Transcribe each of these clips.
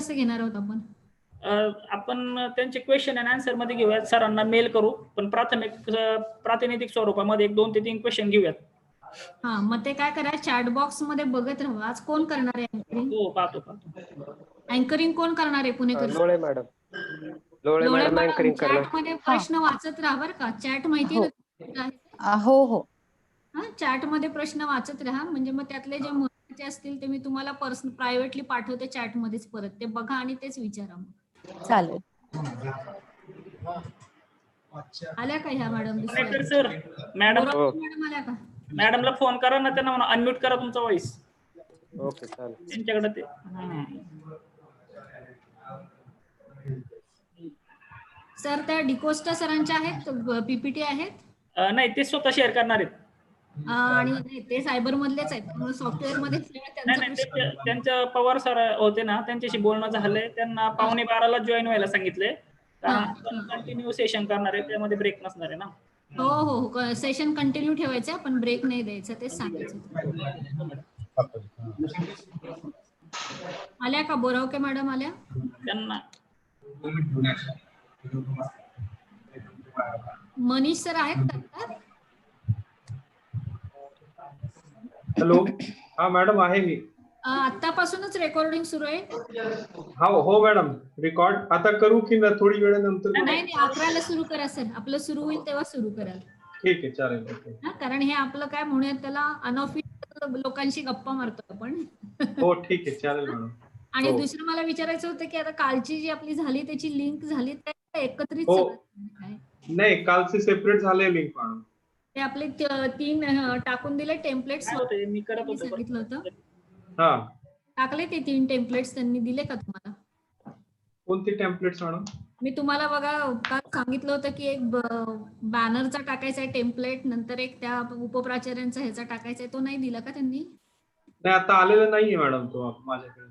कसं घेणार आहोत आपण? आपण त्यांचे क्वेश्चन अँड आन्सर मध्ये घेऊयात, सरांना मेल करू, पण प्रातिनिधिक स्वरूपामध्ये 1, 2 ते 3 क्वेश्चन घेऊयात. हा, मग ते काय करा, चॅट बॉक्स मध्ये बघत राहू. आज कोण करणार आहे अँकरिंग? हो, पाहतो. अँकरिंग कोण करणार आहे पुणेकर? लोळे मॅडम. लोळे मॅडम अँकरिंग करणार. चॅट मध्ये प्रश्न वाचत राहा बरं का. चॅट माहिती हो. ना? हो. हा, चॅट मध्ये प्रश्न वाचत राहा, म्हणजे मग त्यातले जे महत्त्वाचे असतील ते मी तुम्हाला प्रायव्हेटली पाठवते चॅट मध्येच, परत ते बघा आणि तेच विचारा. मग चालेल. आल्या का ह्या मॅडम? सर, मॅडम आल्या का? मॅडमला फोन करा ना, त्यांना म्हणा अनम्यूट करा तुमचा व्हॉइस. ओके, चालेल. त्यांच्याकडे ते सर त्या डिकोस्टा सरांच्या आहेत पीपीटी आहेत? नाही, ते स्वतः शेअर करणार आहेत. आणि ते सायबर मधलेच आहेत, सॉफ्टवेअर मध्ये नाही, त्यांच्या पवार सर होते ना, त्यांच्याशी बोलणं झालंय. त्यांना 11:15ला जॉईन व्हायला सांगितलंय, कारण आपण कंटिन्यू सेशन करणार आहे, त्यामध्ये ब्रेक नसणार आहे ना. हो, सेशन कंटिन्यू ठेवायचं, पण ब्रेक नाही द्यायचा, तेच सांगायचं. आल्या का बोरावके मॅडम? आल्या त्यांना? मनीष सर आहेत का? हॅलो, हा मॅडम, आहे मी. आतापासूनच रेकॉर्डिंग सुरू आहे? हो मॅडम, रेकॉर्ड आता करू की ना थोडी वेळानंतर? नाही, 11ला सुरू करा सर. आपलं सुरू होईल तेव्हा सुरू कराल. ठीक आहे, चालेल. कारण हे आपलं काय म्हणूयात त्याला, अनऑफिशियल लोकांशी गप्पा मारतो आपण. हो, ठीक आहे, चालेल मॅडम. आणि दुसरं मला विचारायचं होतं की आता कालची जी आपली झाली त्याची लिंक झाली तर एकत्रित? नाही, कालचे सेपरेट झाले लिंक मॅडम. ते आपले 3 टाकून दिले टेम्पलेट्स, मी करत होतो, सांगितलं होतं. हा, टाकले ते 3 टेम्पलेट्स त्यांनी दिले का तुम्हाला? कोणते टेम्पलेट्स मॅडम? मी तुम्हाला बघा काल सांगितलं होतं की एक बॅनरचा टाकायचा आहे टेम्पलेट, नंतर एक त्या उपप्राचार्यांचा ह्याचा टाकायचा आहे, तो नाही दिला का त्यांनी? नाही, आता आलेला नाहीये मॅडम तो माझ्याकडे.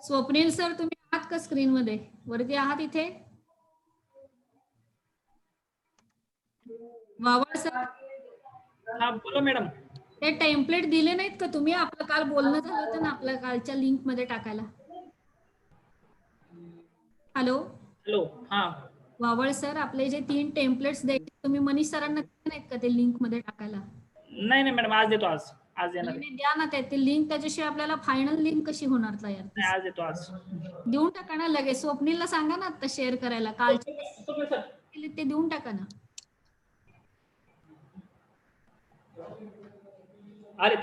स्वप्नील सर, तुम्ही आहात का स्क्रीन मध्ये? वरती आहात इथे? वावळ सर? हा, बोला मॅडम. ते टेम्पलेट दिले नाहीत का तुम्ही? आपलं काल बोलणं झालं होतं ना, आपल्या कालच्या लिंक मध्ये टाकायला. हॅलो, हा, वावळ सर, आपले जे 3 टेम्पलेट्स द्यायचे तुम्ही मनीष सरांना दिले नाहीत का ते लिंक मध्ये टाकायला? नाही मॅडम, आज देतो. आज येणार. द्या ना ते लिंक, त्याच्याशिवाय आपल्याला फायनल लिंक कशी होणार तयार? आज देतो. आज देऊन टाका ना लगेच. स्वप्नीलला सांगा ना आता शेअर करायला. कालचे ते देऊन टाका ना. अरे,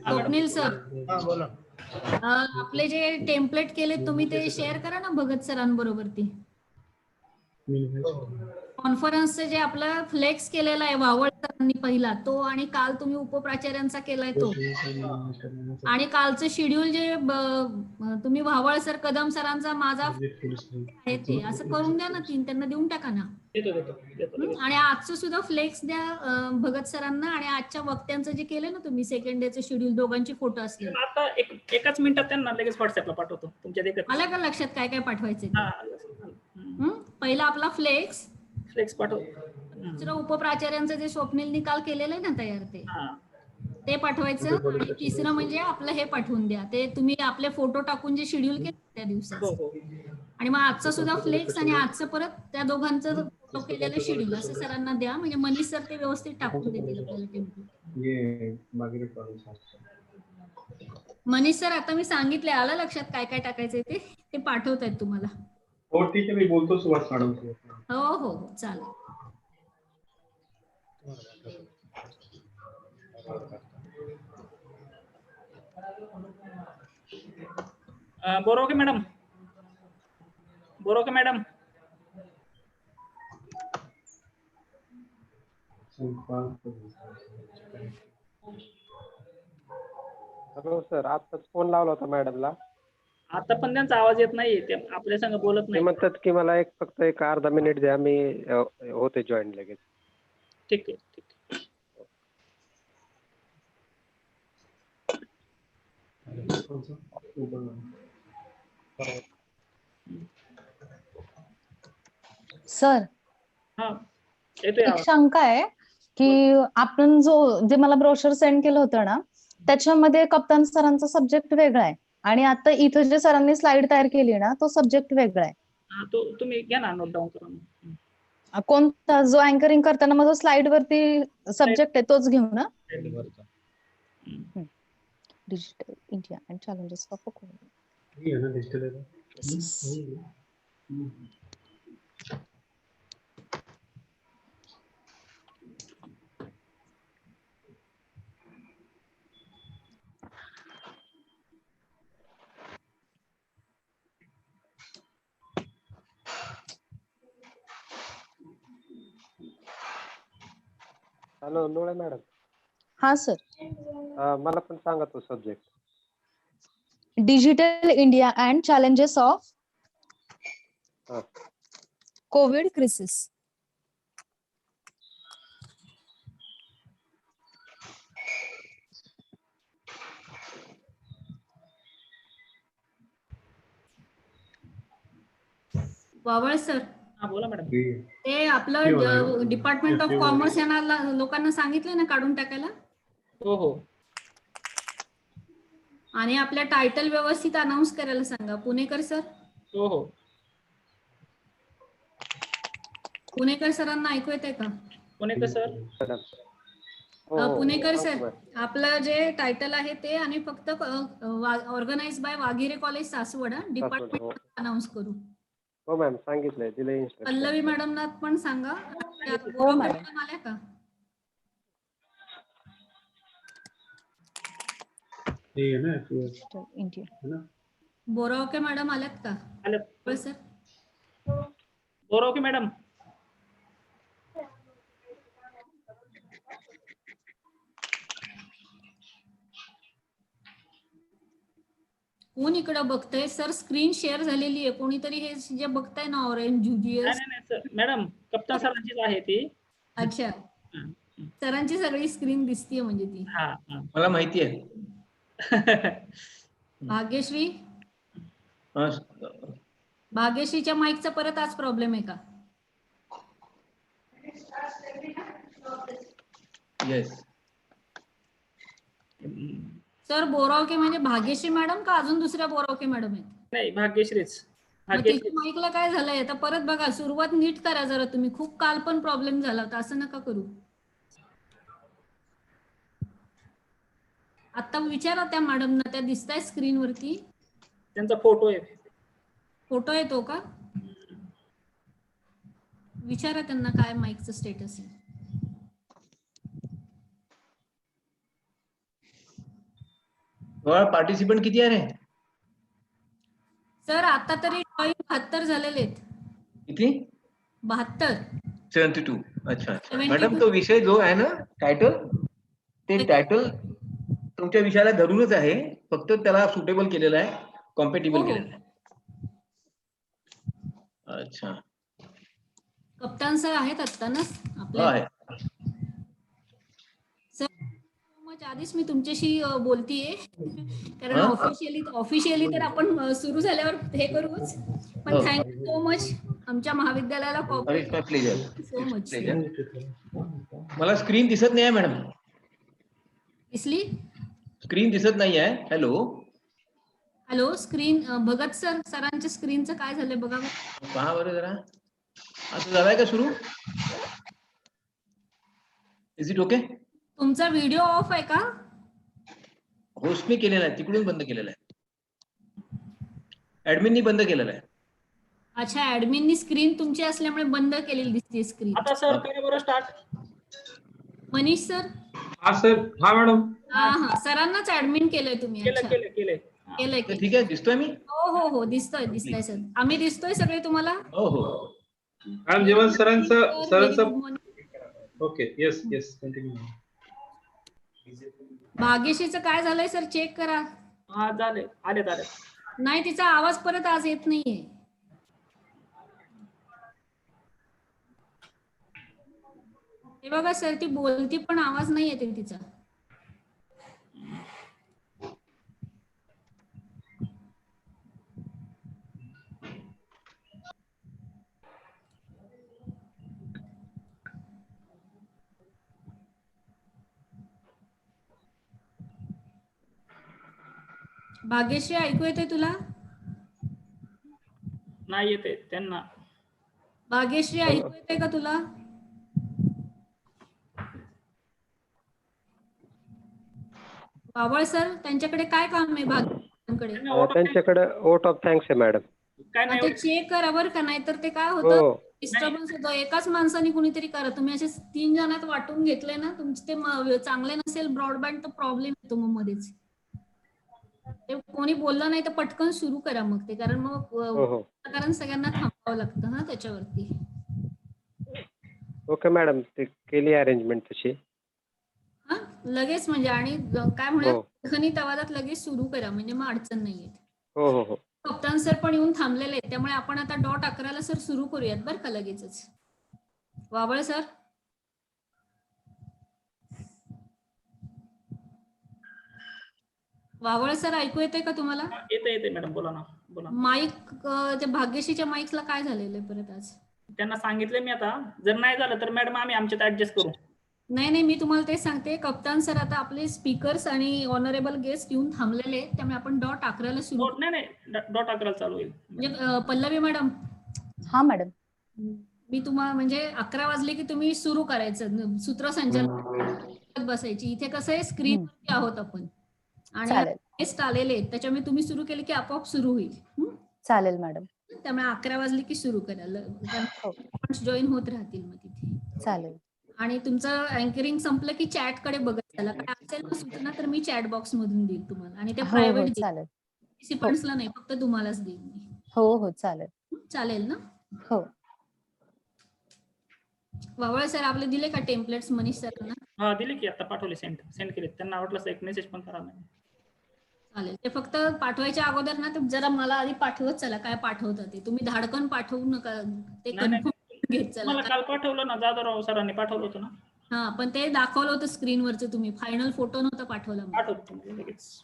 स्वप्नील सर, बोला. आपले जे टेम्पलेट केले तुम्ही ते शेअर करा ना भगत सरांबरोबर. ती कॉन्फरन्सचे जे आपलं फ्लेक्स केलेला आहे वावळ सरांनी पहिला तो, आणि काल तुम्ही उपप्राचार्यांचा केलाय तो, आणि कालचं शेड्यूल जे तुम्ही वावळ सर, कदम सरांचा, माझा आहे ते असं करून द्या ना. 3 त्यांना देऊन टाका ना. आणि आजचं सुद्धा फ्लेक्स द्या भगत सरांना, आणि आजच्या वक्त्यांचं जे केलं ना तुम्ही सेकंड डेचं शेड्यूल, दोघांचे फोटो असले. आता एकाच मिनिटात त्यांना लगेच व्हॉट्सअपला पाठवतो तुमच्या. आलं का लक्षात काय काय पाठवायचे? पहिला आपला फ्लेक्स पाठव. दुसरं उपप्राचार्यांचं जे स्वप्नील निकाल केलेलं आहे ना तयार, ते पाठवायचं. आणि तिसरं म्हणजे आपलं हे पाठवून द्या, ते तुम्ही आपले फोटो टाकून जे शेड्यूल केलं त्या दिवसाचं. आणि मग आजचं सुद्धा फ्लेक्स आणि आजचं परत त्या दोघांचं फोटो केलेलं शेड्यूल असं सरांना द्या, म्हणजे मनीष सर ते व्यवस्थित टाकून देतील आपल्याला टेम्पलेट. मनीष सर, आता मी सांगितलंय, आलं लक्षात काय काय टाकायचंय ते पाठवत आहेत तुम्हाला. हो, ठीक आहे, मी बोलतो सुहास मॅडम. हो, चालेल. बोरोके मॅडम. हॅलो सर, आताच फोन लावला होता मॅडमला. आता पण त्यांचा आवाज येत नाही, ते आपल्या संग बोलत ते नाही. म्हणतात की मला फक्त एक अर्धा मिनिट द्या, मी होते जॉईन लगेच. ठीक आहे. सर, हा, येतोय एक आवाज. शंका आहे की आपण जे मला ब्रोशर सेंड केलं होतं ना, त्याच्यामध्ये कप्तान सरांचा सब्जेक्ट वेगळा आहे आणि आता इथं जे सरांनी स्लाइड तयार केली ना, तो सब्जेक्ट वेगळा आहे. हा, तो तुम्ही घ्या ना नोट डाऊन करून. कोणता जो अँकरिंग करताना माझा स्लाइड वरती सब्जेक्ट आहे तोच घेऊ ना. Digital India and challenges of हे आहे ना digital आहे. हॅलो लोळे मॅडम, हा सर. मला पण सांगा तो subject. Digital India and challenges of हा. Covid crisis. वावळ सर, हा बोला मॅडम. ते आपलं डिपार्टमेंट ऑफ कॉमर्स यांना लोकांना सांगितलं ना काढून टाकायला. हो हो. आणि आपल्या टायटल व्यवस्थित अनाऊन्स करायला सांगा. पुणेकर सर, हो हो. पुणेकर सरांना ऐकू येतंय का? पुणेकर सर. मॅडम. हो, पुणेकर सांगतो सर, मॅडम. आपलं जे टायटल आहे ते आणि फक्त organise by Waghire college Saswad department announce करू. हो मॅम, सांगितलंय, दिलंय इन्स्ट्रक्शन. पल्लवी मॅडमना पण सांगा. हो मॅडम. मॅडम आल्या का? हे आहे ना डिजिटल इंडिया. है ना. बोरावके मॅडम आल्यात का? आले सर, बरोबर की मॅडम. कोण इकडं बघतंय सर? स्क्रीन शेअर झालेली आहे. कोणीतरी हे जे बघताय ना ऑरेंज जुजियस. नाही सर, मॅडम कप्तान सरांचीच आहे ती. अच्छा, सरांची सगळी स्क्रीन दिसतीये म्हणजे ती. हा. मला माहिती आहे. भाग्यश्री, हा, भाग्यश्रीच्या माईकचा परत आज प्रॉब्लेम आहे का? येस. सर, बोरावके म्हणजे भाग्यश्री मॅडम का अजून दुसऱ्या बोरावके मॅडम आहेत? नाही, भाग्यश्रीच. मग तिच्या माईकला काय झालंय? आता परत बघा, सुरुवात नीट करा जरा तुम्ही. खूप काल पण प्रॉब्लेम झाला होता, असं नका करू. आता विचारा त्या मॅडमना, त्या दिसताय स्क्रीनवरती. त्यांचा फोटो आहे. फोटो येतो का? विचारा त्यांना काय माईकचं स्टेटस आहे. पार्टिसिपंट किती आहे रे? सर, आता तरी 72 झालेले आहेत. किती? 72. 72. अच्छा. 72. मॅडम, तो विषय जो आहे ना टायटल, ते टायटल तुमच्या विषयाला धरूनच आहे, फक्त त्याला सुटेबल केलेलं आहे, कॉम्पॅटिबल केलेलं आहे. अच्छा. कप्तान सर आहेत आता ना हो आहे. सर, आधीच मी तुमच्याशी बोलतीये, कारण ऑफिशियली तर आपण सुरू झाल्यावर हे करूच, पण थँक्यू सो मच आमच्या महाविद्यालयाला कॉपरेट. So much. मला स्क्रीन दिसत नाही आहे मॅडम. दिसली? स्क्रीन दिसत नाही आहे. हॅलो, स्क्रीन भगत सर, सरांच्या स्क्रीनचं काय झालंय बघा. पहा बरं जरा. असं झालंय का सुरू? Is it okay? तुमचा व्हिडिओ ऑफ आहे का? होस्टने केलेला आहे, तिकडून बंद केलेला आहे. ऍडमिननी बंद केलेला आहे. अच्छा, ऍडमिननी स्क्रीन तुमची असल्यामुळे बंद केलेली दिसते स्क्रीन. आता सर करा बरं स्टार्ट. मनीष सर. हा सर. हा मॅडम. हा, सरांनाच ऍडमिन केलंय तुम्ही. केलंय. केलंय. ठीक आहे, दिसतोय मी? हो, दिसतोय सर. आम्ही दिसतोय सगळे तुम्हाला? हो. मॅडम, जेव्हा सरांचं ओके. Yes continue. भाग्यश्रीचं काय झालंय सर? चेक करा. हा, झाले. आले. नाही, तिचा आवाज परत आज येत नाहीये. हे बघा सर, ती बोलती पण आवाज नाही येते तिचा. भाग्यश्री ऐकू येते तुला? नाही येते त्यांना. भाग्यश्री ऐकू येते का तुला? बावळ सर त्यांच्याकडे काय काम आहे भाग्यश्रीकडे? त्यांना vote of thanks त्यांच्याकडे वोट ऑफ थँक्स आहे मॅडम. काय नाही ते चेक करा बरं का, नाहीतर ते काय होतं हो डिस्टर्बन्स होतं. एकाच माणसाने कुणीतरी करा. तुम्ही असे 3 जणात वाटून घेतले ना, तुमचे ते चांगले नसेल ब्रॉडबँड तर प्रॉब्लेम येतो मग मध्येच. ते कोणी बोललं नाही तर पटकन सुरू करा मग ते, कारण मग हो हो कारण सगळ्यांना थांबावं लागतं ना त्याच्यावरती. ओके मॅडम, ते केली अरेंजमेंट तशी. हा लगेच म्हणजे, आणि काय हो म्हणूया खनित आवाजात लगेच सुरू करा म्हणजे मग अडचण नाही येत. हो हो हो कप्तान सर पण येऊन थांबलेले आहेत, त्यामुळे आपण आता डॉट 11 सर सुरू करूयात बरं का लगेचच. वावळ सर. वावळ सर ऐकू येते का तुम्हाला? येते येते मॅडम, बोला ना बोला. माईक त्या भाग्यश्रीच्या माईकला काय झालेलं आहे परत आज? त्यांना सांगितले मी आता, जर नाही झालं तर मॅडम आम्ही आमच्यात ऍडजस्ट करू. नाही मी तुम्हाला तेच सांगते, कप्तान सर आता आपले स्पीकर्स आणि ऑनरेबल गेस्ट येऊन थांबलेले आहेत, त्यामुळे आपण डॉट 11 सुरू नाही डॉट 11 चालू होईल. म्हणजे पल्लवी मॅडम. हा मॅडम. मी तुम्हाला म्हणजे 11 वाजले की तुम्ही सुरू करायचं सूत्रसंचालन बसायची. इथे कसं आहे स्क्रीनवरती आहोत आपण आणि चालेल गेस्ट आलेले आहेत, त्याच्यामुळे तुम्ही सुरू केले की आपोआप सुरू होईल. चालेल मॅडम. त्यामुळे 11 वाजले की सुरू करायला जॉईन होत राहतील मग तिथे. चालेल. आणि तुमचं अँकरिंग संपलं की चॅट कडे बघत चला, काय असेल ना सूचना तर मी चॅट बॉक्स मधून देईल तुम्हाला, आणि ते हो प्रायव्हेट हो देईल. चालेल. पार्टिसिपंट्सला नाही, फक्त तुम्हालाच देईल मी. हो चालेल. चालेल ना? हो. वावळ सर आपले दिले का टेम्पलेट्स मनीष सरांना? हा दिले की आता पाठवले, सेंड केले. त्यांना आवडलं एक मेसेज पण करा. चालेल. ते फक्त पाठवायच्या अगोदर ना तर जरा मला आधी पाठवत चला काय पाठवतात ते. तुम्ही धाडकन पाठवू नका, ते कन्फर्म घेत चला. मला काल पाठवलं ना, जाधवराव सरांनी पाठवलं होतं ना. हा पण ते दाखवलं होतं स्क्रीनवरचं, तुम्ही फायनल फोटो नव्हता पाठवला. पाठवतो लगेच.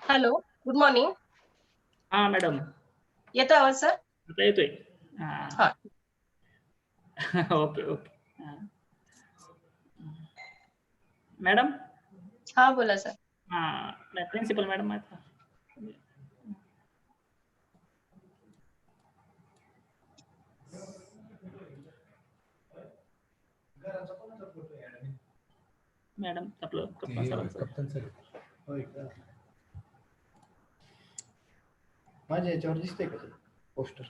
Hello, good morning. हा मॅडम. येतो आवाज सर? आता येतोय. हा. Okay madam. हा बोला सर. हा प्रिन्सिपल मॅडम आहेत. मॅडम आपलं कप्तान सर. माझ्या याच्यावर दिसतंय का पोस्टर?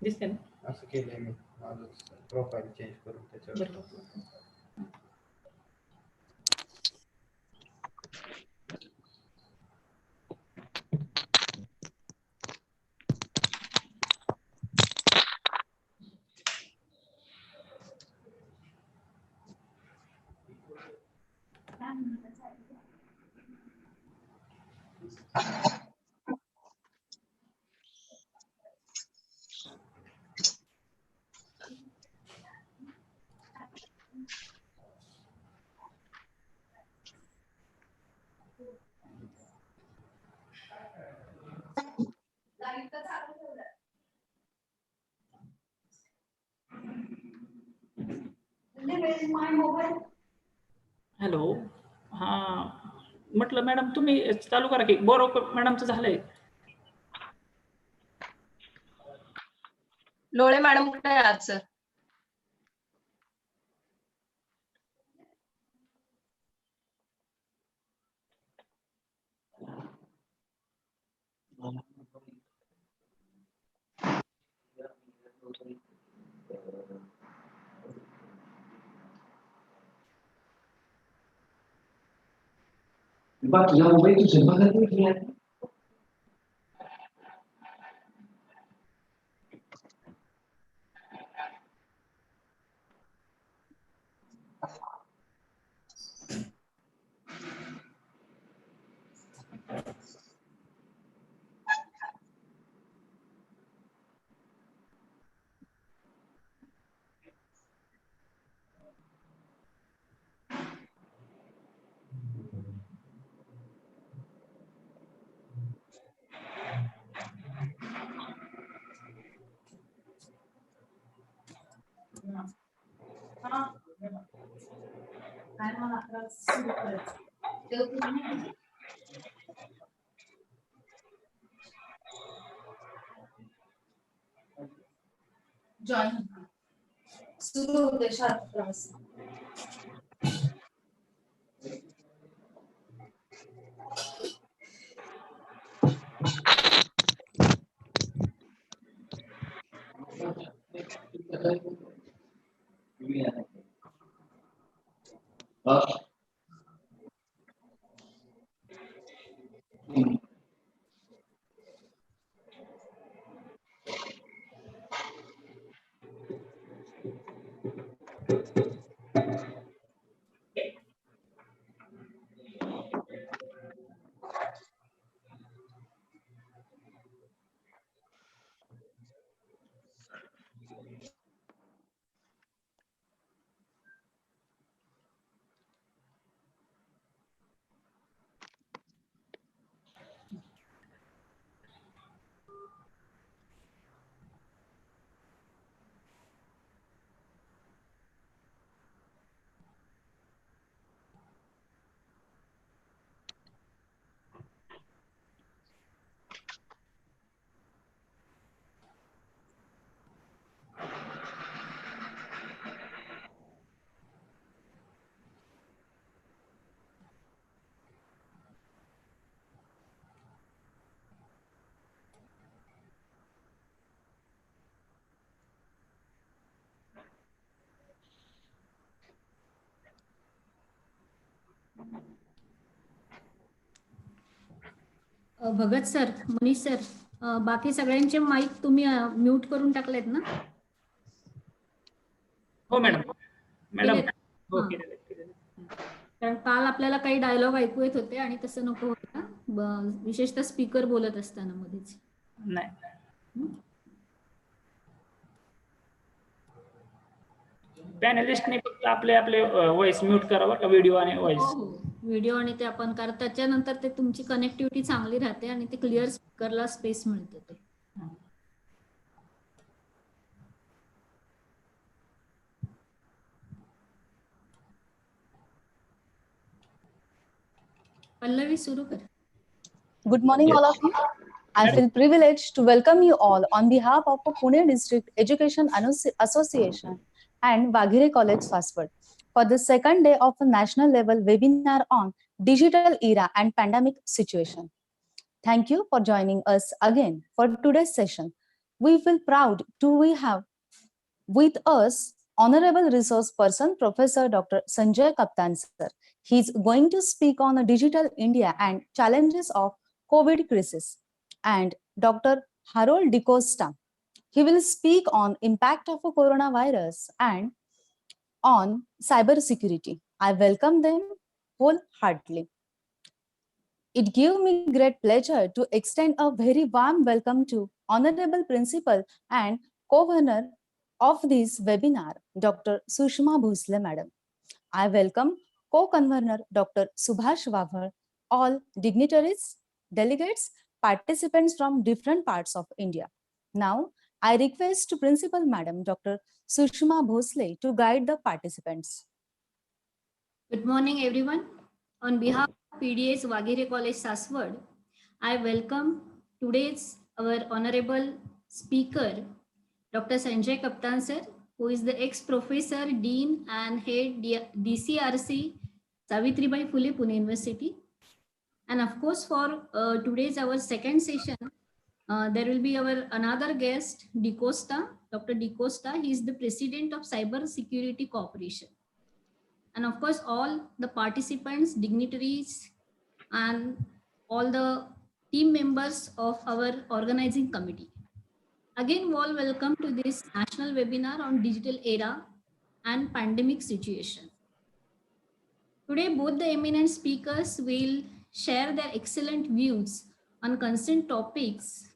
दिसते ना? असं केलंय मी, माझं प्रोफाईल चेंज करून त्याच्यावर. हॅलो. हा म्हटलं मॅडम तुम्ही चालू करा की. बोरो मॅडमचं झालंय. लोळे मॅडम कुठे आहे आज सर? बाकी मुंबई तुझं बघा. जॉईन सुरू होते शास्त्र. भगत सर, मनीष सर, बाकी सगळ्यांचे माईक तुम्ही म्यूट करून टाकलेत ना? हो मॅडम. मॅडम केलेत? हो हां. केलेलं. कारण काल आपल्याला काही डायलॉग ऐकू येत होते आणि तसं नको होतं, विशेषतः स्पीकर बोलत असताना मध्येच. नाही. पॅनलिस्टने फक्त आपले आपले व्हॉइस म्यूट करावा का व्हिडिओ आणि व्हॉइस? व्हिडिओ आणि ते आपण कारण त्याच्यानंतर ते तुमची कनेक्टिव्हिटी चांगली राहते आणि ते क्लिअर स्पीकरला स्पेस मिळते ते. पल्लवी सुरू कर. Good morning, all of you. I feel privileged to welcome you all on behalf of the Pune District Education Association and Waghire College, Saswad, for the second day of a national level webinar on digital era and pandemic situation. Thank you for joining us again for today's session. We feel proud to have with us Honorable Resource Person, Professor Dr. Sanjay Kaptan sir. He's going to speak on the digital India and challenges of COVID crisis. And Dr. Harold DeCosta, he will speak on impact of a coronavirus and on cybersecurity. I welcome them wholeheartedly. It gives me great pleasure to extend a very warm welcome to Honorable Principal and Co-Governor of this webinar, Dr. Sushma Bhosle Madam. I welcome Co-Convener Dr. Subhash Vavar, all dignitaries, delegates, participants from different parts of India. Now, I request Principal Madam Dr. Sushma Bhosle to guide the participants. Good morning, everyone. On behalf of PDS Waghire College, Saswad, I welcome today's our honorable speaker, Dr. Sanjay Kaptan sir, who is the ex-professor, dean and head DCRC, Savitribai Phule, Pune University. And of course, for today's our second session, there will be our another guest, DeCosta, Dr. DeCosta. He is the president of Cyber Security Corporation. And of course, all the participants, dignitaries, and all the team members of our organizing committee. Again, warm welcome to this national webinar on digital era and pandemic situation. Today, both the eminent speakers will share their excellent views on concerned topics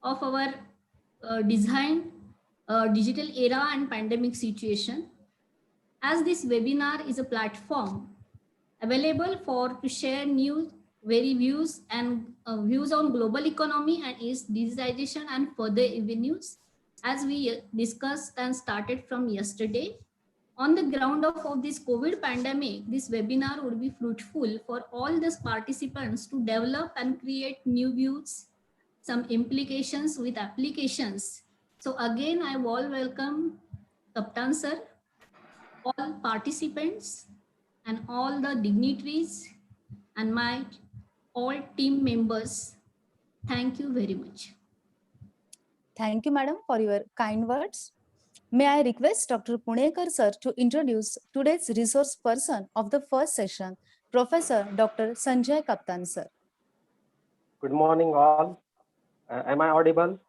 of our design, digital era and pandemic situation. As this webinar is a platform available to share new views and views on global economy and its digitization and further avenues, as we discussed and started from yesterday. On the ground of this COVID pandemic, this webinar would be fruitful for all these participants to develop and create new views, some implications with applications. So again, I all welcome Kaptan sir, all participants and all the dignitaries and my all team members. Thank you very much. Thank you, madam, for your kind words. May I request Dr. Punekar sir to introduce today's resource person of the first session, Professor Dr. Sanjay Kaptan sir. Good morning, all. Am I audible?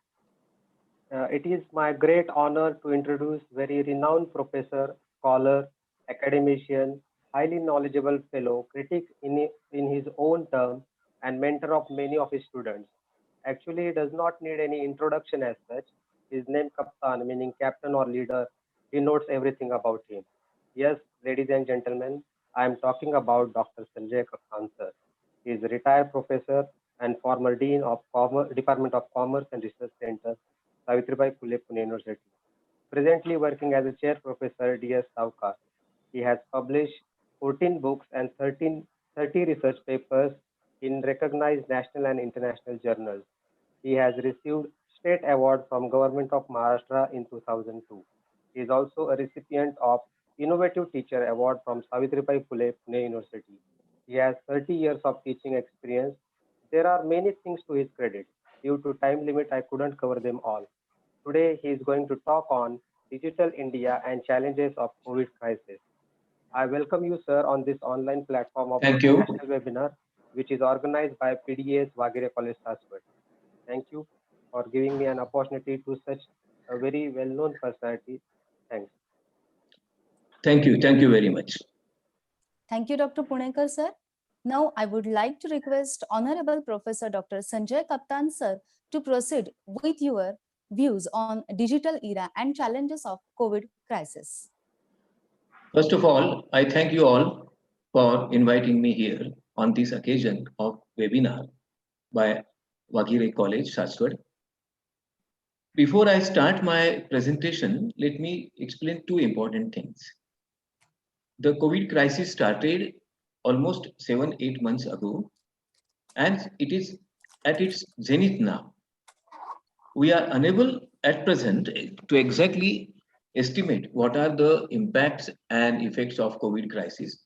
It is my great honor to introduce very renowned professor, scholar, academician, highly knowledgeable fellow, critic in his own term, and mentor of many of his students. Actually, he does not need any introduction as such. His name Kaptan, meaning captain or leader, denotes everything about him. Yes, ladies and gentlemen, I am talking about Dr. Sanjay Kaptan sir. He is a retired professor and former dean of Department of Commerce and Research Center, Savitribai Phule Pune University. Presently working as a chair professor DS Saukar. He has published 14 books and 30 research papers in recognized national and international journals. He has received state award from Government of Maharashtra in 2002. He is also a recipient of Innovative Teacher Award from Savitribai Phule Pune University. He has 30 years of teaching experience. There are many things to his credit. Due to time limit, I couldn't cover them all. Today, he is going to talk on Digital India and challenges of COVID crisis. I welcome you, sir, on this online platform of Thank you. national webinar, which is organized by PDS Vaghire College, Saswat. Thank you for giving me an opportunity to such a very well-known personality. Thanks. Thank you. Thank you very much. Thank you, Dr. Punekar sir. Now, I would like to request Honorable Professor Dr. Sanjay Kaptan sir to proceed with your views on digital era and challenges of COVID crisis. First of all, I thank you all for inviting me here on this occasion of webinar by Vaghire College, Saswat. Before I start my presentation, let me explain two important things. The COVID crisis started almost 7-8 months ago, and it is at its zenith now. We are unable at present to exactly estimate what are the impacts and effects of COVID crisis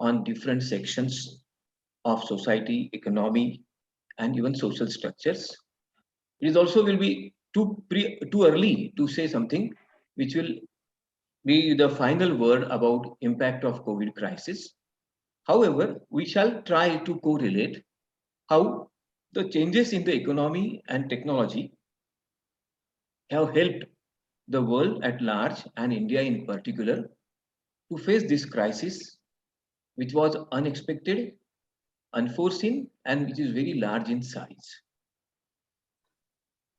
on different sections of society, economy, and even social structures. It is also will be too early to say something which will be the final word about impact of COVID crisis. However, we shall try to correlate how the changes in the economy and technology have helped the world at large and India in particular to face this crisis, which was unexpected, unforeseen, and which is very large in size.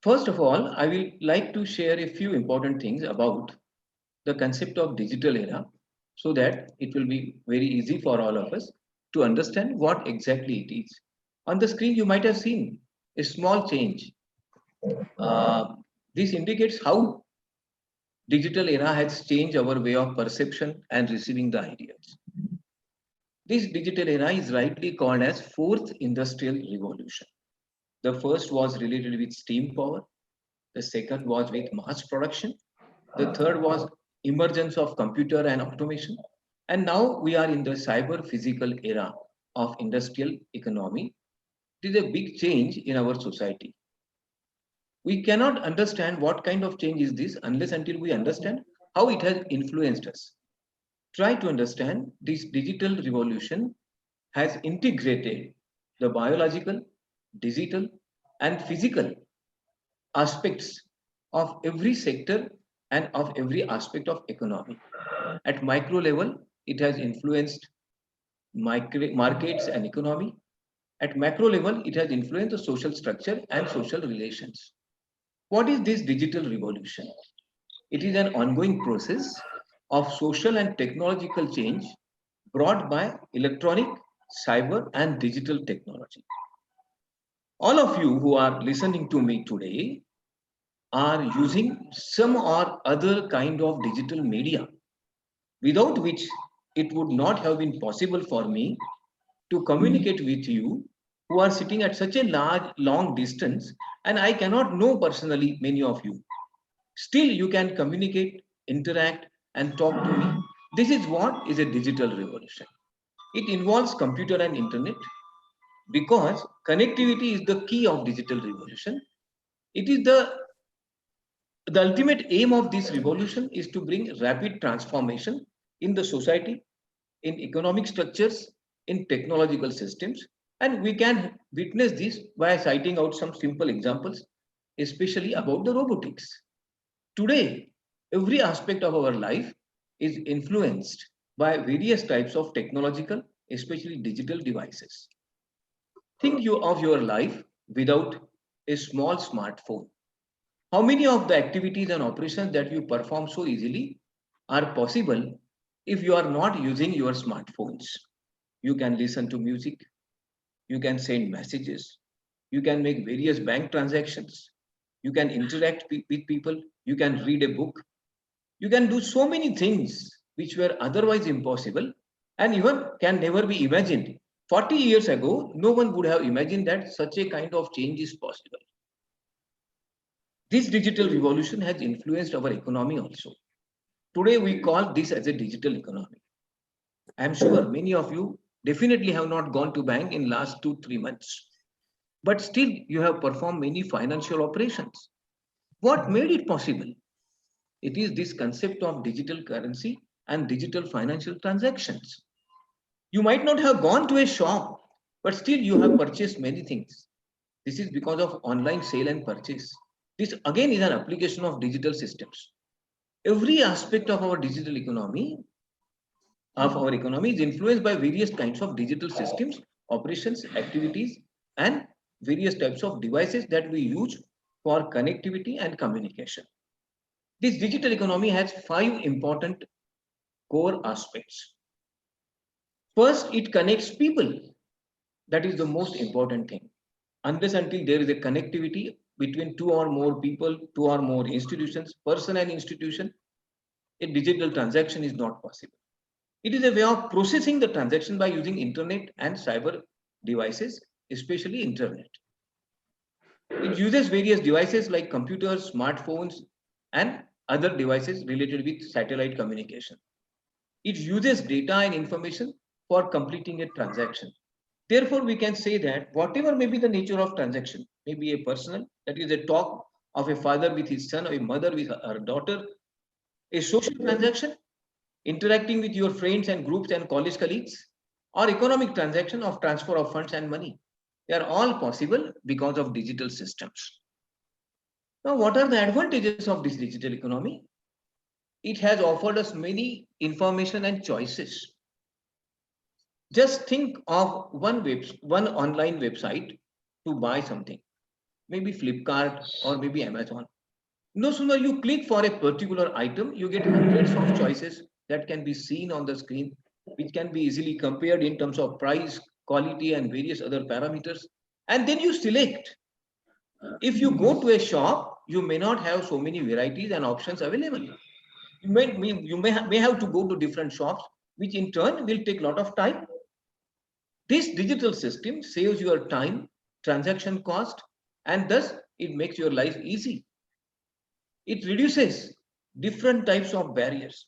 First of all, I will like to share a few important things about the concept of digital era so that it will be very easy for all of us to understand what exactly it is. On the screen, you might have seen a small change. This indicates how digital era has changed our way of perception and receiving the ideas. This digital era is rightly called as fourth industrial revolution. The first was related with steam power. The second was with mass production. The third was emergence of computer and automation. And now we are in the cyber physical era of industrial economy. It is a big change in our society. We cannot understand what kind of change is this unless until we understand how it has influenced us. Try to understand this digital revolution has integrated the biological, digital, and physical aspects of every sector and of every aspect of economy. At micro level, it has influenced markets and economy. At macro level, it has influenced the social structure and social relations. What is this digital revolution? It is an ongoing process of social and technological change brought by electronic, cyber, and digital technology. All of you who are listening to me today are using some or other kind of digital media. without which it would not have been possible for me to communicate with you who are sitting at such a long distance, and I cannot know personally many of you. Still, you can communicate, interact, and talk to me. This is what is a digital revolution. It involves computer and internet because connectivity is the key of digital revolution. It is the ultimate aim of this revolution is to bring rapid transformation in the society, in economic structures, in technological systems. And we can witness this by citing out some simple examples, especially about the robotics. Today, every aspect of our life is influenced by various types of technological, especially digital devices. Think of your life without a small smartphone. How many of the activities and operations that you perform so easily are possible if you are not using your smartphones? You can listen to music, you can send messages, you can make various bank transactions, you can interact with people, you can read a book, you can do so many things which were otherwise impossible and even can never be imagined. 40 years ago, no one would have imagined that such a kind of change is possible. This digital revolution has influenced our economy also. Today, we call this as a digital economy. I'm sure many of you definitely have not gone to bank in last 2-3 months, but still you have performed many financial operations. What made it possible? It is this concept of digital currency and digital financial transactions. You might not have gone to a shop, but still you have purchased many things. This is because of online sale and purchase. This again is an application of digital systems. Every aspect of our digital economy, is influenced by various kinds of digital systems, operations, activities, and various types of devices that we use for connectivity and communication. This digital economy has 5 important core aspects. First, it connects people. That is the most important thing. Unless until there is a connectivity between 2 or more people, 2 or more institutions, person and institution, a digital transaction is not possible. It is a way of processing the transaction by using internet and cyber devices, especially internet. It uses various devices like computers, smartphones, and other devices related with satellite communication. It uses data and information for completing a transaction. Therefore, we can say that whatever may be the nature of transaction, maybe a personal, that is a talk of a father with his son or a mother with her daughter, a social transaction, interacting with your friends and groups and college colleagues, or economic transaction of transfer of funds and money. They are all possible because of digital systems. Now, what are the advantages of this digital economy? It has offered us many information and choices. Just think of one online website to buy something, maybe Flipkart or maybe Amazon. No sooner you click for a particular item, you get hundreds of choices that can be seen on the screen, which can be easily compared in terms of price, quality, and various other parameters. And then you select. If you go to a shop, you may not have so many varieties and options available. You may have to go to different shops, which in turn will take a lot of time. This digital system saves your time, transaction cost, and thus it makes your life easy. It reduces different types of barriers.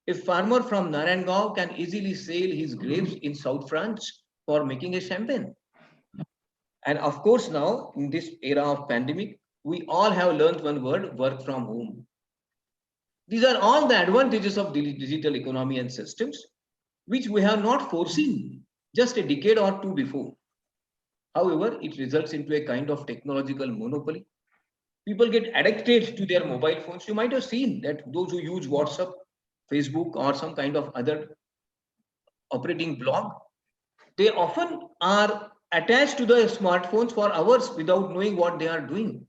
A farmer from Narangao can easily sell his grapes in South France for making a champagne. And of course, now in this era of pandemic, we all have learned one word: work from home. These are all the advantages of the digital economy and systems, which we have not foreseen just a decade or two before. However, it results into a kind of technological monopoly. People get addicted to their mobile phones. You might have seen that those who use WhatsApp, Facebook, or some kind of other operating blog, they often are attached to the smartphones for hours without knowing what they are doing.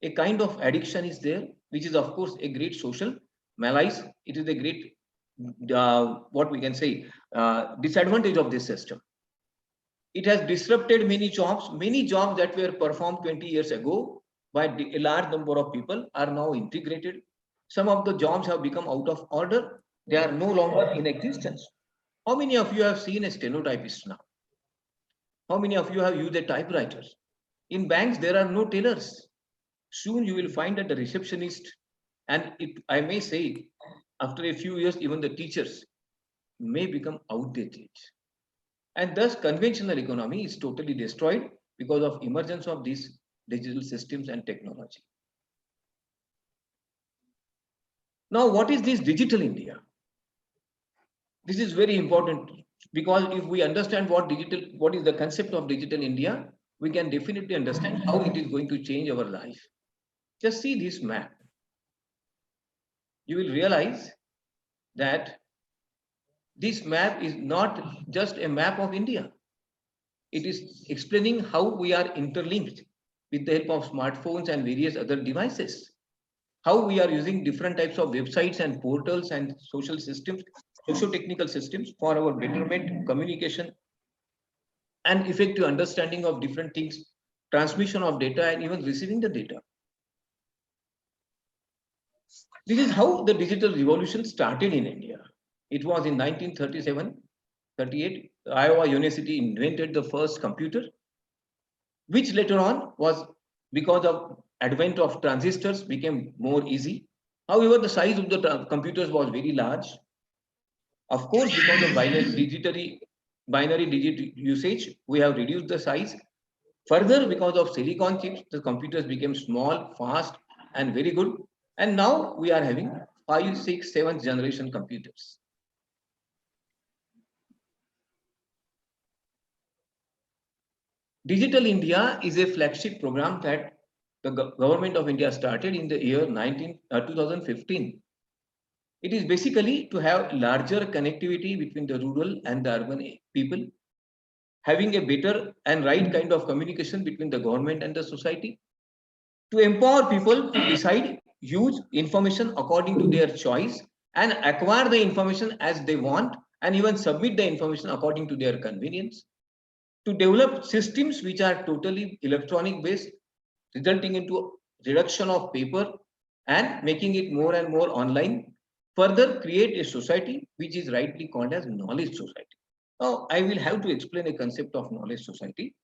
A kind of addiction is there, which is of course a great social malaise. It is a great, what we can say, disadvantage of this system. It has disrupted many jobs that were performed 20 years ago by a large number of people are now integrated. Some of the jobs have become out of order They are no longer in existence. How many of you have seen a stenotypist now? How many of you have used a typewriter? In banks, there are no tellers. Soon you will find that the receptionist, and I may say, after a few years, even the teachers may become outdated. And thus, conventional economy is totally destroyed because of emergence of these digital systems and technology. Now, what is this digital India? This is very important because if we understand what is the concept of digital India, we can definitely understand how it is going to change our life. Just see this map. You will realize that this map is not just a map of India. It is explaining how we are interlinked with the help of smartphones and various other devices. How we are using different types of websites and portals and social systems, socio-technical systems for our betterment, communication, and effective understanding of different things, transmission of data, and even receiving the data. This is how the digital revolution started in India. It was in 1937-38, Iowa University invented the first computer, which later on was, because of advent of transistors, became more easy. However, the size of the computers was very large. Of course, because of binary digit usage, we have reduced the size. Further, because of silicon chips, the computers became small, fast, and very good. And now we are having 5th, 6th, 7th generation computers. Digital India is a flagship program that the government of India started in the year 2015. It is basically to have larger connectivity between the rural and the urban people, having a better and right kind of communication between the government and the society, to empower people to decide, use information according to their choice, and acquire the information as they want, and even submit the information according to their convenience, to develop systems which are totally electronic based, resulting into reduction of paper and making it more and more online. Further, create a society which is rightly called as knowledge society. Now, I will have to explain a concept of knowledge society.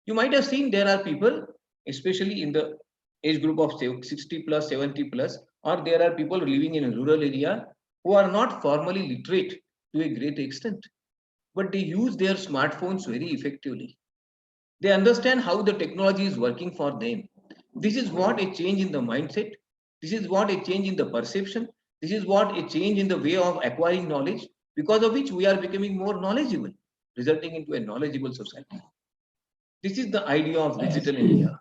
You might have seen there are people, especially in the age group of 60 plus, 70 plus, or there are people living in a rural area who are not formally literate to a great extent, but they use their smartphones very effectively. They understand how the technology is working for them. This is what a change in the mindset. This is what a change in the perception. This is what a change in the way of acquiring knowledge, because of which we are becoming more knowledgeable, resulting into a knowledgeable society. This is the idea of digital India,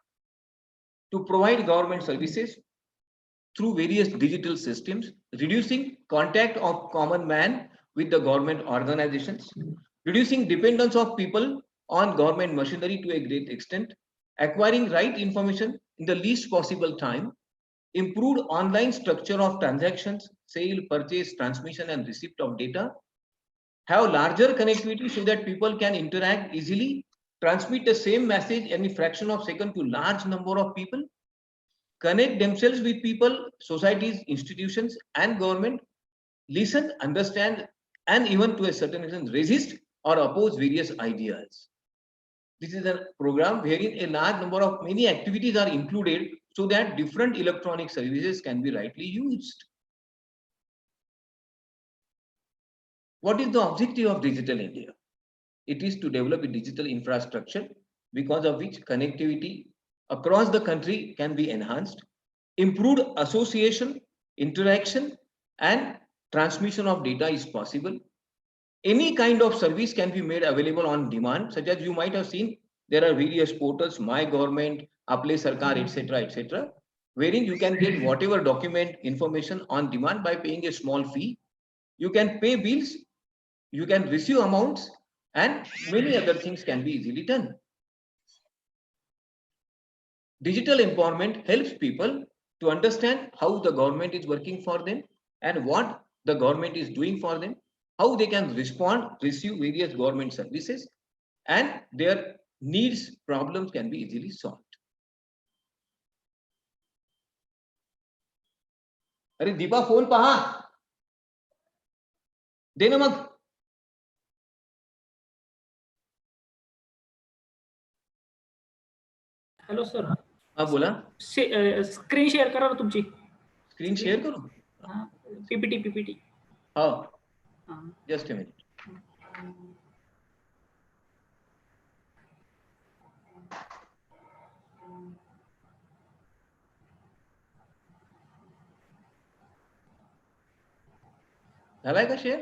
to provide government services through various digital systems, reducing contact of common man with the government organizations, reducing dependence of people on government machinery to a great extent, acquiring right information in the least possible time, improved online structure of transactions, sale, purchase, transmission, and receipt of data, have larger connectivity so that people can interact easily, transmit the same message in a fraction of a second to large number of people, connect themselves with people, societies, institutions, and government, listen, understand, and even to a certain extent resist or oppose various ideas. This is a program wherein a large number of many activities are included so that different electronic services can be rightly used. What is the objective of Digital India? It is to develop a digital infrastructure because of which connectivity across the country can be enhanced, improved association, interaction, and transmission of data is possible. Any kind of service can be made available on demand, such as you might have seen, there are various portals, My Government, Aple Sarkar, etc., wherein you can get whatever document information on demand by paying a small fee. You can pay bills, you can receive amounts, and many other things can be easily done. Digital empowerment helps people to understand how the government is working for them and what the government is doing for them, how they can respond, receive various government services, and their needs, problems can be easily solved. अरे Deepa phone पहा दे ना मग. Hello sir, हा बोला. Screen share करा ना तुमची. Screen share करू. PPT. हो, जस्ट अ मिनिट. झालाय का शेअर?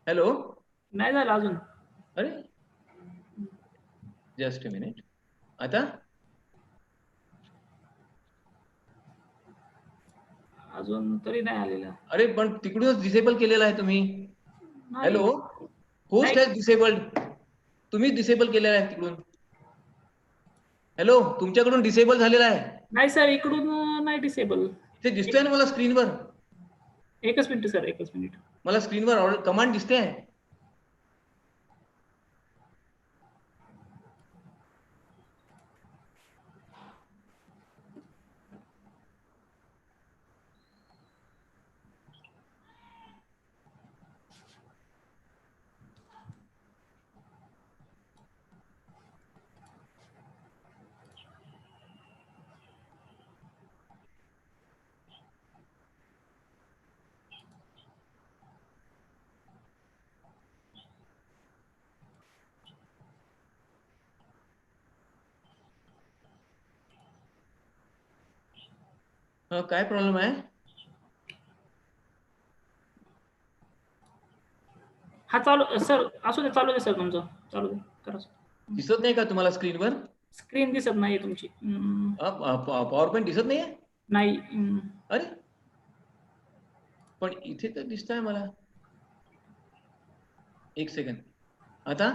हॅलो. नाही झालं अजून. अरे जस्ट अ मिनिट. आता अजून तरी नाही आलेला. अरे पण तिकडूनच डिसेबल केलेला आहे तुम्ही. नाही. हॅलो, होस्ट नाही. Has disabled. तुम्ही डिसेबल केलेला आहे तिकडून. हॅलो, तुमच्याकडून डिसेबल झालेला आहे. नाही सर, इकडून नाही डिसेबल. इथे दिसतोय ना मला स्क्रीनवर. एकच मिनिट सर, एकच मिनिट. मला स्क्रीनवर कमांड दिसते आहे. काय प्रॉब्लेम आहे? हा चालू सर, असू दे, चालू दे सर, तुमचं चालू दे, करा. दिसत नाही का तुम्हाला स्क्रीनवर? स्क्रीन दिसत नाहीये तुमची. पॉवर पॉईंट दिसत नाहीये? नाही. अरे पण इथे तर दिसत आहे मला. एक सेकंड. आता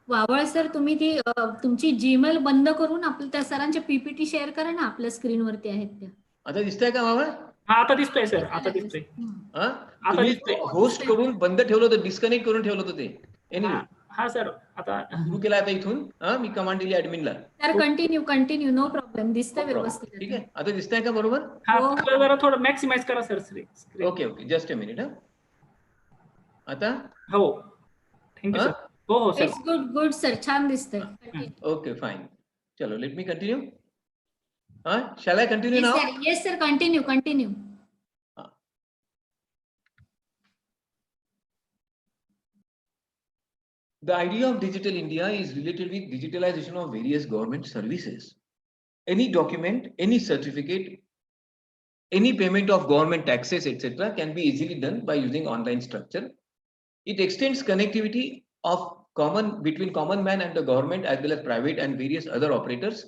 वावळ सर, तुम्ही ती तुमची जीमेल बंद करून आपल्या त्या सरांच्या पीपीटी शेअर करा ना, आपल्या स्क्रीनवरती आहेत त्या. आता दिसतंय का मावळ? हा, आता दिसतोय सर, आता दिसतोय. तुम्ही होस्ट करून बंद ठेवलं होतं, डिस्कनेक्ट करून ठेवलं होतं ते. एनिवे, हा सर, आता सुरू केला आता इथून. मी कमांड दिली ऍडमिनला. Sir continue, no problem. दिसतंय व्यवस्थित. ठीक आहे, आता दिसतंय का बरोबर? हा, जरा थोडं मॅक्सिमाइज करा sir screen. Okay, just a minute. आता हो, थँक्यू सर. हो सर. इट्स गुड सर, छान दिसतंय. Okay, fine. चलो, let me continue. Shall I continue now? Yes sir, continue. The idea of Digital India is related with digitalization of various government services. Any document, any certificate, any payment of government taxes, etc. can be easily done by using online structure. It extends connectivity between common man and the government, as well as private and various other operators.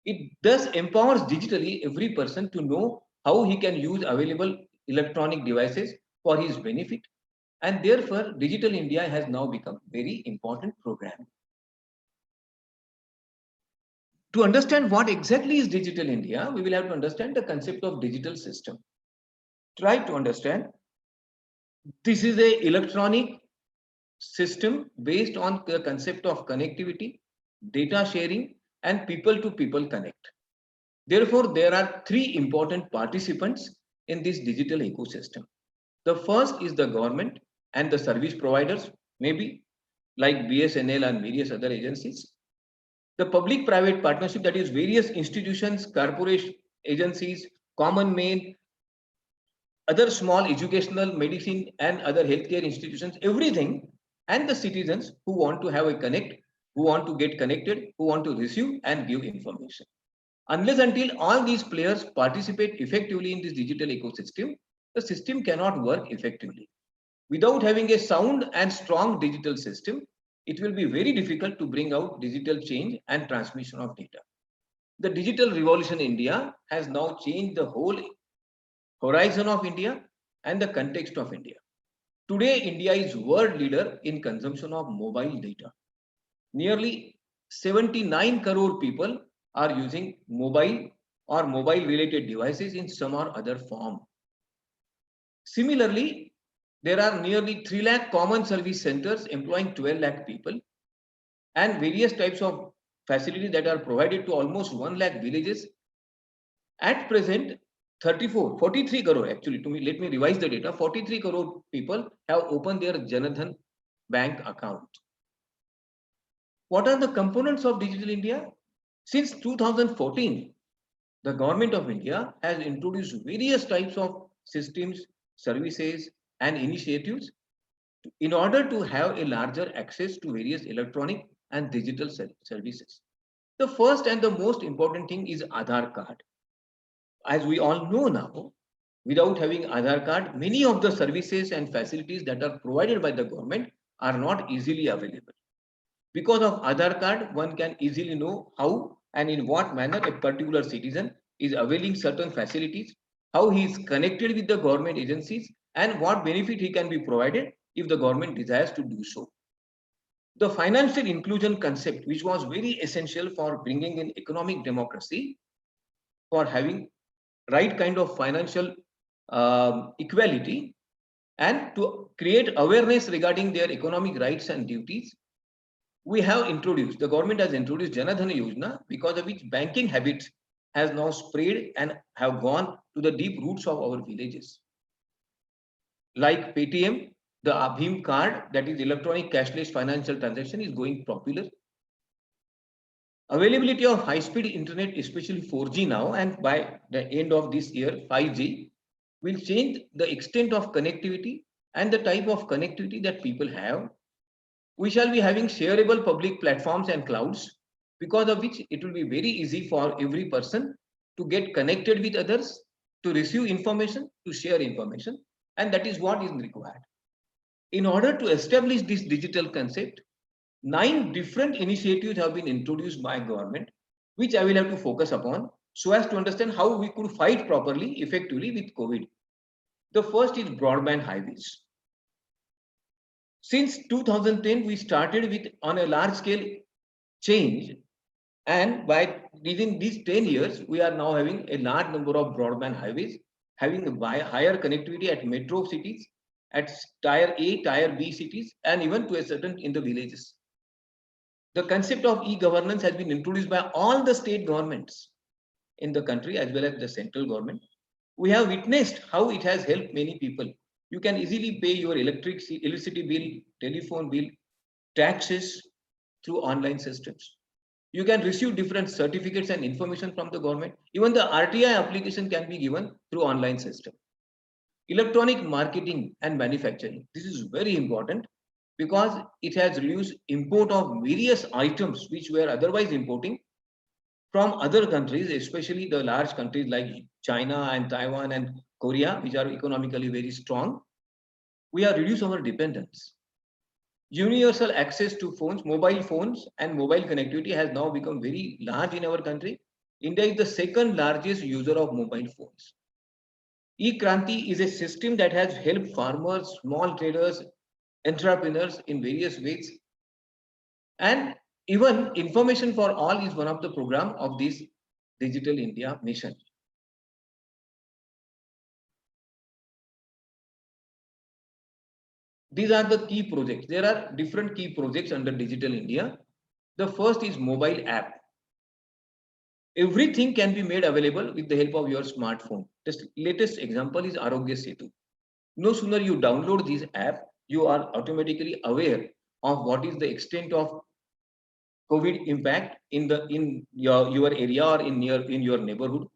It thus empowers digitally every person to know how he can use available electronic devices for his benefit. And therefore, Digital India has now become a very important program. To understand what exactly is Digital India, we will have to understand the concept of digital system. Try to understand. This is an electronic system based on the concept of connectivity, data sharing, and people-to-people connect. Therefore, there are three important participants in this digital ecosystem. The first is the government and the service providers, maybe like BSNL and various other agencies. The public-private partnership, that is various institutions, corporation agencies, common man, other small educational, medicine and other healthcare institutions, everything, and the citizens who want to have a connect, who want to get connected, who want to receive and give information. Unless until all these players participate effectively in this digital ecosystem, the system cannot work effectively. Without having a sound and strong digital system, it will be very difficult to bring out digital change and transmission of data. The digital revolution in India has now changed the whole horizon of India and the context of India. Today, India is world leader in consumption of mobile data. Nearly 79 crore people are using mobile or mobile related devices in some or other form. Similarly, there are nearly 3 lakh common service centers employing 12 lakh people, and various types of facilities that are provided to almost 1 lakh villages. At present, 43 crore actually, let me revise the data, 43 crore people have opened their Janadhan bank account. What are the components of Digital India? Since 2014, the government of India has introduced various types of systems, services, and initiatives in order to have a larger access to various electronic and digital services. The first and the most important thing is Aadhaar card. As we all know now, without having Aadhaar card, many of the services and facilities that are provided by the government are not easily available. Because of Aadhaar card, one can easily know how and in what manner a particular citizen is availing certain facilities, how he is connected with the government agencies, and what benefit he can be provided if the government desires to do so. The financial inclusion concept, which was very essential for bringing in economic democracy, for having right kind of financial equality, and to create awareness regarding their economic rights and duties, we have introduced, the government has introduced Janadhan Yojana, because of which banking habits has now spread and have gone to the deep roots of our villages. Like Paytm, the Abhim card, that is electronic cashless financial transaction, is going popular. Availability of high-speed internet, especially 4G now, and by the end of this year, 5G, will change the extent of connectivity and the type of connectivity that people have. We shall be having shareable public platforms and clouds, because of which it will be very easy for every person to get connected with others, to receive information, to share information, and that is what is required. In order to establish this digital concept, 9 different initiatives have been introduced by government, which I will have to focus upon so as to understand how we could fight properly, effectively with COVID. The first is broadband highways. Since 2010, we started with on a large scale change, and within these 10 years, we are now having a large number of broadband highways, having a higher connectivity at metro cities, at tier A, tier B cities, and even to a certain in the villages. The concept of e-governance has been introduced by all the state governments in the country as well as the central government. We have witnessed how it has helped many people. You can easily pay your electricity bill, telephone bill, taxes through online systems. You can receive different certificates and information from the government. Even the RTI application can be given through online system. Electronic marketing and manufacturing. This is very important because it has reduced import of various items which were otherwise importing from other countries, especially the large countries like China and Taiwan and Korea, which are economically very strong. We have reduced our dependence. Universal access to phones, mobile phones and mobile connectivity has now become very large in our country. India is the second largest user of mobile phones. E-Kranti is a system that has helped farmers, small traders, entrepreneurs in various ways. And even Information for All is one of the programs of this Digital India mission. These are the key projects. There are different key projects under Digital India. The first is mobile app. Everything can be made available with the help of your smartphone. The latest example is Arogya Setu. No sooner you download this app, you are automatically aware of what is the extent of COVID impact in your area or in your neighborhood.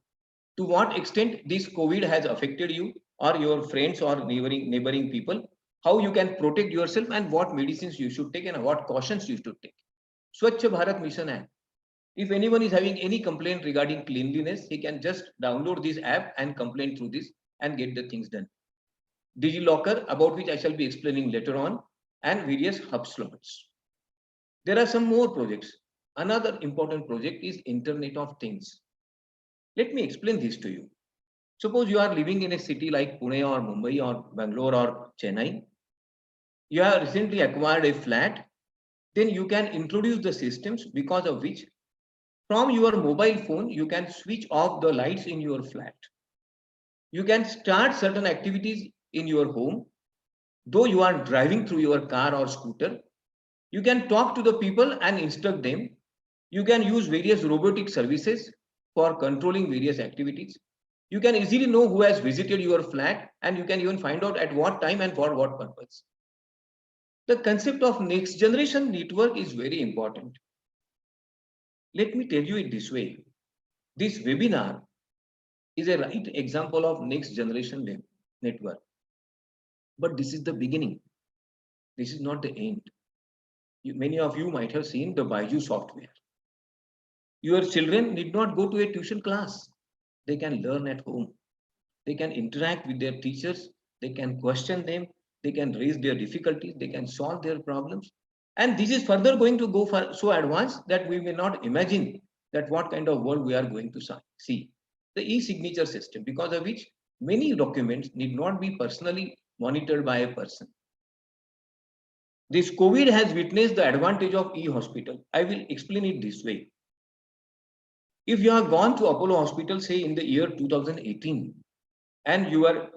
To what extent this COVID has affected you or your friends or neighboring people. How you can protect yourself and what medicines you should take and what cautions you should take. Swachh Bharat Mission app. If anyone is having any complaint regarding cleanliness, he can just download this app and complain through this and get the things done. DigiLocker, about which I shall be explaining later on, and various hub slots. There are some more projects. Another important project is Internet of Things. Let me explain this to you. Suppose you are living in a city like Pune or Mumbai or Bangalore or Chennai. You have recently acquired a flat. Then you can introduce the systems because of which from your mobile phone, you can switch off the lights in your flat. You can start certain activities in your home. Though you are driving through your car or scooter, you can talk to the people and instruct them You can use various robotic services for controlling various activities. You can easily know who has visited your flat, and you can even find out at what time and for what purpose. The concept of next generation network is very important. Let me tell you it this way. This webinar is a right example of next generation network. But this is the beginning. This is not the end. Many of you might have seen the Byju software. Your children need not go to a tuition class. They can learn at home. They can interact with their teachers. They can question them. They can raise their difficulties. They can solve their problems. And this is further going to go so advanced that we may not imagine that what kind of world we are going to see. The e-signature system, because of which many documents need not be personally monitored by a person. This COVID has witnessed the advantage of e-hospital. I will explain it this way. If you have gone to Apollo Hospital, say in the year 2018, and you were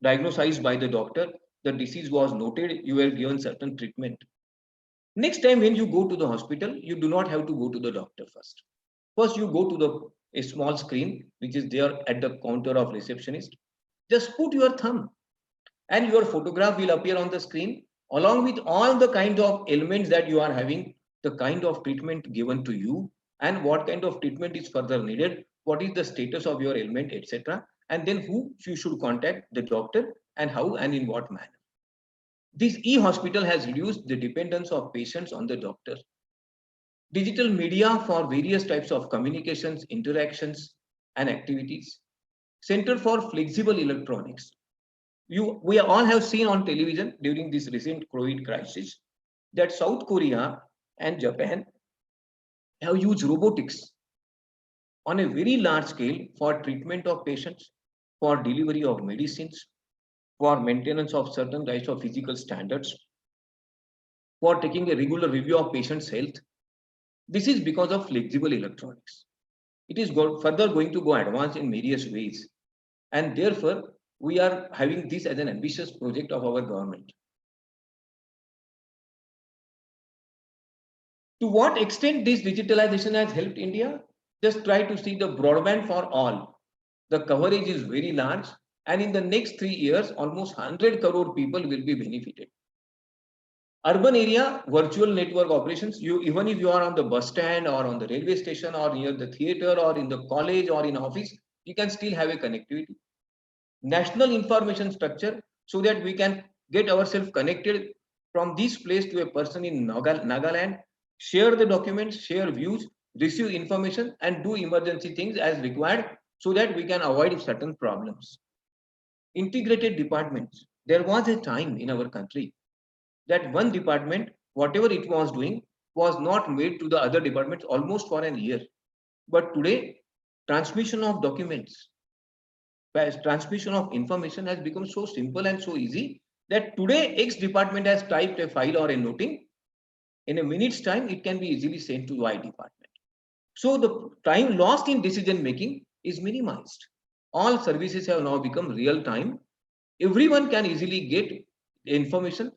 diagnosed by the doctor, the disease was noted, you were given certain treatment. Next time when you go to the hospital, you do not have to go to the doctor first. First, you go to a small screen, which is there at the counter of receptionist. Just put your thumb and your photograph will appear on the screen, along with all the kind of ailments that you are having, the kind of treatment given to you, and what kind of treatment is further needed, what is the status of your ailment, etc. And then who you should contact, the doctor, and how and in what manner. This e-hospital has reduced the dependence of patients on the doctor. Digital media for various types of communications, interactions, and activities. Center for Flexible Electronics. We all have seen on television during this recent COVID crisis that South Korea and Japan have used robotics on a very large scale for treatment of patients, for delivery of medicines, for maintenance of certain types of physical standards, for taking a regular review of patients' health. This is because of flexible electronics. It is further going to go advanced in various ways. And therefore, we are having this as an ambitious project of our government. To what extent this digitalization has helped India? Just try to see the broadband for all. The coverage is very large, and in the next 3 years, almost 100 crore people will be benefited. Urban area virtual network operations, even if you are on the bus stand or on the railway station or near the theater or in the college or in office, you can still have a connectivity. National information structure, so that we can get ourselves connected from this place to a person in Nagaland, share the documents, share views, receive information, and do emergency things as required, so that we can avoid certain problems. Integrated departments. There was a time in our country that one department, whatever it was doing, was not made to the other departments almost for an year. But today, transmission of documents, transmission of information has become so simple and so easy that today X department has typed a file or a noting. In a minute's time, it can be easily sent to Y department. So the time lost in decision making is minimized. All services have now become real time. Everyone can easily get information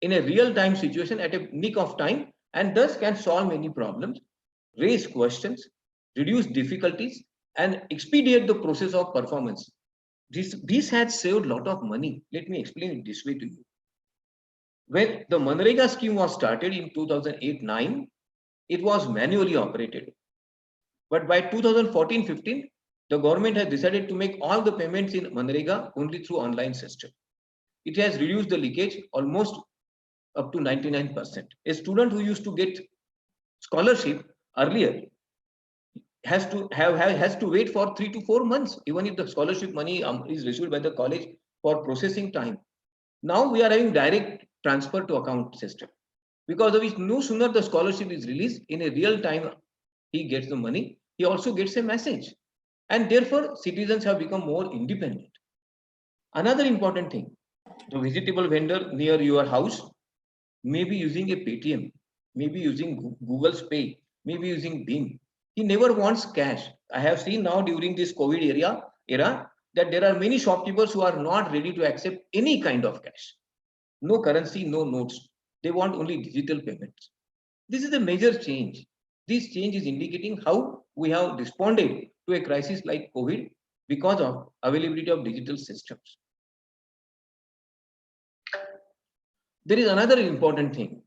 in a real time situation at a nick of time, and thus can solve many problems, raise questions, reduce difficulties, and expedite the process of performance. This has saved a lot of money. Let me explain it this way to you. When the Manrega scheme was started in 2008-9, it was manually operated. But by 2014-15, the government has decided to make all the payments in Manrega only through online system. It has reduced the leakage almost up to 99%. A student who used to get scholarship earlier has to wait for 3 to 4 months, even if the scholarship money is received by the college, for processing time. Now we are having direct transfer to account system, because of which no sooner the scholarship is released, in a real time he gets the money, he also gets a message, and therefore citizens have become more independent. Another important thing, the vegetable vendor near your house may be using a Paytm, maybe using Google's Pay, maybe using Bing. He never wants cash. I have seen now during this COVID era that there are many shopkeepers who are not ready to accept any kind of cash. No currency, no notes. They want only digital payments. This is a major change. This change is indicating how we have responded to a crisis like COVID because of availability of digital systems. There is another important thing.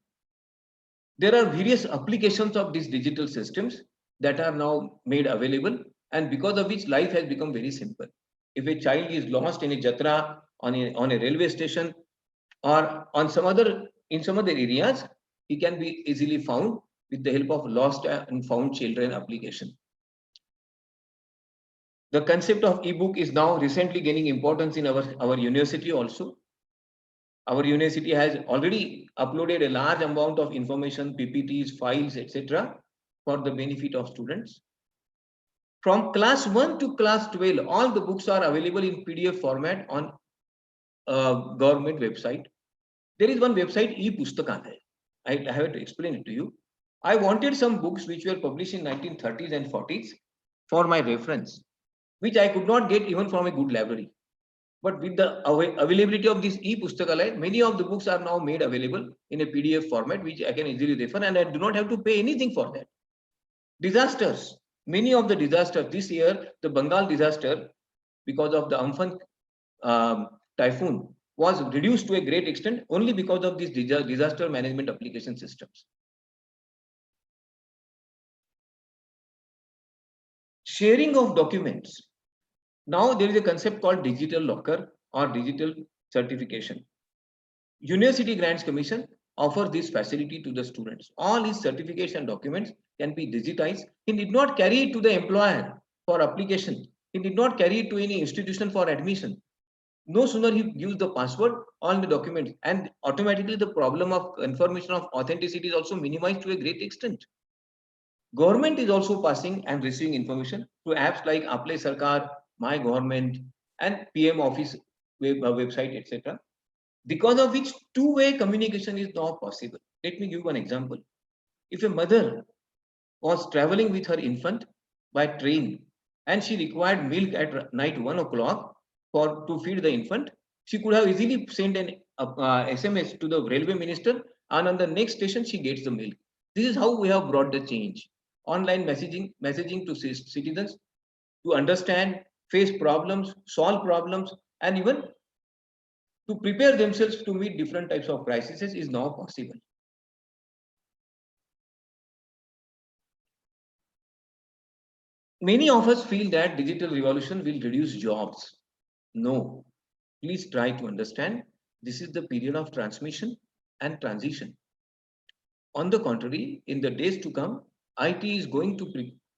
There are various applications of these digital systems that are now made available, and because of which life has become very simple. If a child is lost in a jatra, on a railway station, or in some other areas, he can be easily found with the help of lost and found children application. The concept of ebook is now recently gaining importance in our university also. Our university has already uploaded a large amount of information, PPTs, files, etc. for the benefit of students. From class 1 to class 12, all the books are available in PDF format on government website. There is one website, ePustakalaya. I have to explain it to you. I wanted some books which were published in 1930s and 40s for my reference, which I could not get even from a good library. But with the availability of this ePustakalaya, many of the books are now made available in a PDF format, which I can easily refer, and I do not have to pay anything for that. Disasters. Many of the disasters this year, the Bengal disaster, because of the Amphan typhoon, was reduced to a great extent only because of these disaster management application systems. Sharing of documents. Now there is a concept called digital locker or digital certification. University Grants Commission offers this facility to the students. All his certificates and documents can be digitized. He did not carry it to the employer for application. He did not carry it to any institution for admission. No sooner he gives the password, all the documents, and automatically the problem of confirmation of authenticity is also minimized to a great extent. Government is also passing and receiving information through apps like Aple Sarkar, My Government, and PM Office website, etc. Because of which two-way communication is now possible. Let me give one example. If a mother was traveling with her infant by train and she required milk at night 1 o'clock to feed the infant, she could have easily sent an SMS to the railway minister, and on the next station she gets the milk. This is how we have brought the change. Online messaging to citizens to understand, face problems, solve problems, and even to prepare themselves to meet different types of crises is now possible. Many of us feel that digital revolution will reduce jobs. No, please try to understand this is the period of transmission and transition. On the contrary, in the days to come, IT is going to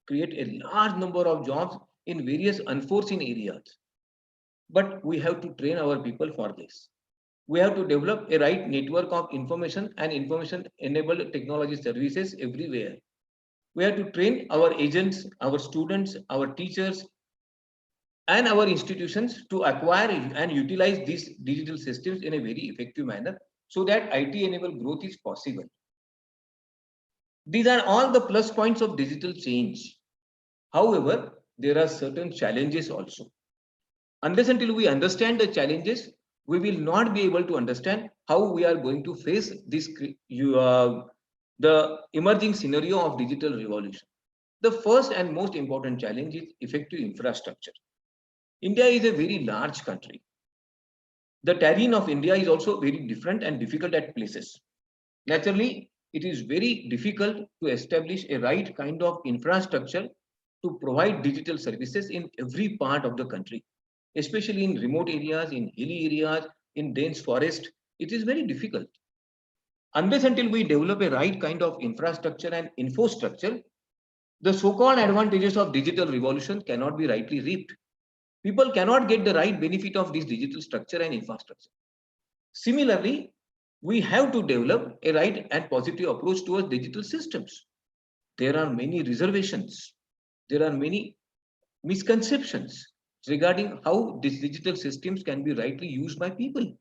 create a large number of jobs in various unforeseen areas. But we have to train our people for this. We have to develop a right network of information and information-enabled technology services everywhere. We have to train our agents, our students, our teachers, and our institutions to acquire and utilize these digital systems in a very effective manner so that IT-enabled growth is possible. These are all the plus points of digital change. However, there are certain challenges also. Unless until we understand the challenges, we will not be able to understand how we are going to face this the emerging scenario of digital revolution. The first and most important challenge is effective infrastructure. India is a very large country. The terrain of India is also very different and difficult at places. Naturally, it is very difficult to establish a right kind of infrastructure to provide digital services in every part of the country, especially in remote areas, in hilly areas, in dense forest. It is very difficult. Unless until we develop a right kind of infrastructure and infrastructure, the so-called advantages of digital revolution cannot be rightly reaped. People cannot get the right benefit of this digital structure and infrastructure. Similarly, we have to develop a right and positive approach towards digital systems. There are many reservations. There are many misconceptions regarding how these digital systems can be rightly used by people.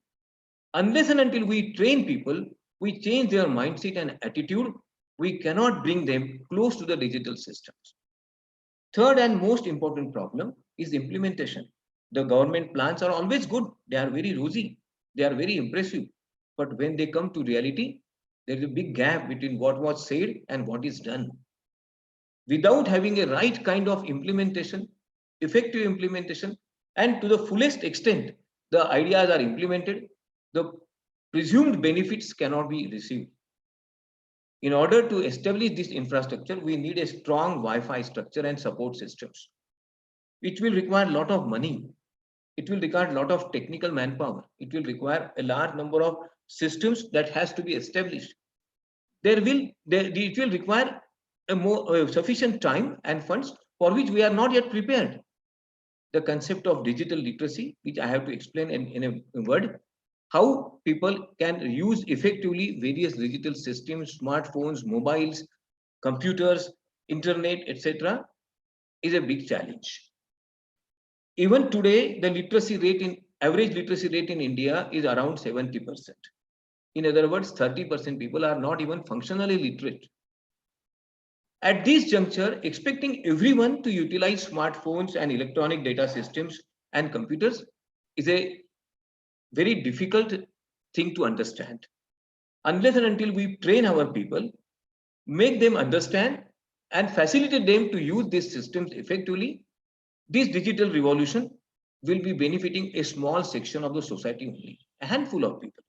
Unless and until we train people, we change their mindset and attitude, we cannot bring them close to the digital systems. Third and most important problem is implementation. The government plans are always good. They are very rosy. They are very impressive. But when they come to reality, there is a big gap between what was said and what is done. without having a right kind of implementation, effective implementation, and to the fullest extent, the ideas are implemented, the presumed benefits cannot be received. In order to establish this infrastructure, we need a strong Wi-Fi structure and support systems. It will require a lot of money. It will require a lot of technical manpower. It will require a large number of systems that has to be established. It will require a more sufficient time and funds for which we are not yet prepared. The concept of digital literacy, which I have to explain in a word, how people can use effectively various digital systems, smartphones, mobiles, computers, internet, etc., is a big challenge. Even today, the average literacy rate in India is around 70%. In other words, 30% people are not even functionally literate. At this juncture, expecting everyone to utilize smartphones and electronic data systems and computers is a very difficult thing to understand. Unless and until we train our people, make them understand and facilitate them to use these systems effectively, this digital revolution will be benefiting a small section of the society only, a handful of people.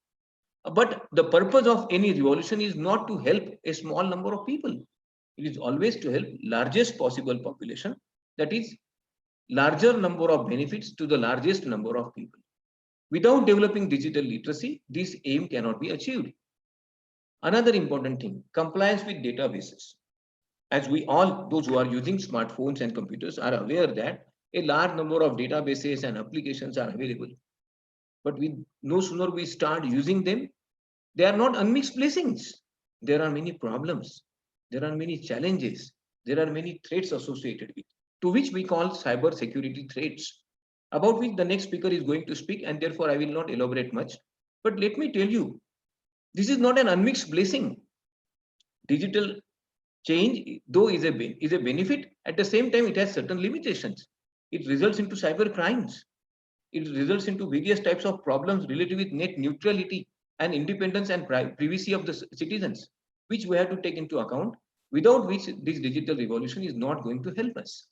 But the purpose of any revolution is not to help a small number of people. It is always to help largest possible population, that is, larger number of benefits to the largest number of people. Without developing digital literacy, this aim cannot be achieved. Another important thing, compliance with databases. As we all, those who are using smartphones and computers, are aware that a large number of databases and applications are available. But no sooner we start using them, they are not unmixed blessings. There are many problems. There are many challenges. There are many threats associated with, to which we call cyber security threats, about which the next speaker is going to speak, and therefore I will not elaborate much. But let me tell you, this is not an unmixed blessing. Digital change, though, is a benefit, at the same time it has certain limitations. It results into cyber crimes. It results into various types of problems related with net neutrality and independence and privacy of the citizens, which we have to take into account, without which this digital revolution is not going to help us.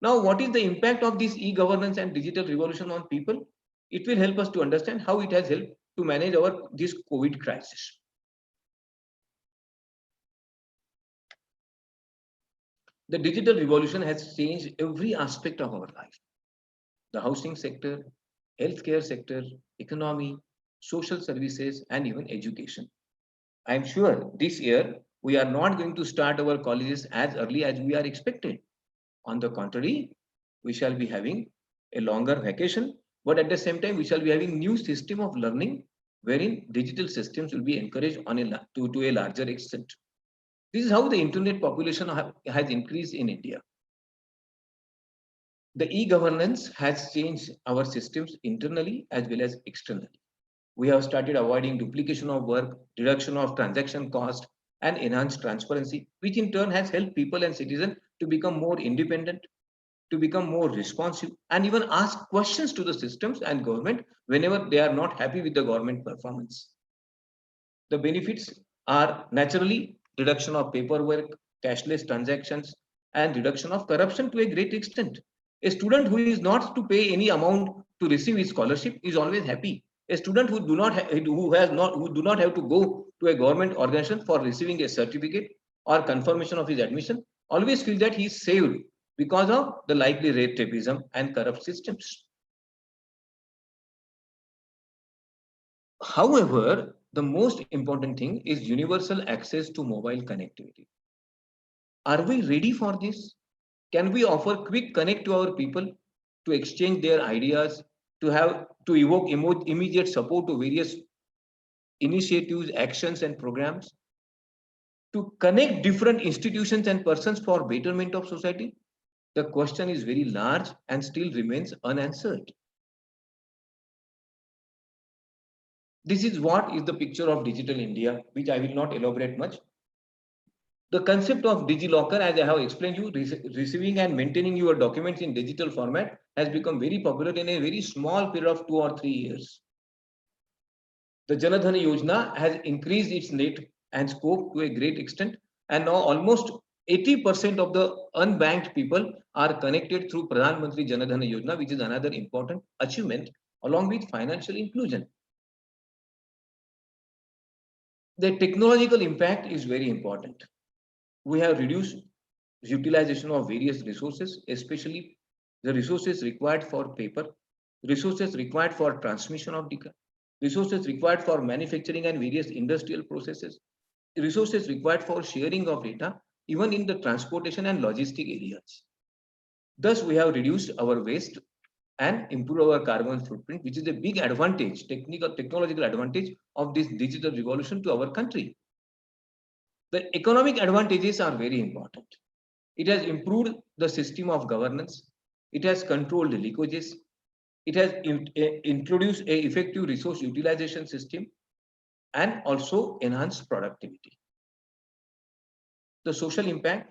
Now, what is the impact of this e-governance and digital revolution on people? It will help us to understand how it has helped to manage this COVID crisis. The digital revolution has changed every aspect of our life. The housing sector, healthcare sector, economy, social services, and even education. I am sure this year we are not going to start our colleges as early as we are expected. On the contrary, we shall be having a longer vacation, but at the same time we shall be having new system of learning wherein digital systems will be encouraged to a larger extent. This is how the internet population has increased in India. The e-governance has changed our systems internally as well as externally. We have started avoiding duplication of work, reduction of transaction cost, and enhanced transparency, which in turn has helped people and citizens to become more independent, to become more responsive, and even ask questions to the systems and government whenever they are not happy with the government performance. The benefits are naturally reduction of paperwork, cashless transactions, and reduction of corruption to a great extent. A student who is not to pay any amount to receive his scholarship is always happy. A student who do not have to go to a government organization for receiving a certificate or confirmation of his admission always feel that he is saved because of the likely rate tapeism and corrupt systems. However, the most important thing is universal access to mobile connectivity. Are we ready for this? Can we offer quick connect to our people to exchange their ideas, to evoke immediate support to various initiatives, actions, and programs, to connect different institutions and persons for betterment of society? The question is very large and still remains unanswered. This is what is the picture of digital India, which I will not elaborate much. The concept of DigiLocker, as I have explained you, receiving and maintaining your documents in digital format has become very popular in a very small period of 2 or 3 years. The Jan Dhan Yojana has increased its net and scope to a great extent, and now almost 80% of the unbanked people are connected through Pradhan Mantri Jan Dhan Yojana, which is another important achievement along with financial inclusion. The technological impact is very important. We have reduced utilization of various resources, especially the resources required for paper, resources required for transmission of data, resources required for manufacturing and various industrial processes, resources required for sharing of data, even in the transportation and logistic areas. Thus, we have reduced our waste and improve our carbon footprint, which is a big advantage, technological advantage of this digital revolution to our country. The economic advantages are very important. It has improved the system of governance. It has controlled leakages. It has introduced an effective resource utilization system and also enhanced productivity. The social impact,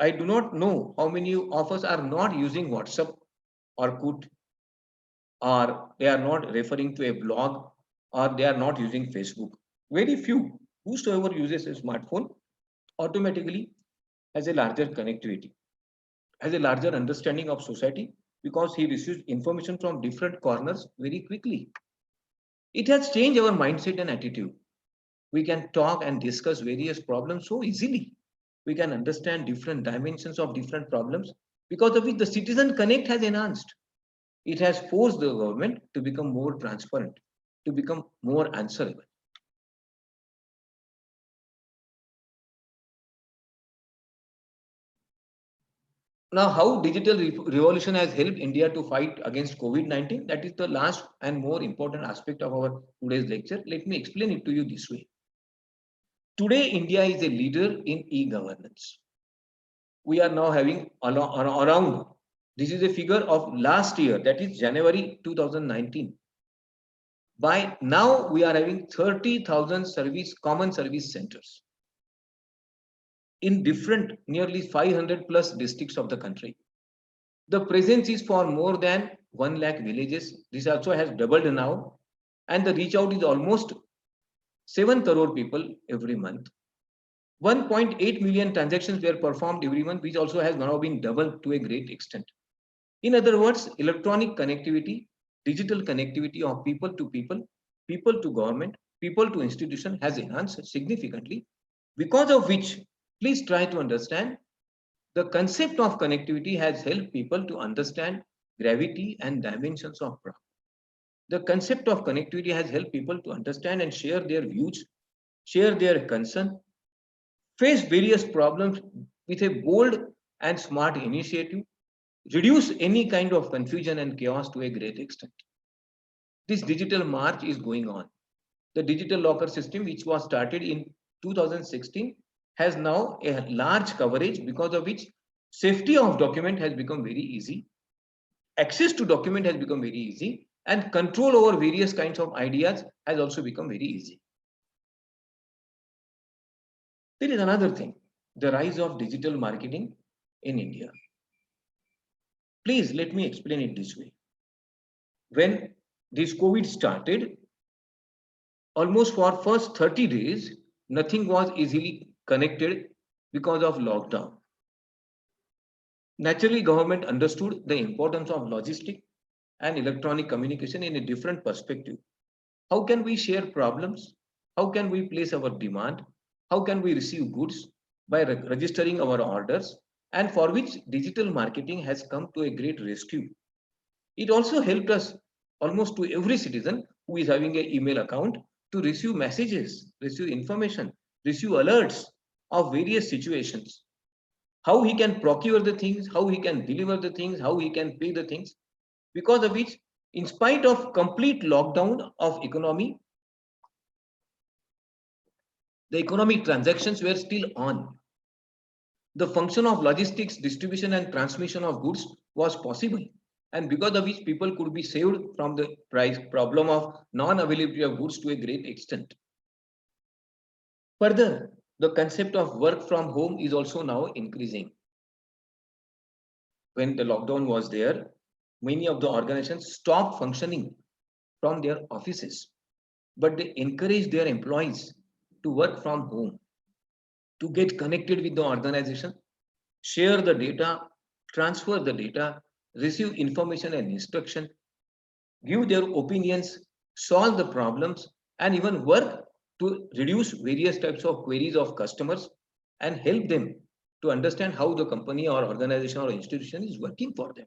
I do not know how many of us are not using WhatsApp or Kut, or they are not referring to a blog, or they are not using Facebook. Very few. Whosoever uses a smartphone automatically has a larger connectivity, has a larger understanding of society, because he receives information from different corners very quickly. It has changed our mindset and attitude. We can talk and discuss various problems so easily. We can understand different dimensions of different problems, because of which the citizen connect has enhanced. It has forced the government to become more transparent, to become more answerable. Now, how digital revolution has helped India to fight against COVID-19? That is the last and more important aspect of our today's lecture. Let me explain it to you this way. Today, India is a leader in e-governance. We are now having around, this is a figure of last year, that is January 2019. By now, we are having 30,000 common service centers in different, nearly 500 plus districts of the country. The presence is for more than 1 lakh villages. This also has doubled now, and the reach out is almost 7 crore people every month. 1.8 million transactions were performed every month, which also has now been doubled to a great extent. In other words, electronic connectivity, digital connectivity of people to government, people to institution has enhanced significantly, because of which, please try to understand, the concept of connectivity has helped people to understand gravity and dimensions of problem. The concept of connectivity has helped people to understand and share their views, share their concern, face various problems with a bold and smart initiative, reduce any kind of confusion and chaos to a great extent. This digital march is going on. The digital locker system, which was started in 2016, has now a large coverage, because of which safety of document has become very easy, access to document has become very easy, and control over various kinds of ideas has also become very easy. There is another thing, the rise of digital marketing in India. Please let me explain it this way. When this COVID started, almost for first 30 days, nothing was easily connected because of lockdown. Naturally, government understood the importance of logistic and electronic communication in a different perspective. How can we share problems? How can we place our demand? How can we receive goods? By registering our orders, and for which digital marketing has come to a great rescue. It also helped us, almost to every citizen who is having an email account, to receive messages, receive information, receive alerts of various situations. How he can procure the things, how he can deliver the things, how he can pay the things. Because of which, in spite of complete lockdown of economy, the economic transactions were still on. The function of logistics, distribution and transmission of goods was possible, and because of which people could be saved from the price problem of non-availability of goods to a great extent. Further, the concept of work from home is also now increasing. When the lockdown was there, many of the organizations stopped functioning from their offices, but they encouraged their employees to work from home. to get connected with the organization, share the data, transfer the data, receive information and instruction, give their opinions, solve the problems, and even work to reduce various types of queries of customers and help them to understand how the company or organization or institution is working for them.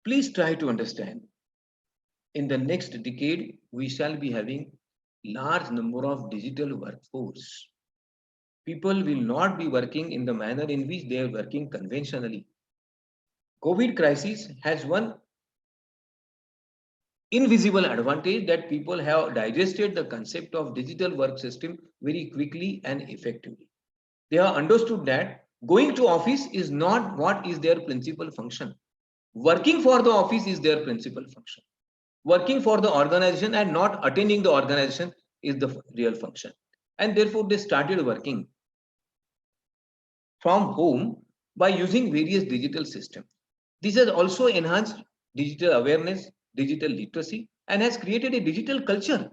Please try to understand. In the next decade, we shall be having large number of digital workforce. People will not be working in the manner in which they are working conventionally. COVID crisis has one invisible advantage that people have digested the concept of digital work system very quickly and effectively. They have understood that going to office is not what is their principal function. Working for the office is their principal function. Working for the organization and not attending the organization is the real function. And therefore, they started working from home by using various digital systems. This has also enhanced digital awareness, digital literacy, and has created a digital culture.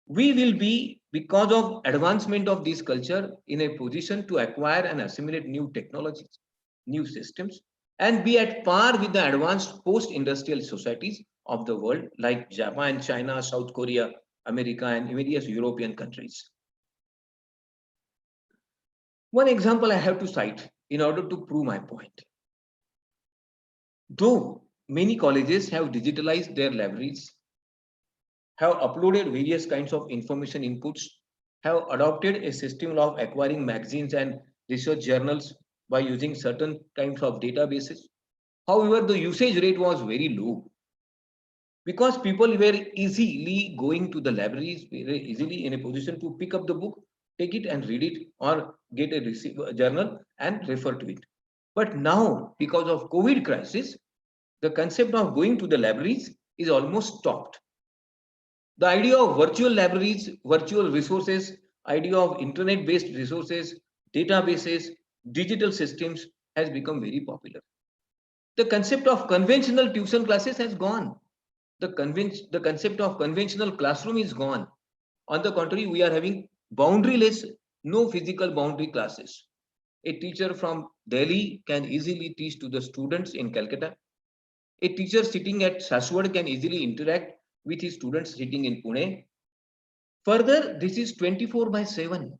We will be, because of advancement of this culture, in a position to acquire and assimilate new technologies, new systems, and be at par with the advanced post-industrial societies of the world like Japan, China, South Korea, America, and various European countries. One example I have to cite in order to prove my point. Though many colleges have digitalized their libraries, have uploaded various kinds of information inputs, have adopted a system of acquiring magazines and research journals by using certain kinds of databases. However, the usage rate was very low because people were easily going to the libraries, very easily in a position to pick up the book, take it and read it, or get a journal and refer to it. But now, because of COVID crisis, the concept of going to the libraries is almost stopped. The idea of virtual libraries, virtual resources, idea of internet-based resources, databases, digital systems has become very popular. The concept of conventional tuition classes has gone. The concept of conventional classroom is gone. On the contrary, we are having boundaryless, no physical boundary classes. A teacher from Delhi can easily teach to the students in Calcutta. A teacher sitting at Saswad can easily interact with his students sitting in Pune. Further, this is 24/7.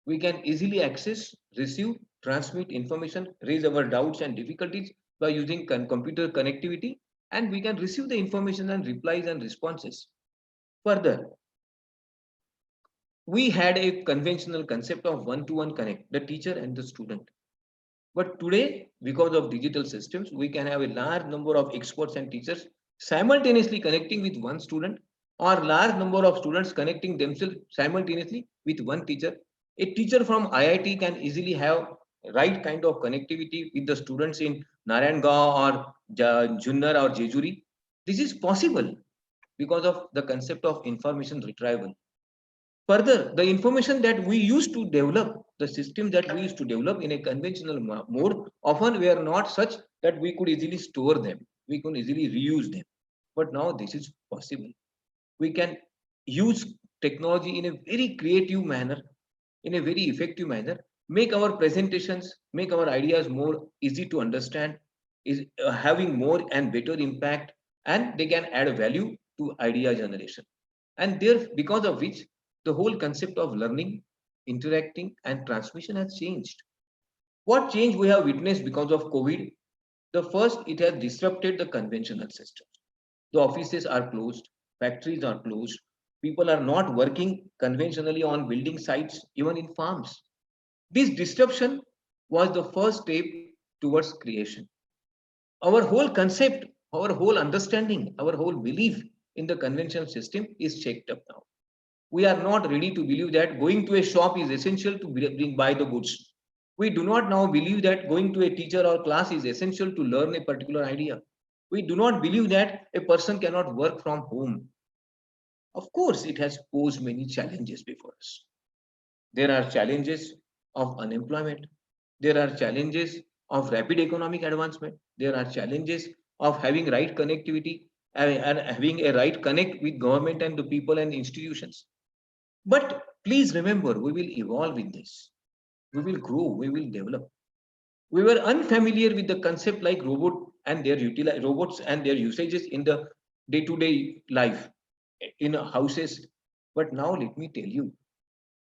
We can easily access, receive, transmit information, raise our doubts and difficulties by using computer connectivity, and we can receive the information and replies and responses. Further, we had a conventional concept of one-to-one connect, the teacher and the student. But today, because of digital systems, we can have a large number of experts and teachers simultaneously connecting with one student, or large number of students connecting themselves simultaneously with one teacher. A teacher from IIT can easily have right kind of connectivity with the students in Narayangau or Junnar or Jejuri. This is possible because of the concept of information retrieval. Further, the information that we used to develop, the system that we used to develop in a conventional mode, often were not such that we could easily store them. We could easily reuse them. But now this is possible. We can use technology in a very creative manner, in a very effective manner, make our presentations, make our ideas more easy to understand, is having more and better impact, and they can add value to idea generation. And there, because of which, the whole concept of learning, interacting, and transmission has changed. What change we have witnessed because of COVID? The first, it has disrupted the conventional system. The offices are closed, factories are closed, people are not working conventionally on building sites, even in farms. This disruption was the first step towards creation. Our whole concept, our whole understanding, our whole belief in the conventional system is checked up now. We are not ready to believe that going to a shop is essential to buy the goods. We do not now believe that going to a teacher or class is essential to learn a particular idea. We do not believe that a person cannot work from home. Of course, it has posed many challenges before us. There are challenges of unemployment. There are challenges of rapid economic advancement. There are challenges of having right connectivity and having a right connect with government and the people and institutions. But Please remember, we will evolve with this. We will grow, we will develop. We were unfamiliar with the concept like robots and their usages in the day-to-day life in houses. But now let me tell you,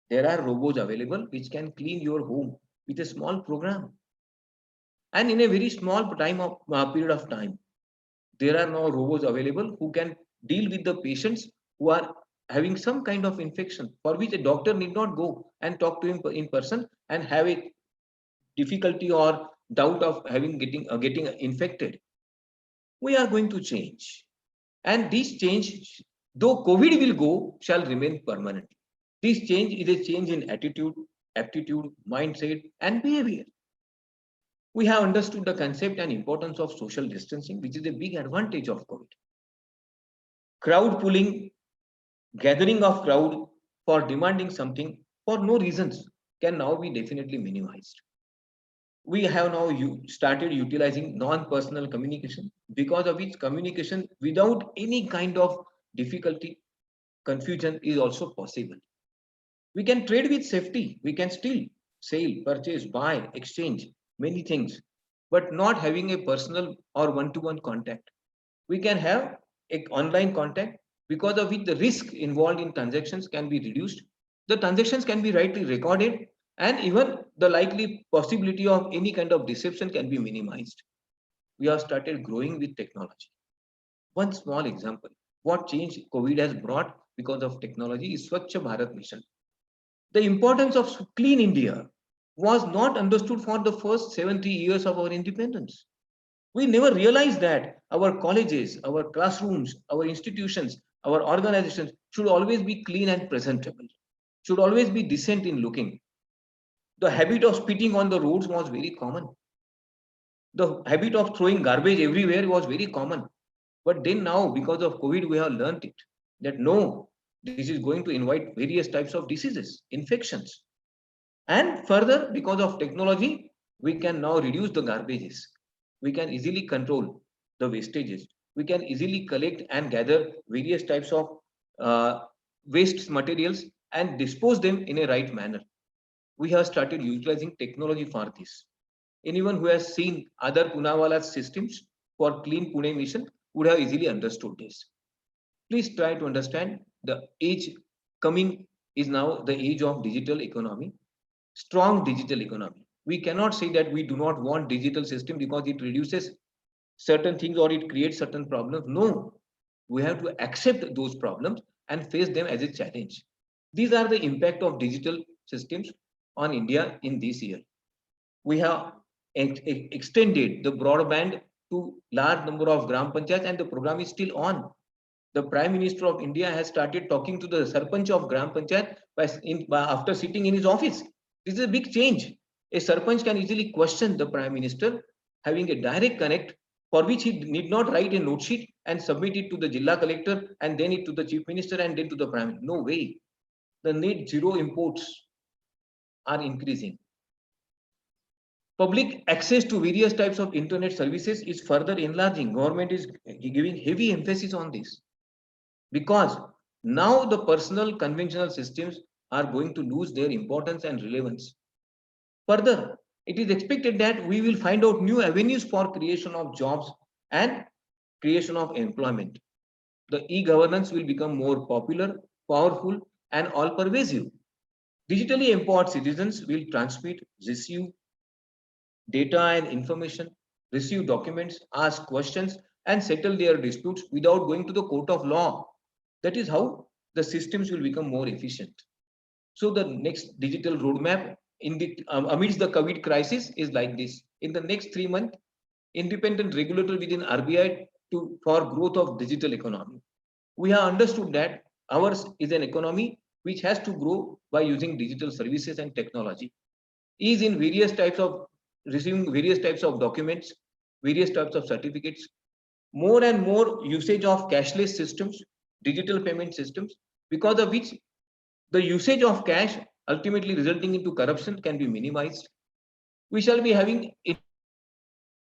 there are robots available which can clean your home with a small program. And in a very small period of time, there are now robots available who can deal with the patients who are having some kind of infection for which a doctor need not go and talk to him in person and have a difficulty or doubt of getting infected. We are going to change, and this change, though COVID will go, shall remain permanent. This change is a change in attitude, aptitude, mindset, and behavior. We have understood the concept and importance of social distancing, which is a big advantage of COVID. Crowd pulling, gathering of crowd for demanding something for no reasons can now be definitely minimized. We have now started utilizing non-personal communication, because of which communication without any kind of difficulty, confusion is also possible. We can trade with safety. We can still sell, purchase, buy, exchange many things, but not having a personal or one-to-one contact. We can have an online contact, because of which the risk involved in transactions can be reduced. The transactions can be rightly recorded, and even the likely possibility of any kind of deception can be minimized. We have started growing with technology. One small example, what change COVID has brought because of technology is Swachh Bharat Mission. The importance of clean India was not understood for the first 70 years of our independence. We never realized that our colleges, our classrooms, our institutions, our organizations should always be clean and presentable, should always be decent in looking. The habit of spitting on the roads was very common. The habit of throwing garbage everywhere was very common. But then now, because of COVID, we have learned it, that no, this is going to invite various types of diseases, infections. And further, because of technology, we can now reduce the garbages. We can easily control the wastages. We can easily collect and gather various types of waste materials and dispose them in a right manner. We have started utilizing technology for this. Anyone who has seen other Poonawala's systems for Clean Pune mission would have easily understood this. Please try to understand the age coming is now the age of digital economy, strong digital economy. We cannot say that we do not want digital system because it reduces certain things or it creates certain problems. No, we have to accept those problems and face them as a challenge. These are the impact of digital systems on India in this year. We have extended the broadband to large number of Gram Panchayats, and the program is still on. The Prime Minister of India has started talking to the Sarpanch of Gram Panchayat after sitting in his office. This is a big change. A Sarpanch can easily question the Prime Minister, having a direct connect, for which he need not write a note sheet and submit it to the Jilla Collector and then it to the Chief Minister and then to the Prime Minister. No way. The net zero imports are increasing. Public access to various types of internet services is further enlarging. Government is giving heavy emphasis on this, because now the personal conventional systems are going to lose their importance and relevance. Further, it is expected that we will find out new avenues for creation of jobs and creation of employment. The e-governance will become more popular, powerful, and all-pervasive. Digitally empowered citizens will transmit, receive data and information, receive documents, ask questions, and settle their disputes without going to the court of law. That is how the systems will become more efficient. So the next digital roadmap amidst the COVID crisis is like this. In the next 3 months, independent regulator within RBI for growth of digital economy. We have understood that ours is an economy which has to grow by using digital services and technology. Is in various types of receiving various types of documents, various types of certificates, more and more usage of cashless systems, digital payment systems, because of which the usage of cash ultimately resulting into corruption can be minimized. We shall be having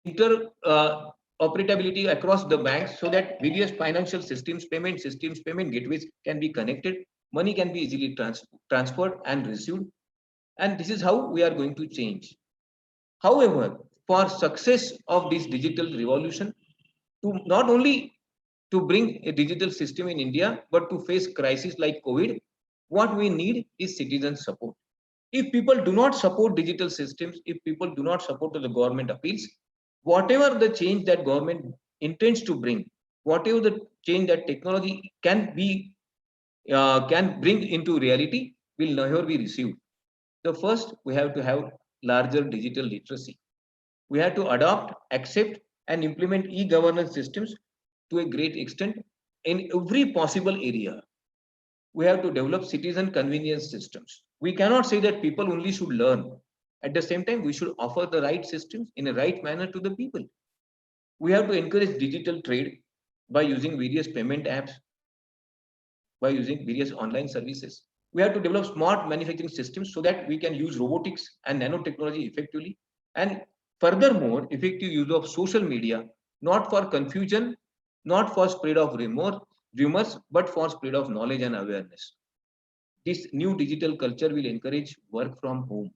interoperability across the banks so that various financial systems, payment gateways can be connected Money can be easily transferred and received. And this is how we are going to change. However, for success of this digital revolution, to not only to bring a digital system in India, but to face crises like COVID, what we need is citizen support. If people do not support digital systems, if people do not support the government appeals, whatever the change that government intends to bring, whatever the change that technology can bring into reality, will never be received. The first, we have to have larger digital literacy. We have to adopt, accept, and implement e-governance systems to a great extent in every possible area. We have to develop citizen convenience systems. We cannot say that people only should learn. At the same time, we should offer the right systems in a right manner to the people. We have to encourage digital trade by using various payment apps, by using various online services. We have to develop smart manufacturing systems so that we can use robotics and nanotechnology effectively. And furthermore, effective use of social media, not for confusion, not for spread of rumors, but for spread of knowledge and awareness. This new digital culture will encourage work from home.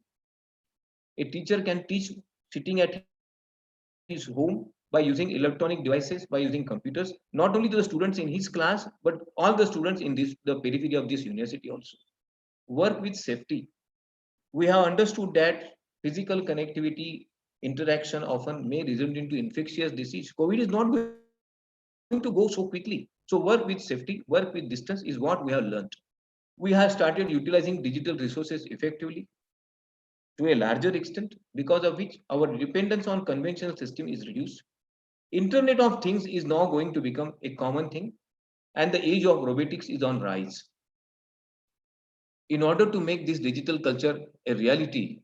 A teacher can teach sitting at his home by using electronic devices, by using computers, not only to the students in his class, but all the students in the periphery of this university also. Work with safety. We have understood that physical connectivity, interaction often may result into infectious disease. COVID is not going to go so quickly. So work with safety, work with distance is what we have learned. We have started utilizing digital resources effectively to a larger extent, because of which our dependence on conventional system is reduced. Internet of Things is now going to become a common thing, and the age of robotics is on rise. In order to make this digital culture a reality,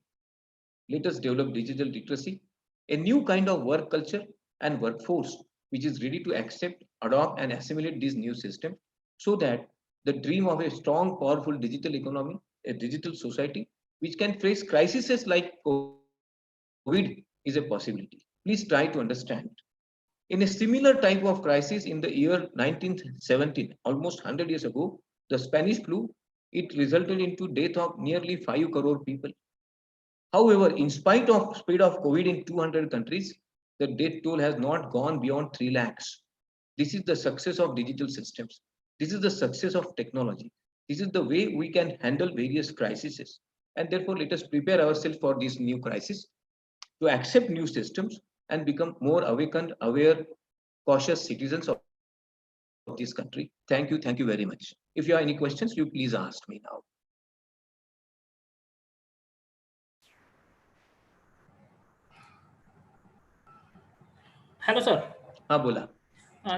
let us develop digital literacy, a new kind of work culture and workforce which is ready to accept, adopt, and assimilate this new system, so that the dream of a strong, powerful digital economy, a digital society, which can face crises like COVID, is a possibility. Please try to understand. In a similar type of crisis in the year 1917, almost 100 years ago, the Spanish flu, it resulted into death of nearly 5 crore people. However, in spite of spread of COVID in 200 countries, the death toll has not gone beyond 3 lakhs. This is the success of digital systems. This is the success of technology. This is the way we can handle various crises. And therefore, let us prepare ourselves for this new crisis, to accept new systems and become more awakened, aware, cautious citizens of this country. Thank you very much. If you have any questions, you please ask me now. Hello, sir. Bola.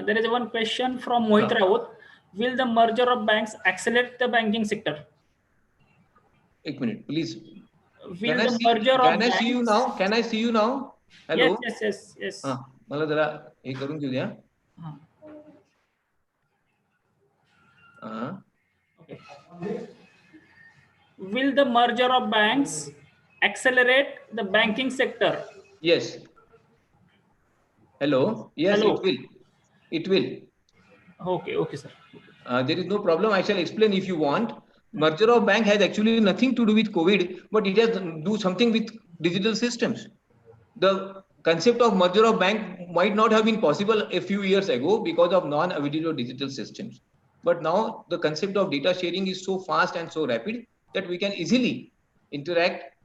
There is one question from Mohit Raut. Will the merger of banks accelerate the banking sector? One minute, please. Will the merger of banks... Can I see you now? Can I see you now? Hello? Yes. मला जरा हे करून घेऊ द्या. Okay. Will the merger of banks accelerate the banking sector? Yes. Hello? Yes, Hello. It will. Okay, sir. There is no problem. I shall explain if you want. Merger of bank has actually nothing to do with COVID, but it has to do something with digital systems. The concept of merger of bank might not have been possible a few years ago because of non-availability of digital systems. But now the concept of data sharing is so fast and so rapid that we can easily interact,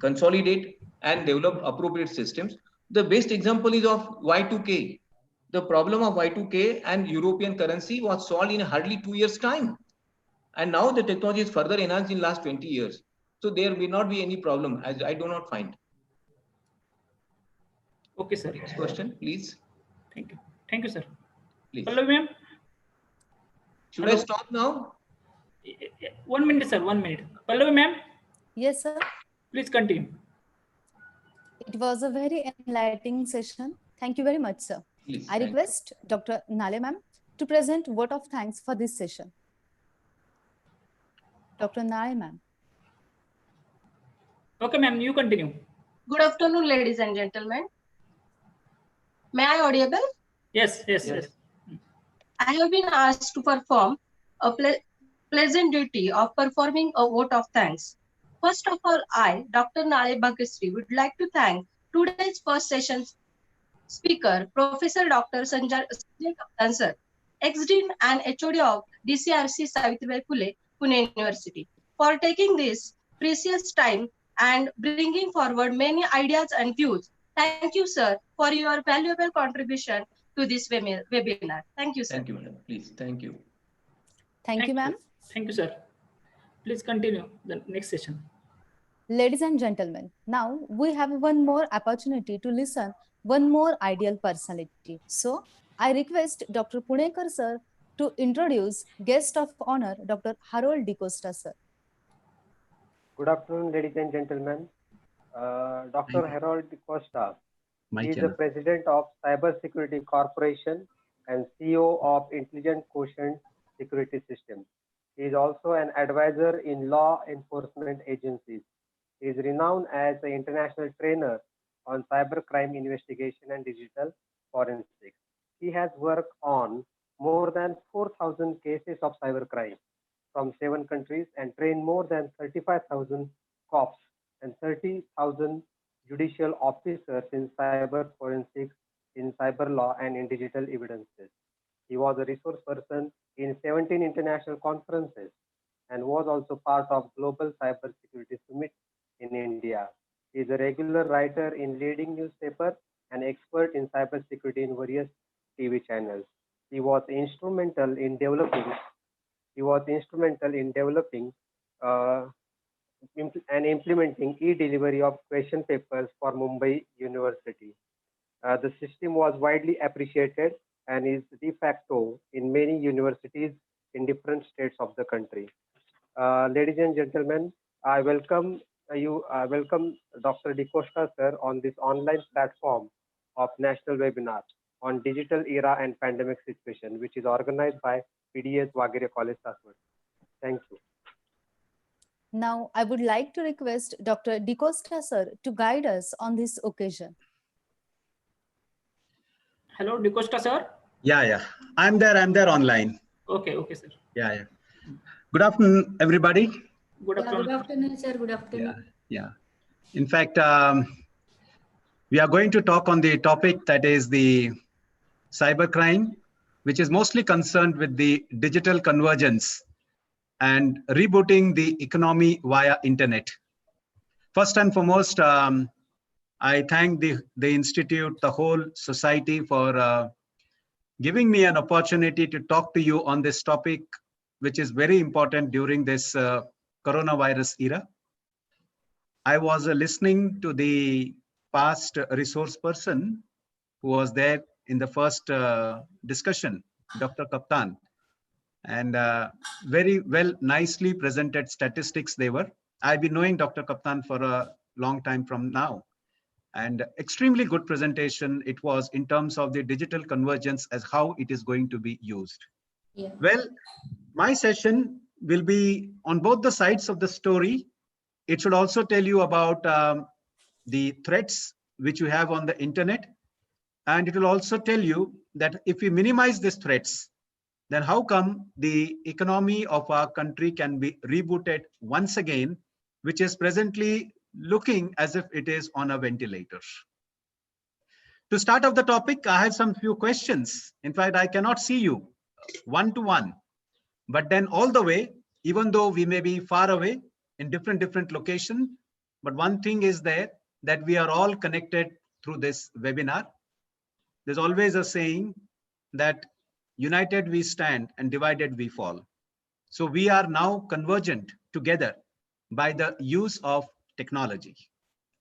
consolidate, and develop appropriate systems. The best example is of Y2K. The problem of Y2K and European currency was solved in hardly 2 years' time. And now the technology is further enhanced in the last 20 years. So there will not be any problem, as I do not find. Okay, sir. Next question, please. Thank you, sir. Please. Hello, ma'am. Should I stop now? 1 minute, sir. 1 minute. Pallavi, ma'am. Yes, sir. Please continue. It was a very enlightening session. Thank you very much, sir. Please, I request Dr. Nale ma'am to present vote of thanks for this session. Dr. Nale ma'am. Okay, ma'am, you continue. Good afternoon, ladies and gentlemen. May I audible? Yes. I have been asked to perform a pleasant duty of performing a vote of thanks. First of all, I, Dr. Nale Bhagasri, would like to thank today's first session speaker, Professor Dr. Sanjay Kaptan sir, ex-dean and HOD of DCRC Savitribai Phule, Pune University, for taking this precious time and bringing forward many ideas and views. Thank you, sir, for your valuable contribution to this webinar. Thank you, sir. Thank you, madam. Please, thank you. Thank you, ma'am. Thank you, sir. Please continue the next session. Ladies and gentlemen, now we have one more opportunity to listen one more ideal personality. So I request Dr. Punekar sir to introduce guest of honor, Dr. Harold DeCosta sir. Good afternoon, ladies and gentlemen. Dr. Harold DeCosta is the president of Cybersecurity Corporation and CEO of Intelligent Quotient Security Systems. He is also an advisor in law enforcement agencies. He is renowned as an international trainer on cybercrime investigation and digital forensics. He has worked on more than 4,000 cases of cybercrime from 7 countries and trained more than 35,000 cops and 30,000 judicial officers in cyber forensics, in cyber law, and in digital evidences. He was a resource person in 17 international conferences and was also part of Global Cybersecurity Summit in India. He is a regular writer in leading newspapers and expert in cybersecurity in various TV channels. He was instrumental in developing and implementing e-delivery of question papers for Mumbai University. The system was widely appreciated and is de facto in many universities in different states of the country. Ladies and gentlemen, I welcome Dr. DeCosta sir on this online platform of national webinar on digital era and pandemic situation, which is organized by PDS Vaghare College, Saswat. Thank you. Now I would like to request Dr. DeCosta sir to guide us on this occasion. Hello, DeCosta sir. Yeah. I'm there online. Okay, sir. Yeah. Good afternoon, everybody. Good afternoon. Good afternoon, sir. Good afternoon. Yeah. In fact, we are going to talk on the topic that is the cybercrime, which is mostly concerned with the digital convergence and rebooting the economy via internet. First and foremost, I thank the institute, the whole society for giving me an opportunity to talk to you on this topic, which is very important during this coronavirus era. I was listening to the past resource person who was there in the first discussion, Dr. Kaptan, and very well, nicely presented statistics they were. I've been knowing Dr. Kaptan for a long time from now, and extremely good presentation it was in terms of the digital convergence as how it is going to be used. Yeah. Well, my session will be on both the sides of the story. It should also tell you about the threats which you have on the internet. And it will also tell you that if we minimize these threats, then how come the economy of our country can be rebooted once again, which is presently looking as if it is on a ventilator. To start off the topic, I have some few questions. In fact, I cannot see you one-to-one, but then all the way, even though we may be far away in different locations, but one thing is there that we are all connected through this webinar. There's always a saying that united we stand and divided we fall. So we are now convergent together by the use of technology.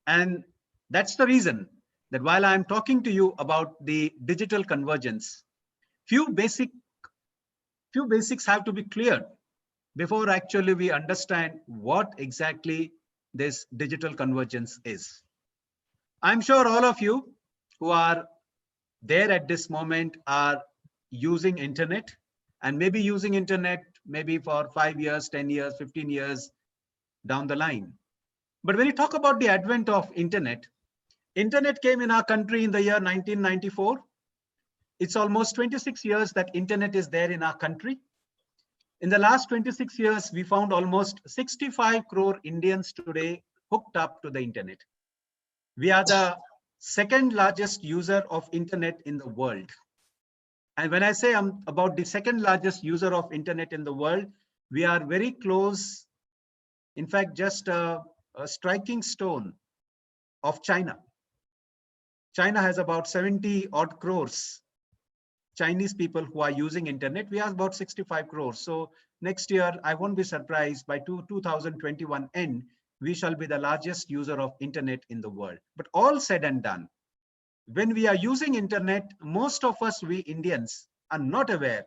And that's the reason that while I'm talking to you about the digital convergence, few basics have to be cleared before actually we understand what exactly this digital convergence is. I'm sure all of you who are there at this moment are using internet, and maybe using internet maybe for 5 years, 10 years, 15 years down the line. But when you talk about the advent of internet came in our country in the year 1994. It's almost 26 years that internet is there in our country. In the last 26 years, we found almost 65 crore Indians today hooked up to the internet. We are the second largest user of internet in the world. And when I say I'm about the second largest user of internet in the world, we are very close. In fact, just a striking stone of China. China has about 70 odd crores Chinese people who are using internet. We have about 65 crores. So next year, I won't be surprised by 2021 end, we shall be the largest user of internet in the world. But all said and done, when we are using internet, most of us, we Indians, are not aware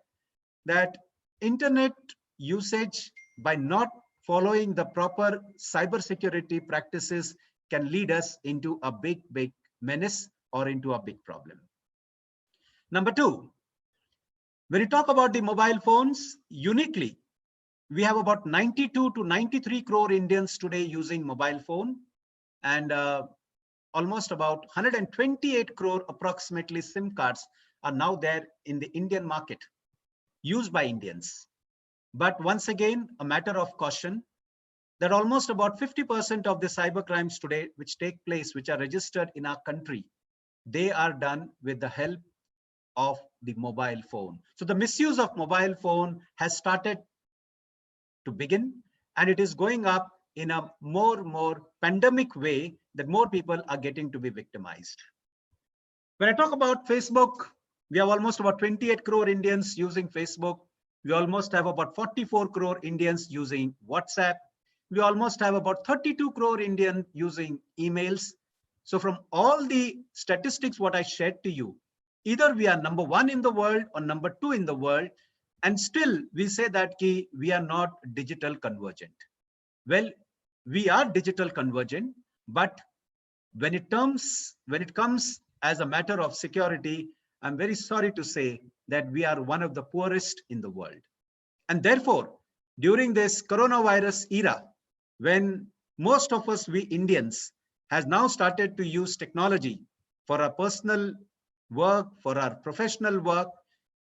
that internet usage by not following the proper cybersecurity practices can lead us into a big menace or into a big problem. Number two, when you talk about the mobile phones, uniquely, we have about 92 to 93 crore Indians today using mobile phone, and almost about 128 crore approximately SIM cards are now there in the Indian market used by Indians. But once again, a matter of caution that almost about 50% of the cyber crimes today which take place, which are registered in our country, they are done with the help of the mobile phone. So the misuse of mobile phone has started to begin, and it is going up in a more pandemic way that more people are getting to be victimized. When I talk about Facebook, we have almost about 28 crore Indians using Facebook. We almost have about 44 crore Indians using WhatsApp. We almost have about 32 crore Indians using emails. So from all the statistics what I shared to you, either we are number 1 in the world or number 2 in the world, and still we say that we are not digital convergent. Well, we are digital convergent, but when it comes as a matter of security, I'm very sorry to say that we are one of the poorest in the world. And therefore, during this coronavirus era, when most of us, we Indians, has now started to use technology for our personal work, for our professional work,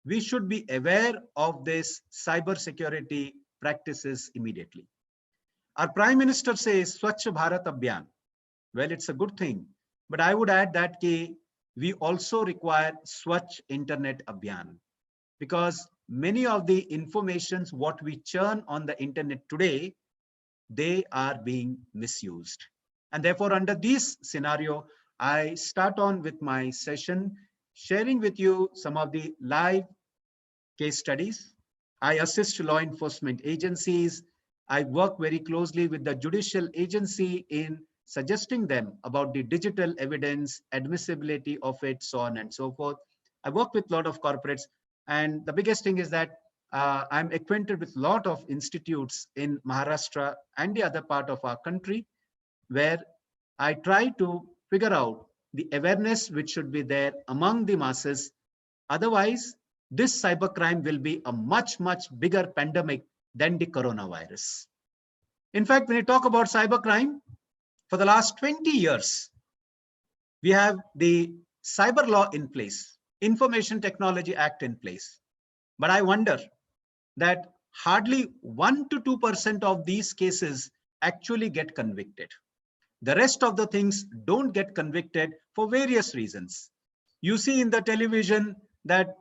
we should be aware of this cyber security practices immediately. Our Prime Minister says Swachh Bharat Abhiyan. Well, it's a good thing, but I would add that we also require Swachh Internet Abhiyan, because many of the informations what we churn on the internet today, they are being misused. And therefore, under this scenario, I start on with my session, sharing with you some of the live case studies. I assist law enforcement agencies. I work very closely with the judicial agency in suggesting them about the digital evidence, admissibility of it, so on and so forth. I work with a lot of corporates, and the biggest thing is that I'm acquainted with a lot of institutes in Maharashtra and the other part of our country, where I try to figure out the awareness which should be there among the masses. Otherwise, this cybercrime will be a much bigger pandemic than the coronavirus. In fact, when you talk about cybercrime, for the last 20 years, we have the cyber law in place, Information Technology Act in place. But I wonder that hardly 1 to 2% of these cases actually get convicted. The rest of the things don't get convicted for various reasons. You see in the television that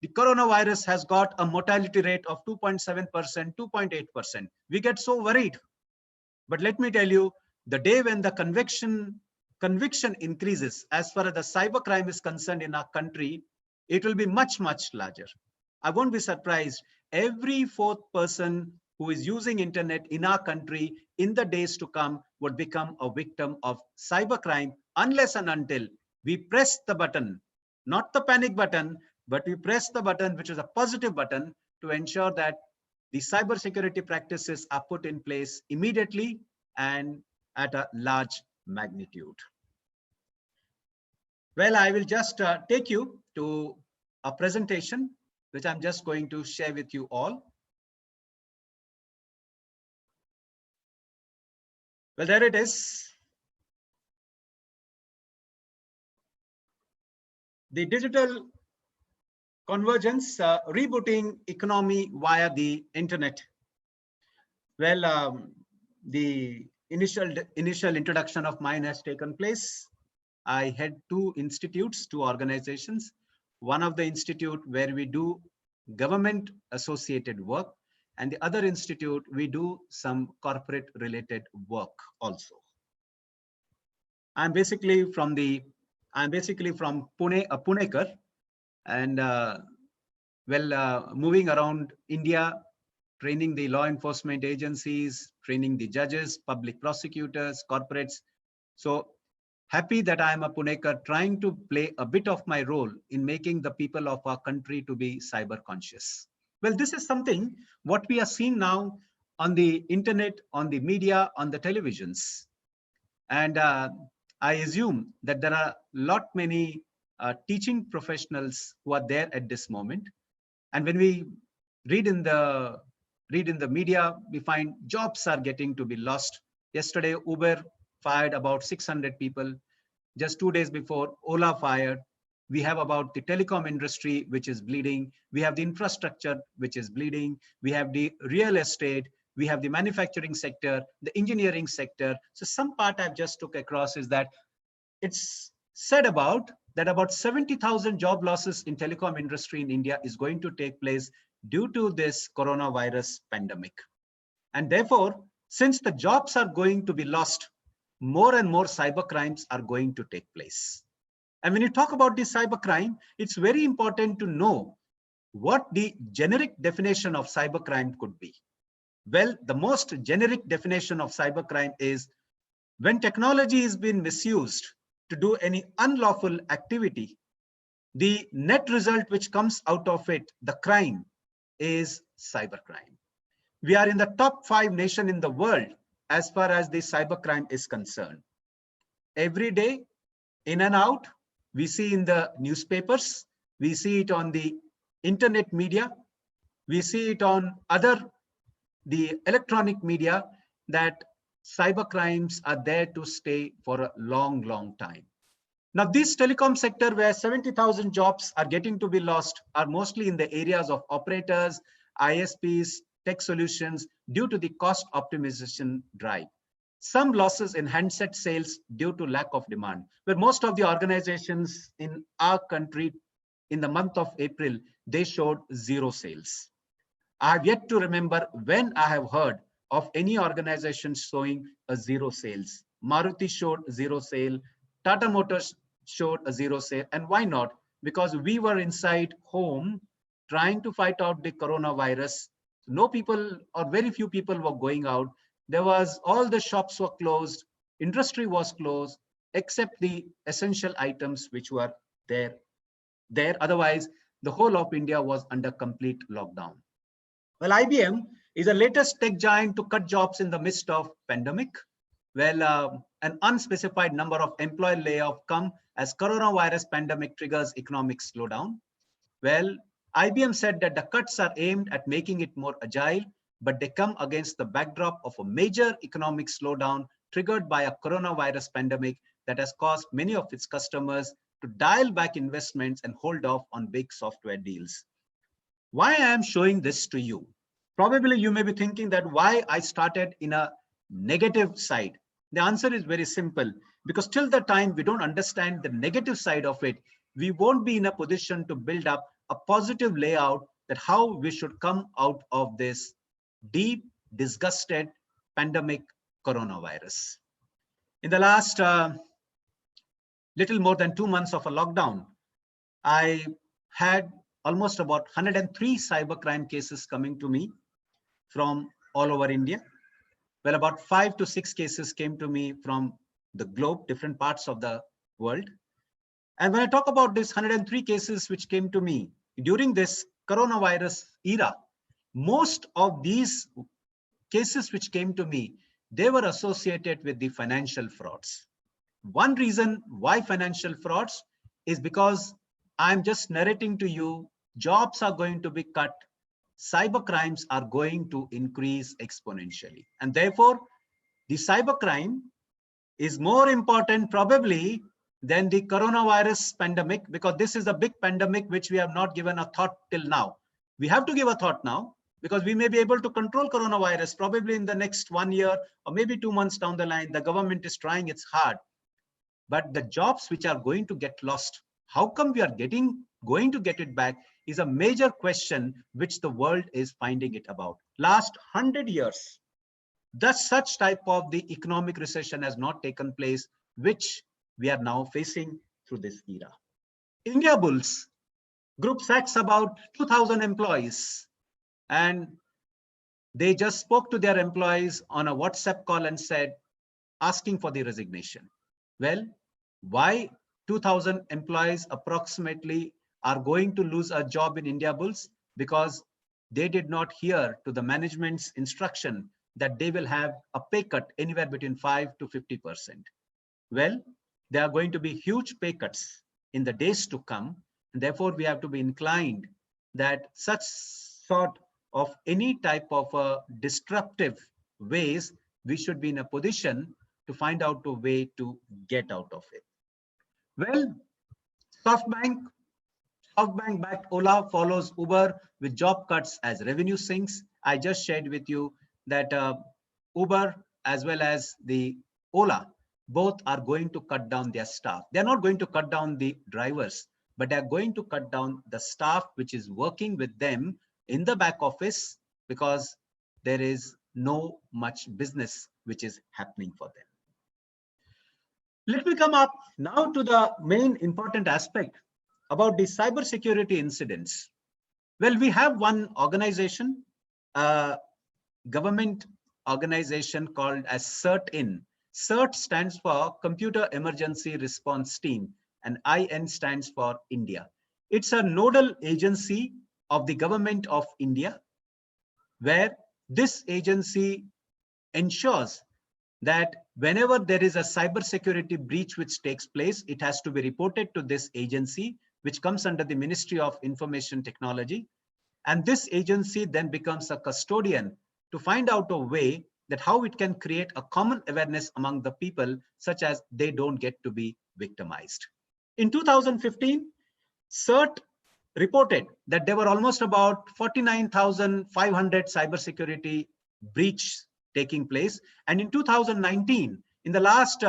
the coronavirus has got a mortality rate of 2.7%, 2.8%. We get so worried. But let me tell you, the day when the conviction increases as far as the cybercrime is concerned in our country, it will be much larger. I won't be surprised. Every 4th person who is using internet in our country in the days to come would become a victim of cybercrime, unless and until we press the button, not the panic button, but we press the button, which is a positive button, to ensure that the cybersecurity practices are put in place immediately and at a large magnitude. Well, I will just take you to a presentation, which I'm just going to share with you all. Well, there it is. The digital convergence, rebooting economy via the internet. Well, the initial introduction of mine has taken place. I had two institutes, two organizations. One of the institute where we do government associated work, and the other institute we do some corporate related work also. I'm basically from Pune, a Punekar, and moving around India, training the law enforcement agencies, training the judges, public prosecutors, corporates. So happy that I am a Punekar, trying to play a bit of my role in making the people of our country to be cyber conscious. Well, this is something what we are seeing now on the internet, on the media, on the televisions. And I assume that there are many teaching professionals who are there at this moment. And when we read in the media, we find jobs are getting to be lost. Yesterday, Uber fired about 600 people. Just 2 days before, Ola fired. We have about the telecom industry, which is bleeding. We have the infrastructure, which is bleeding. We have the real estate. We have the manufacturing sector, the engineering sector. So some part I've just took across is that it's said about 70,000 job losses in telecom industry in India is going to take place due to this coronavirus pandemic. And therefore, since the jobs are going to be lost, more and more cyber crimes are going to take place. And when you talk about the cyber crime, it's very important to know what the generic definition of cyber crime could be. Well, the most generic definition of cyber crime is when technology is being misused to do any unlawful activity, the net result which comes out of it, the crime, is cybercrime. We are in the top 5 nation in the world as far as the cybercrime is concerned. Every day, in and out, we see in the newspapers, we see it on the internet media, we see it on the electronic media, that cyber crimes are there to stay for a long, long time. Now, this telecom sector where 70,000 jobs are getting to be lost are mostly in the areas of operators, ISPs, tech solutions due to the cost optimization drive. Some losses in handset sales due to lack of demand, where most of the organizations in our country in the month of April, they showed 0 sales. I have yet to remember when I have heard of any organization showing a 0 sales. Maruti showed 0 sale, Tata Motors showed a 0 sale. And why not? Because we were inside home trying to fight out the coronavirus. No people or very few people were going out. There was, all the shops were closed, industry was closed, except the essential items which were there. Otherwise, the whole of India was under complete lockdown. Well, IBM is the latest tech giant to cut jobs in the midst of pandemic. Well, an unspecified number of employee layoffs come as coronavirus pandemic triggers economic slowdown. Well, IBM said that the cuts are aimed at making it more agile, but they come against the backdrop of a major economic slowdown triggered by a coronavirus pandemic that has caused many of its customers to dial back investments and hold off on big software deals. Why I am showing this to you? Probably you may be thinking that why I started in a negative side. The answer is very simple, because till the time we don't understand the negative side of it, we won't be in a position to build up a positive layout that how we should come out of this deep, disgusted pandemic coronavirus. In the last little more than 2 months of a lockdown, I had almost about 103 cybercrime cases coming to me from all over India. Well, about 5 to 6 cases came to me from the globe, different parts of the world. And when I talk about this 103 cases which came to me during this coronavirus era, most of these cases which came to me, they were associated with the financial frauds. One reason why financial frauds is because I'm just narrating to you, jobs are going to be cut, cyber crimes are going to increase exponentially. And therefore, the cyber crime is more important probably then the coronavirus pandemic, because this is a big pandemic which we have not given a thought till now. We have to give a thought now, because we may be able to control coronavirus probably in the next 1 year or maybe 2 months down the line. The government is trying its hard, but the jobs which are going to get lost, how come we are going to get it back, is a major question which the world is finding it about. Last 100 years, thus such type of the economic recession has not taken place, which we are now facing through this era. India Bulls group sacks about 2,000 employees, and they just spoke to their employees on a WhatsApp call and said, asking for the resignation. Well, why 2,000 employees approximately are going to lose a job in India Bulls? Because they did not hear to the management's instruction that they will have a pay cut anywhere between 5 to 50%. Well, there are going to be huge pay cuts in the days to come. And therefore, we have to be inclined that such sort of any type of disruptive ways, we should be in a position to find out a way to get out of it. Well, SoftBank backed Ola follows Uber with job cuts as revenue sinks. I just shared with you that Uber as well as the Ola, both are going to cut down their staff. They're not going to cut down the drivers, but they're going to cut down the staff which is working with them in the back office, because there is no much business which is happening for them. Let me come up now to the main important aspect about the cybersecurity incidents. Well, we have one organization, government organization called as CERT-IN. CERT stands for Computer Emergency Response Team, and IN stands for India. It's a nodal agency of the government of India, where this agency ensures that whenever there is a cybersecurity breach which takes place, it has to be reported to this agency, which comes under the Ministry of Information Technology. And this agency then becomes a custodian to find out a way that how it can create a common awareness among the people, such as they don't get to be victimized. In 2015, CERT reported that there were almost about 49,500 cybersecurity breaches taking place. And in 2019, in the last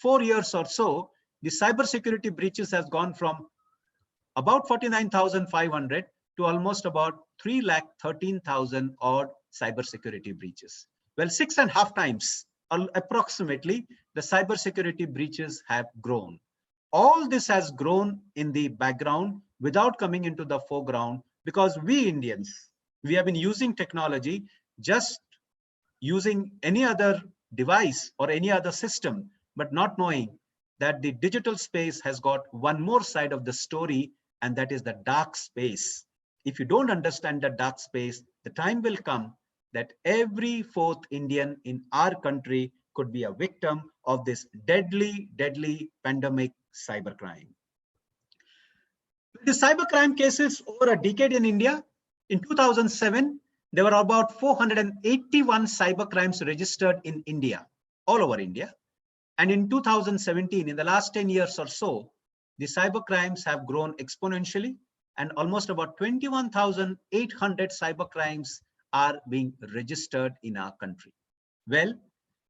4 years or so, the cybersecurity breaches has gone from about 49,500 to almost about 313,000 odd cybersecurity breaches. Well, 6.5 times approximately, the cybersecurity breaches have grown. All this has grown in the background without coming into the foreground, because we Indians, we have been using technology, just using any other device or any other system, but not knowing that the digital space has got one more side of the story, and that is the dark space. If you don't understand the dark space, the time will come that every fourth Indian in our country could be a victim of this deadly, deadly pandemic cybercrime. The cybercrime cases over a decade in India, in 2007, there were about 481 cybercrimes registered in India, all over India. And in 2017, in the last 10 years or so, the cybercrimes have grown exponentially, and almost about 21,800 cybercrimes are being registered in our country. Well,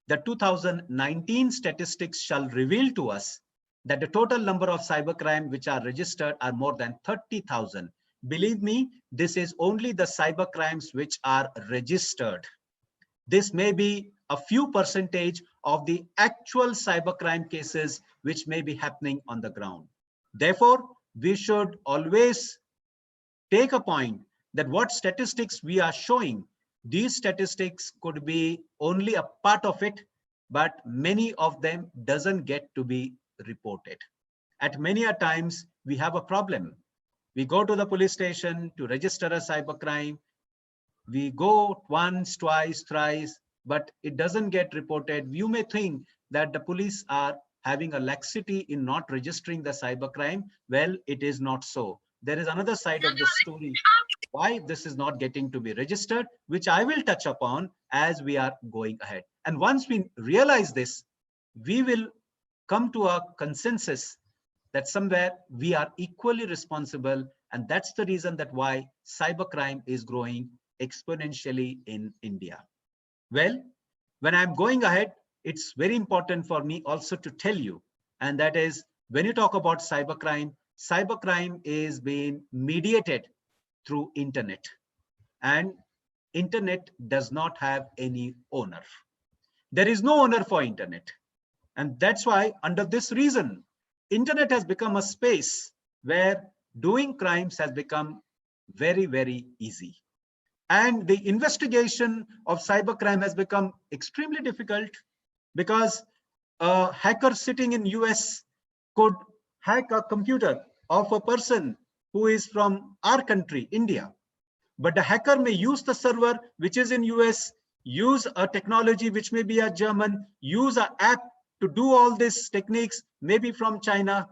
the 2019 statistics shall reveal to us that the total number of cybercrime which are registered are more than 30,000. Believe me, this is only the cybercrimes which are registered. This may be a few percentage of the actual cybercrime cases which may be happening on the ground. Therefore, we should always take a point that what statistics we are showing, these statistics could be only a part of it, but many of them doesn't get to be reported. At many a times, we have a problem. We go to the police station to register a cybercrime. We go once, twice, thrice, but it doesn't get reported. You may think that the police are having a laxity in not registering the cybercrime. Well, it is not so. There is another side of the story why this is not getting to be registered, which I will touch upon as we are going ahead. And once we realize this, we will come to a consensus that somewhere we are equally responsible. And that's the reason that why cybercrime is growing exponentially in India. Well, when I'm going ahead, it's very important for me also to tell you, and that is when you talk about cybercrime, cybercrime is being mediated through internet, and internet does not have any owner. There is no owner for internet. And that's why under this reason, internet has become a space where doing crimes has become very, very easy. And the investigation of cybercrime has become extremely difficult because a hacker sitting in US could hack a computer of a person who is from our country, India. But the hacker may use the server which is in US, use a technology which may be a German, use an app to do all these techniques, maybe from China.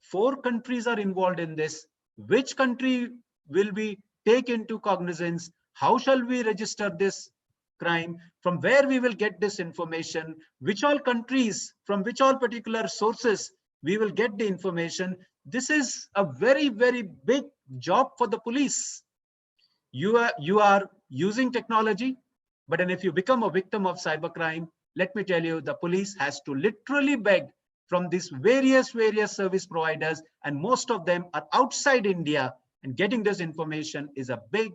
4 countries are involved in this. Which country will we take into cognizance? How shall we register this crime? From where we will get this information? Which all countries, from which all particular sources we will get the information? This is a very, very big job for the police. You are using technology, but then if you become a victim of cybercrime, let me tell you, the police has to literally beg from these various service providers, and most of them are outside India, and getting this information is a big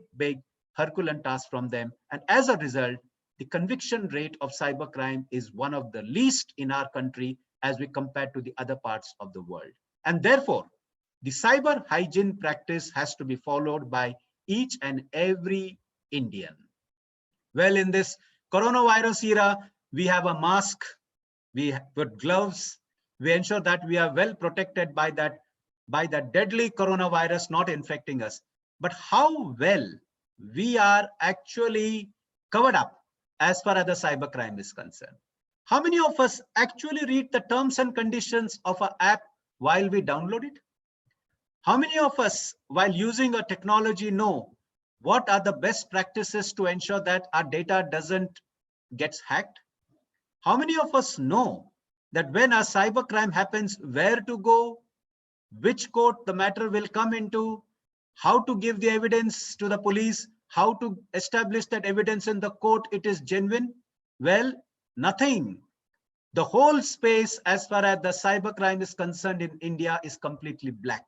Herculean task from them. And as a result, the conviction rate of cybercrime is one of the least in our country as we compare to the other parts of the world. And therefore, the cyber hygiene practice has to be followed by each and every Indian. Well, in this coronavirus era, we have a mask, we put gloves, we ensure that we are well protected by that deadly coronavirus not infecting us. But how well we are actually covered up as far as the cybercrime is concerned? How many of us actually read the terms and conditions of an app while we download it? How many of us, while using a technology, know what are the best practices to ensure that our data doesn't get hacked? How many of us know that when a cybercrime happens, where to go, which court the matter will come into, how to give the evidence to the police, how to establish that evidence in the court it is genuine? Well, nothing. The whole space as far as the cybercrime is concerned in India is completely black.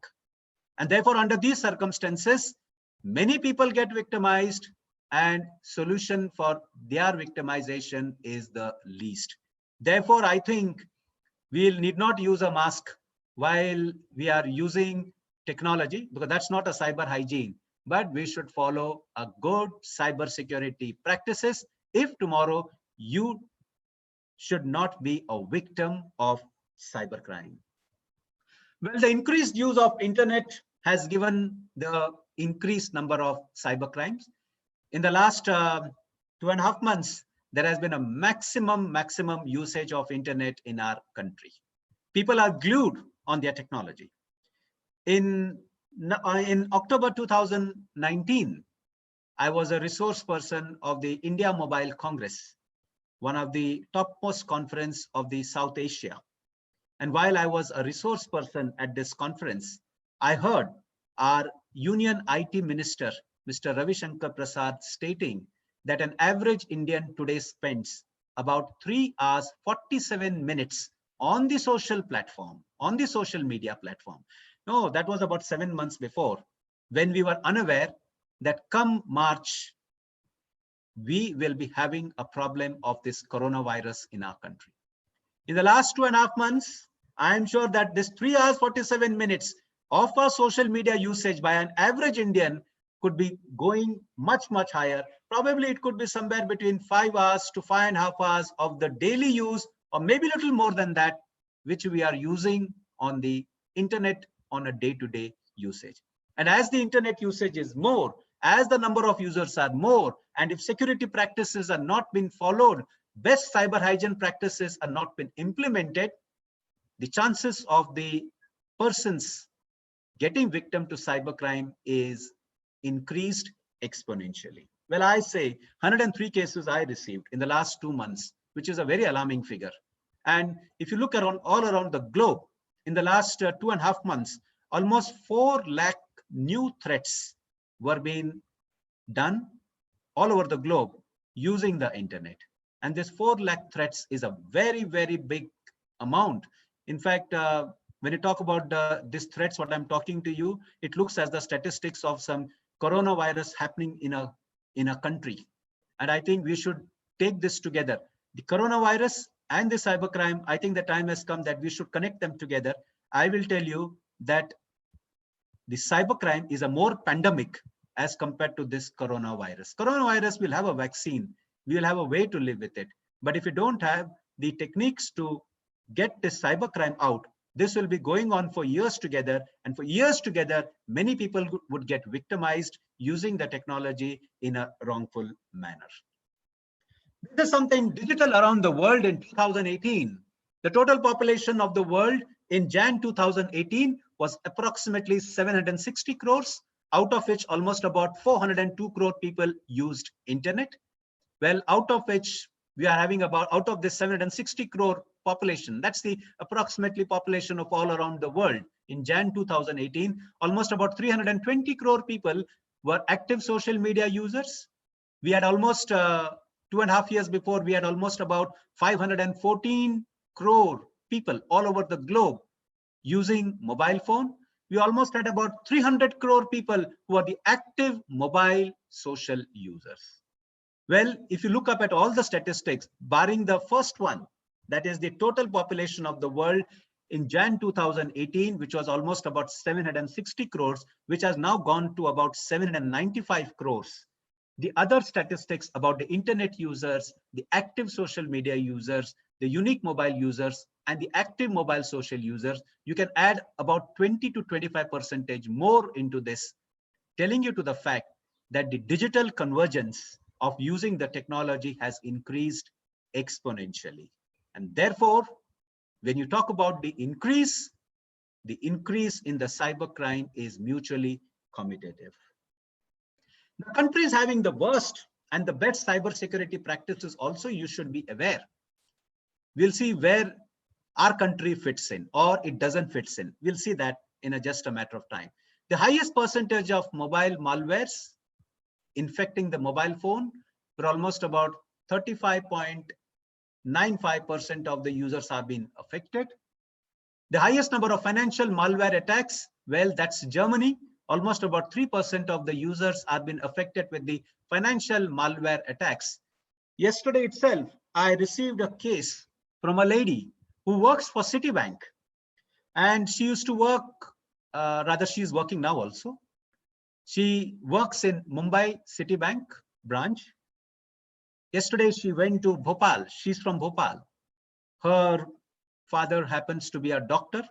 And therefore, under these circumstances, many people get victimized, and solution for their victimization is the least. Therefore, I think we need not use a mask while we are using technology, because that's not a cyber hygiene, but we should follow a good cyber security practices if tomorrow you should not be a victim of cybercrime. Well, the increased use of internet has given the increased number of cybercrimes. In the last 2.5 months, there has been a maximum usage of internet in our country. People are glued on their technology. In October 2019, I was a resource person of the India Mobile Congress, one of the topmost conference of the South Asia. And while I was a resource person at this conference, I heard our Union IT Minister, Mr. Ravi Shankar Prasad, stating that an average Indian today spends about 3 hours, 47 minutes on the social platform, on the social media platform. No, that was about 7 months before, when we were unaware that come March, we will be having a problem of this coronavirus in our country. In the last 2.5 months, I am sure that this 3 hours, 47 minutes of our social media usage by an average Indian could be going much higher. Probably it could be somewhere between 5 hours to 5.5 hours of the daily use, or maybe a little more than that, which we are using on the internet on a day-to-day usage. And as the internet usage is more, as the number of users are more, and if security practices are not being followed, best cyber hygiene practices are not been implemented, the chances of the persons getting victim to cybercrime is increased exponentially. Well, I say 103 cases I received in the last 2 months, which is a very alarming figure. And if you look around all around the globe, in the last 2.5 months, almost 4 lakh new threats were being done all over the globe using the internet. And this 4 lakh threats is a very, very big amount. In fact, when you talk about these threats, what I'm talking to you, it looks as the statistics of some coronavirus happening in a country. And I think we should take this together. The coronavirus and the cybercrime, I think the time has come that we should connect them together. I will tell you that the cybercrime is a more pandemic as compared to this coronavirus. Coronavirus will have a vaccine. We will have a way to live with it. But if you don't have the techniques to get this cybercrime out, this will be going on for years together. And for years together, many people would get victimized using the technology in a wrongful manner. There's something digital around the world in 2018. The total population of the world in Jan 2018 was approximately 760 crores, out of which almost about 402 crore people used internet. Well, out of which we are having about, out of this 760 crore population, that's the approximately population of all around the world. In Jan 2018, almost about 320 crore people were active social media users. We had almost 2.5 years before, we had almost about 514 crore people all over the globe using mobile phone. We almost had about 300 crore people who are the active mobile social users. Well, if you look up at all the statistics, barring the first one, that is the total population of the world in Jan 2018, which was almost about 760 crores, which has now gone to about 795 crores. The other statistics about the internet users, the active social media users, the unique mobile users, and the active mobile social users, you can add about 20 to 25% more into this, telling you to the fact that the digital convergence of using the technology has increased exponentially. And therefore, when you talk about the increase in the cybercrime is mutually commutative. The countries having the worst and the best cybersecurity practices also, you should be aware. We'll see where our country fits in or it doesn't fit in. We'll see that in just a matter of time. The highest percentage of mobile malwares infecting the mobile phone were almost about 35.95% of the users have been affected. The highest number of financial malware attacks, well, that's Germany. Almost about 3% of the users have been affected with the financial malware attacks. Yesterday itself, I received a case from a lady who works for Citibank. And she used to work, rather she's working now also. She works in Mumbai Citibank branch. Yesterday, she went to Bhopal. She's from Bhopal. Her father happens to be a doctor,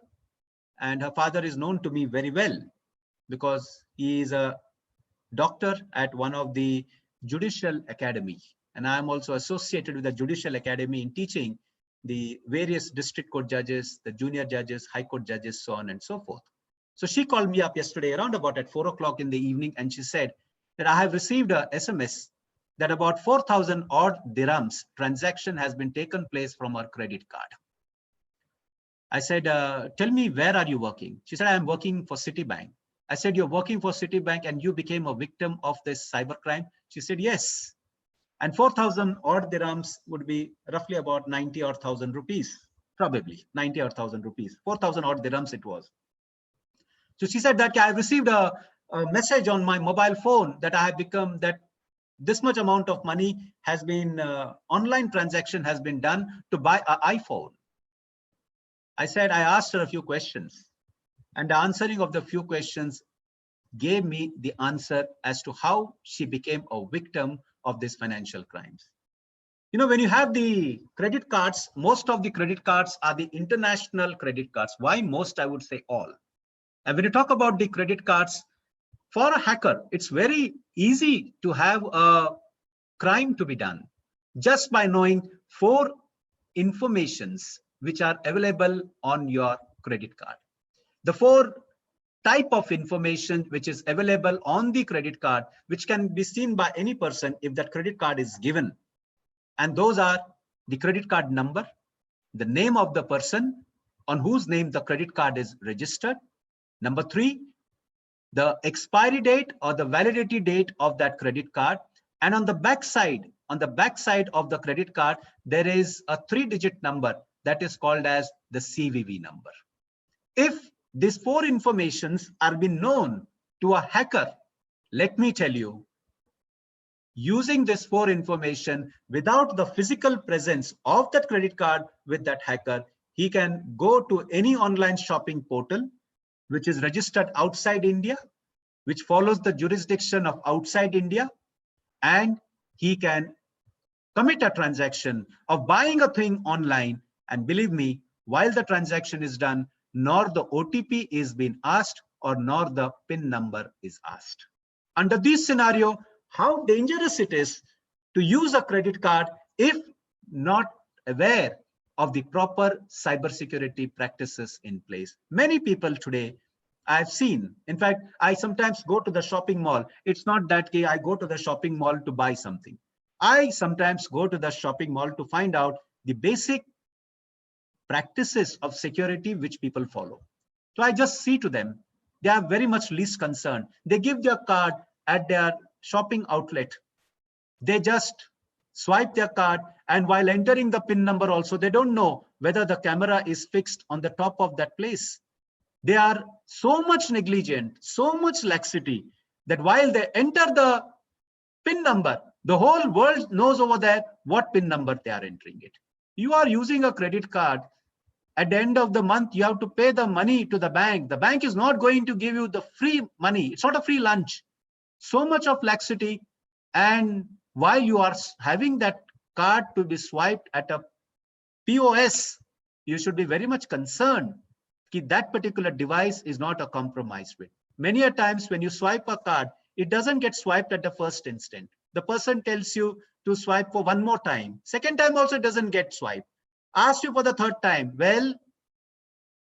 and her father is known to me very well because he is a doctor at one of the judicial academy. And I am also associated with the judicial academy in teaching the various district court judges, the junior judges, high court judges, so on and so forth. So she called me up yesterday around about at 4 o'clock in the evening, and she said that I have received a SMS that about 4,000 odd dirhams transaction has been taken place from her credit card. I said, tell me, where are you working? She said, I'm working for Citibank. I said, you're working for Citibank and you became a victim of this cybercrime? She said, yes. And 4,000 odd dirhams would be roughly about 90 or 1,000 rupees, probably 90 or 1,000 rupees, 4,000 odd dirhams it was. So she said that I received a message on my mobile phone that I have become, that this much amount of money has been, online transaction has been done to buy an iPhone. I said, I asked her a few questions, and the answering of the few questions gave me the answer as to how she became a victim of these financial crimes. You know, when you have the credit cards, most of the credit cards are the international credit cards. Why most? I would say all. And when you talk about the credit cards, for a hacker, it's very easy to have a crime to be done just by knowing 4 informations which are available on your credit card. The 4 type of information which is available on the credit card, which can be seen by any person if that credit card is given. And those are the credit card number, the name of the person on whose name the credit card is registered. Number 3, the expiry date or the validity date of that credit card. And on the back side of the credit card, there is a 3-digit number that is called as the CVV number. If these 4 informations are being known to a hacker, let me tell you, using this 4 information without the physical presence of that credit card with that hacker, he can go to any online shopping portal which is registered outside India, which follows the jurisdiction of outside India, and he can commit a transaction of buying a thing online. And believe me, while the transaction is done, nor the OTP is being asked or nor the PIN number is asked. Under this scenario, how dangerous it is to use a credit card if not aware of the proper cybersecurity practices in place. Many people today I've seen, in fact, I sometimes go to the shopping mall. It's not that I go to the shopping mall to buy something. I sometimes go to the shopping mall to find out the basic practices of security which people follow. So I just see to them, they are very much least concerned. They give their card at their shopping outlet. They just swipe their card, and while entering the PIN number also, they don't know whether the camera is fixed on the top of that place. They are so much negligent, so much laxity, that while they enter the PIN number, the whole world knows over there what PIN number they are entering it. You are using a credit card. At the end of the month, you have to pay the money to the bank. The bank is not going to give you the free money. It's not a free lunch. So much of laxity. And while you are having that card to be swiped at a POS, you should be very much concerned that that particular device is not a compromised with. Many a times when you swipe a card, it doesn't get swiped at the first instant. The person tells you to swipe for one more time. Second time also it doesn't get swiped. Asks you for the third time. Well,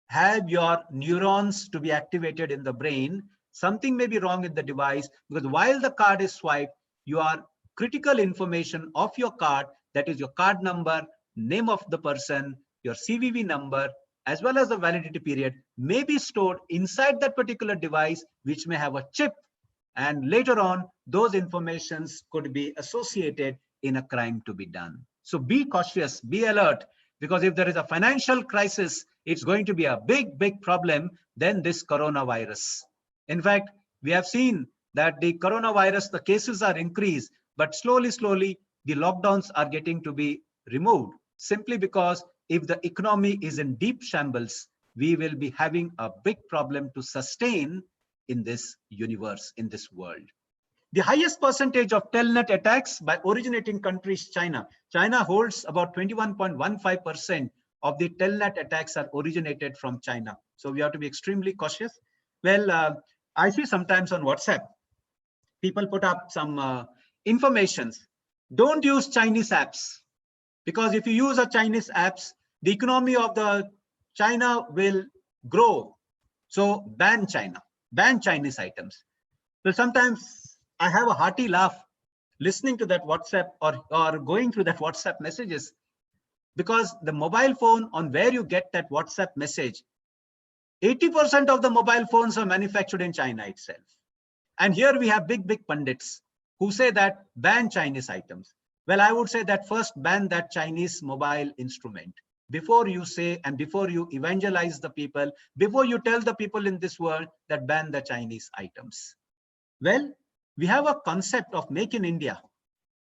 have your neurons to be activated in the brain. Something may be wrong in the device, because while the card is swiped, your critical information of your card, that is your card number, name of the person, your CVV number, as well as the validity period, may be stored inside that particular device, which may have a chip. And later on, those informations could be associated in a crime to be done. So be cautious, be alert, because if there is a financial crisis, it's going to be a big, big problem than this coronavirus. In fact, we have seen that the coronavirus, the cases are increased, but slowly, the lockdowns are getting to be removed, simply because if the economy is in deep shambles, we will be having a big problem to sustain in this universe, in this world. The highest percentage of telnet attacks by originating countries, China. China holds about 21.15% of the telnet attacks are originated from China. So we have to be extremely cautious. Well, I see sometimes on WhatsApp, people put up some informations. Don't use Chinese apps, because if you use a Chinese apps, the economy of the China will grow. So ban China, ban Chinese items. Well, sometimes I have a hearty laugh listening to that WhatsApp or going through that WhatsApp messages, because the mobile phone on where you get that WhatsApp message, 80% of the mobile phones are manufactured in China itself. And here we have big, big pundits who say that ban Chinese items. Well, I would say that first ban that Chinese mobile instrument before you say, and before you evangelize the people, before you tell the people in this world that ban the Chinese items. Well, we have a concept of Make in India,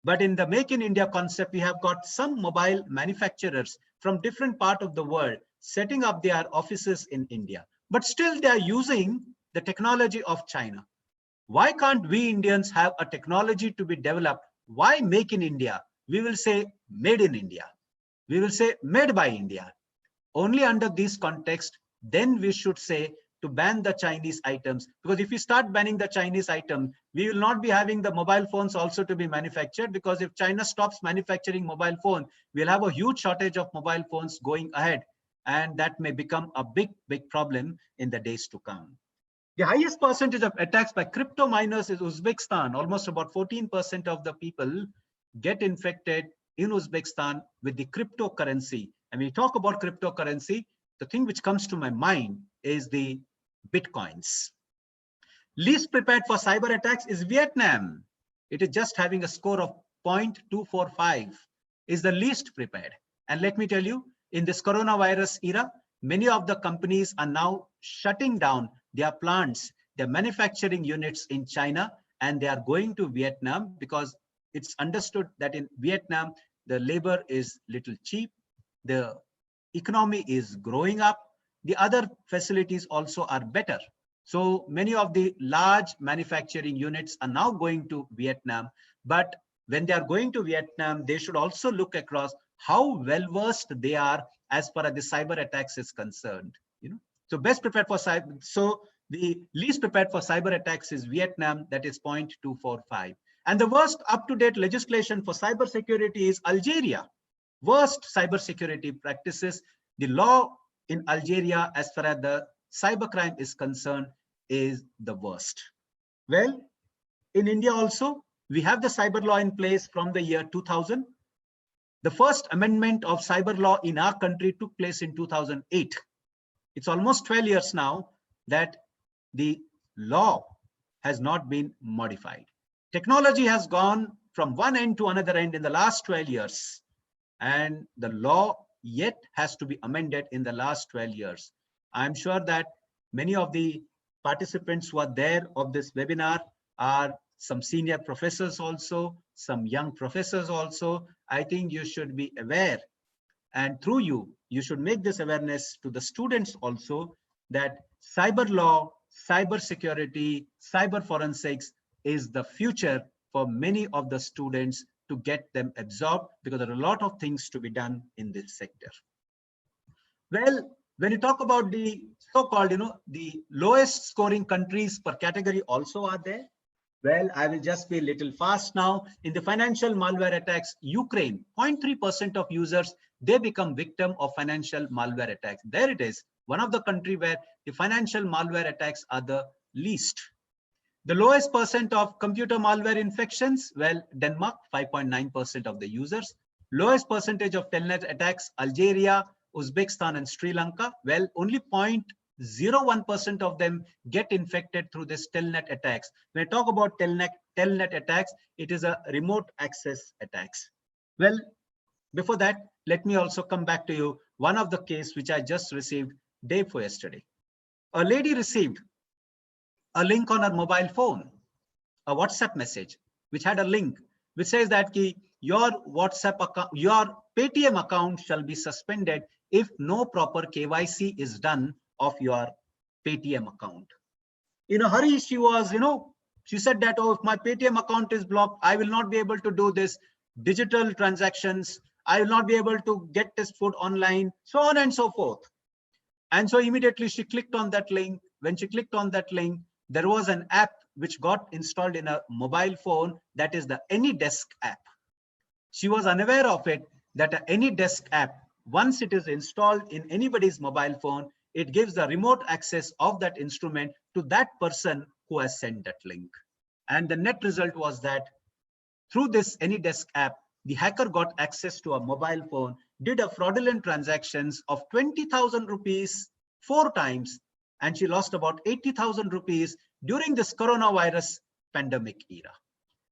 but in the Make in India concept, we have got some mobile manufacturers from different parts of the world setting up their offices in India, but still they are using the technology of China. Why can't we Indians have a technology to be developed? Why Make in India? We will say made in India. We will say made by India. Only under this context, then we should say to ban the Chinese items. Because if we start banning the Chinese item, we will not be having the mobile phones also to be manufactured, because if China stops manufacturing mobile phone, we'll have a huge shortage of mobile phones going ahead. And that may become a big, big problem in the days to come. The highest percentage of attacks by crypto miners is Uzbekistan. Almost about 14% of the people get infected in Uzbekistan with the cryptocurrency. And we talk about cryptocurrency, the thing which comes to my mind is the Bitcoins. Least prepared for cyber attacks is Vietnam. It is just having a score of 0.245, is the least prepared. And let me tell you, in this coronavirus era, many of the companies are now shutting down their plants, their manufacturing units in China, and they are going to Vietnam because it's understood that in Vietnam, the labor is little cheap, the economy is growing up, the other facilities also are better. So many of the large manufacturing units are now going to Vietnam, but when they are going to Vietnam, they should also look across how well versed they are as far as the cyber attacks is concerned. So best prepared for cyber. So the least prepared for cyber attacks is Vietnam, that is 0.245. And the worst up-to-date legislation for cyber security is Algeria. Worst cyber security practices. The law in Algeria, as far as the cybercrime is concerned, is the worst. Well, in India also, we have the cyber law in place from the year 2000. The first amendment of cyber law in our country took place in 2008. It's almost 12 years now that the law has not been modified. Technology has gone from one end to another end in the last 12 years, and the law yet has to be amended in the last 12 years. I'm sure that many of the participants who are there of this webinar are some senior professors also, some young professors also. I think you should be aware, and through you should make this awareness to the students also, that cyber law, cyber security, cyber forensics is the future for many of the students to get them absorbed, because there are a lot of things to be done in this sector. Well, when you talk about the so-called, the lowest scoring countries per category also are there. Well, I will just be a little fast now. In the financial malware attacks, Ukraine, 0.3% of users, they become victim of financial malware attacks. There it is, one of the country where the financial malware attacks are the least. The lowest percent of computer malware infections, well, Denmark, 5.9% of the users. Lowest percentage of telnet attacks, Algeria, Uzbekistan, and Sri Lanka. Well, only 0.01% of them get infected through this telnet attacks. When I talk about telnet attacks, it is a remote access attacks. Well, before that, let me also come back to you. One of the case which I just received day before yesterday. A lady received a link on her mobile phone, a WhatsApp message, which had a link which says that your WhatsApp account, your Paytm account shall be suspended if no proper KYC is done of your Paytm account. In a hurry, she was, she said that, oh, if my Paytm account is blocked, I will not be able to do this digital transactions. I will not be able to get this food online, so on and so forth. And so immediately she clicked on that link. When she clicked on that link, there was an app which got installed in a mobile phone, that is the AnyDesk app. She was unaware of it, that an AnyDesk app, once it is installed in anybody's mobile phone, it gives the remote access of that instrument to that person who has sent that link. And the net result was that through this AnyDesk app, the hacker got access to a mobile phone, did a fraudulent transactions of 20,000 rupees 4 times, and she lost about 80,000 rupees during this coronavirus pandemic era.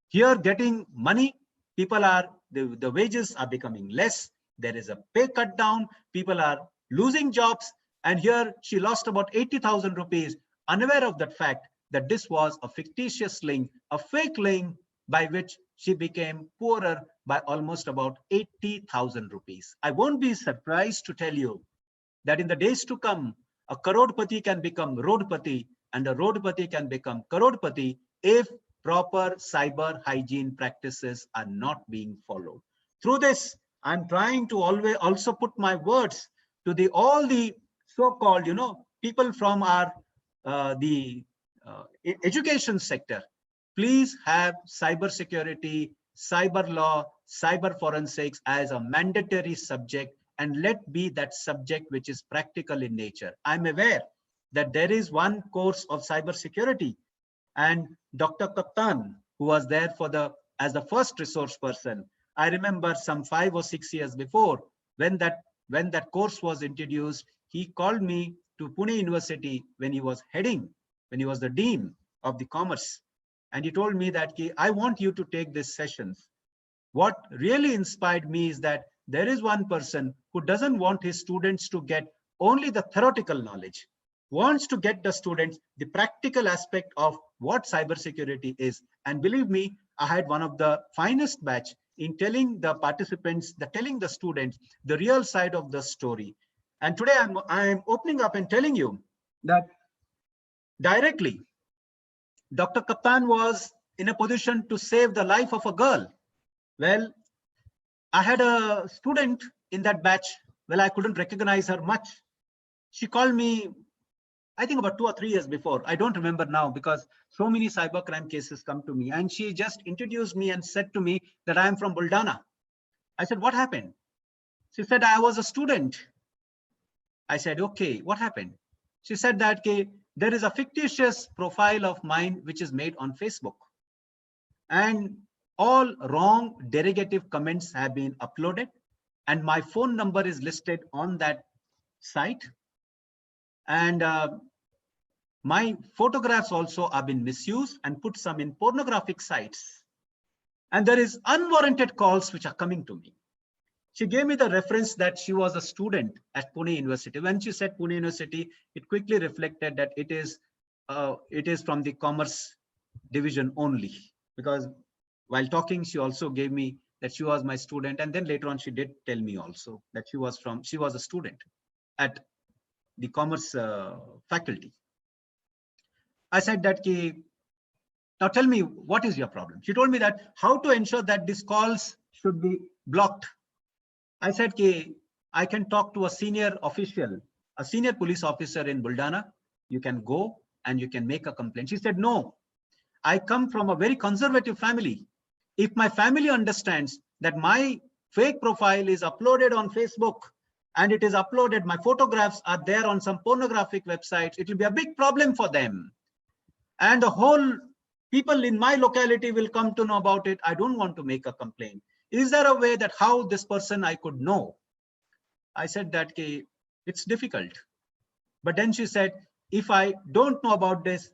Here, getting money, people are, the wages are becoming less. There is a pay cut down. People are losing jobs. And here she lost about 80,000 rupees, unaware of that fact that this was a fictitious link, a fake link by which she became poorer by almost about 80,000 rupees. I won't be surprised to tell you that in the days to come, a Karodpati can become Rodpati, and a Rodpati can become Karodpati if proper cyber hygiene practices are not being followed. Through this, I'm trying to always also put my words to all the so-called, people from our education sector. Please have cyber security, cyber law, cyber forensics as a mandatory subject, and let be that subject which is practical in nature. I'm aware that there is one course of cyber security, and Dr. Kaptan, who was there as the first resource person, I remember some 5 or 6 years before, when that course was introduced, he called me to Pune University when he was the dean of the commerce. And he told me that I want you to take these sessions. What really inspired me is that there is one person who doesn't want his students to get only the theoretical knowledge, wants to get the students the practical aspect of what cybersecurity is. And believe me, I had one of the finest batch in telling the participants, telling the students the real side of the story. And today I'm opening up and telling you that directly, Dr. Kaptan was in a position to save the life of a girl. Well, I had a student in that batch. Well, I couldn't recognize her much. She called me, I think about 2 or 3 years before. I don't remember now because so many cybercrime cases come to me. And she just introduced me and said to me that I am from Buldana. I said, what happened? She said, I was a student. I said, okay, what happened? She said that there is a fictitious profile of mine which is made on Facebook. And all wrong derogative comments have been uploaded. And my phone number is listed on that site. And my photographs also have been misused and put some in pornographic sites. And there is unwarranted calls which are coming to me. She gave me the reference that she was a student at Pune University. When she said Pune University, it quickly reflected that it is from the commerce division only. Because while talking, she also gave me that she was my student. And then later on, she did tell me also that she was a student at the commerce faculty. I said that, now tell me, what is your problem? She told me that how to ensure that these calls should be blocked. I said, I can talk to a senior official, a senior police officer in Buldana. You can go and you can make a complaint. She said, no, I come from a very conservative family. If my family understands that my fake profile is uploaded on Facebook and it is uploaded, my photographs are there on some pornographic websites, it will be a big problem for them. And the whole people in my locality will come to know about it. I don't want to make a complaint. Is there a way that how this person I could know? I said that it's difficult. But then she said, if I don't know about this,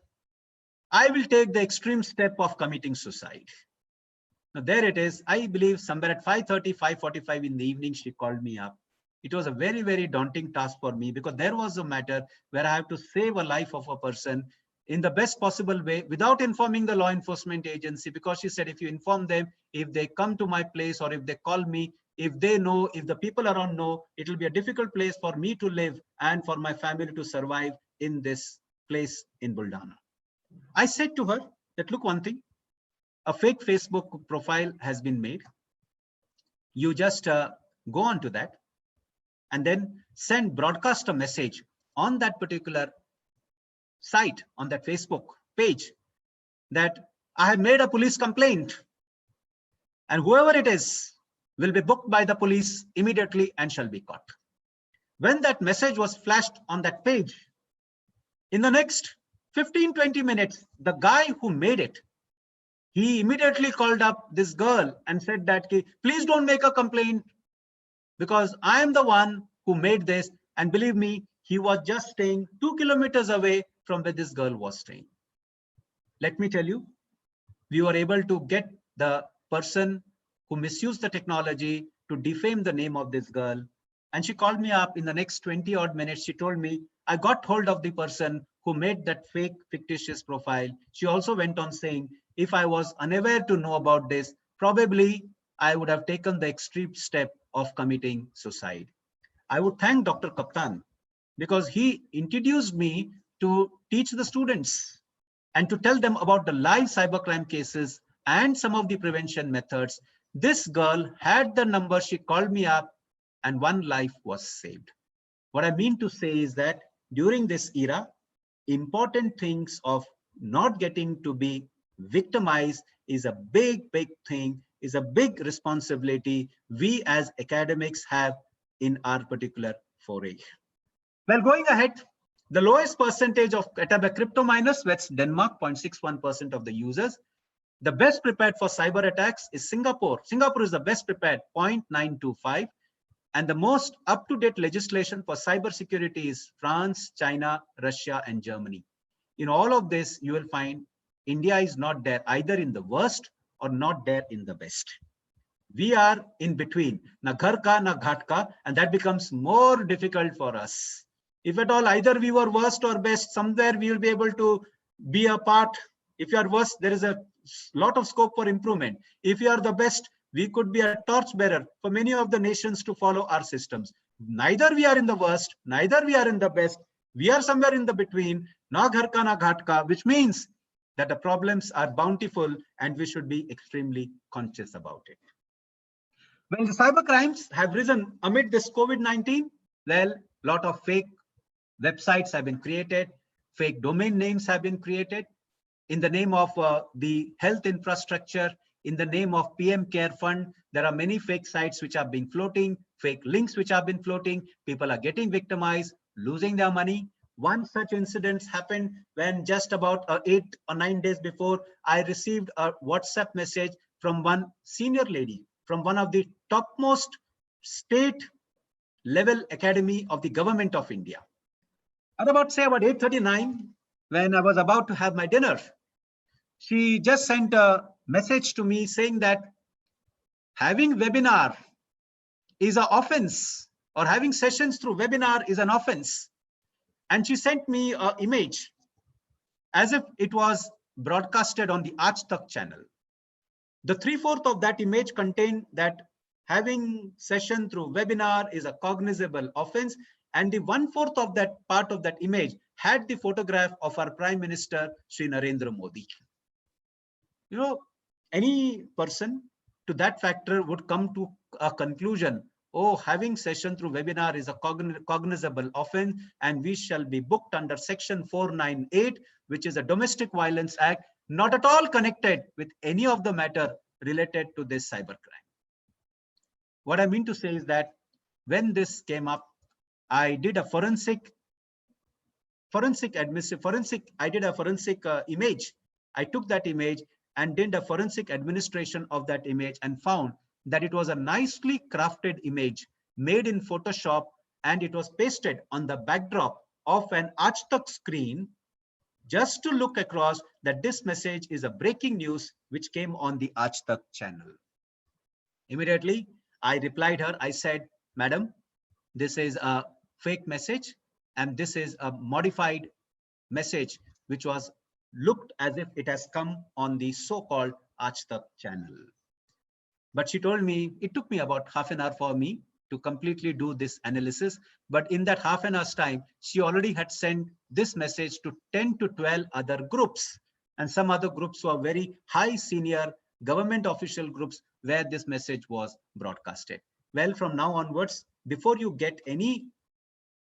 I will take the extreme step of committing suicide. Now there it is. I believe somewhere at 5:30, 5:45 in the evening, she called me up. It was a very, very daunting task for me because there was a matter where I have to save a life of a person in the best possible way without informing the law enforcement agency, because she said, if you inform them, if they come to my place or if they call me, if they know, if the people around know, it will be a difficult place for me to live and for my family to survive in this place in Buldana. I said to her that, look, one thing, a fake Facebook profile has been made. You just go on to that and then broadcast a message on that particular site, on that Facebook page, that I have made a police complaint and whoever it is will be booked by the police immediately and shall be caught. When that message was flashed on that page, in the next 15-20 minutes, the guy who made it, he immediately called up this girl and said that, please don't make a complaint because I am the one who made this. And believe me, he was just staying 2 kilometers away from where this girl was staying. Let me tell you, we were able to get the person who misused the technology to defame the name of this girl. And she called me up in the next 20 odd minutes. She told me, I got hold of the person who made that fake fictitious profile. She also went on saying, if I was unaware to know about this, probably I would have taken the extreme step of committing suicide. I would thank Dr. Kaptan because he introduced me to teach the students and to tell them about the live cybercrime cases and some of the prevention methods. This girl had the number, she called me up and one life was saved. What I mean to say is that during this era, important things of not getting to be victimized is a big, big thing, is a big responsibility we as academics have in our particular foray. Well, going ahead, the lowest percentage of crypto miners, that's Denmark, 0.61% of the users. The best prepared for cyber attacks is Singapore. Singapore is the best prepared, 0.925. And the most up-to-date legislation for cybersecurity is France, China, Russia, and Germany. In all of this, you will find India is not there either in the worst or not there in the best. We are in between, na ghar ka, na ghat ka, and that becomes more difficult for us. If at all either we were worst or best, somewhere we will be able to be a part. If you are worst, there is a lot of scope for improvement. If you are the best, we could be a torchbearer for many of the nations to follow our systems. Neither we are in the worst, neither we are in the best. We are somewhere in the between, na ghar ka, na ghat ka, which means that the problems are bountiful and we should be extremely conscious about it. Well, the cyber crimes have risen amid this COVID-19. Well, a lot of fake websites have been created, fake domain names have been created in the name of the health infrastructure, in the name of PM Care Fund. There are many fake sites which have been floating, fake links which have been floating. People are getting victimized, losing their money. One such incident happened when just about 8 or 9 days before, I received a WhatsApp message from one senior lady from one of the topmost state level academy of the government of India. At about 8:39, when I was about to have my dinner, she just sent a message to me saying that having webinar is an offense, or having sessions through webinar is an offense. And she sent me an image as if it was broadcasted on the Aaj Tak channel. The 3/4 of that image contained that having session through webinar is a cognizable offense, and the 1/4 of that part of that image had the photograph of our Prime Minister, Shri Narendra Modi. You know, any person to that factor would come to a conclusion, oh, having session through webinar is a cognizable offense, and we shall be booked under Section 498, which is a Domestic Violence Act, not at all connected with any of the matter related to this cybercrime. What I mean to say is that when this came up, I did a forensic image. I took that image and did a forensic administration of that image and found that it was a nicely crafted image made in Photoshop, and it was pasted on the backdrop of an Aaj Tak screen just to look across that this message is a breaking news which came on the Aaj Tak channel. Immediately, I replied her. I said, Madam, this is a fake message, and this is a modified message which was looked as if it has come on the so-called Aaj Tak channel. But she told me it took me about half an hour for me to completely do this analysis. But in that half an hour's time, she already had sent this message to 10 to 12 other groups, and some other groups were very high senior government official groups where this message was broadcasted. Well, from now onwards, before you get any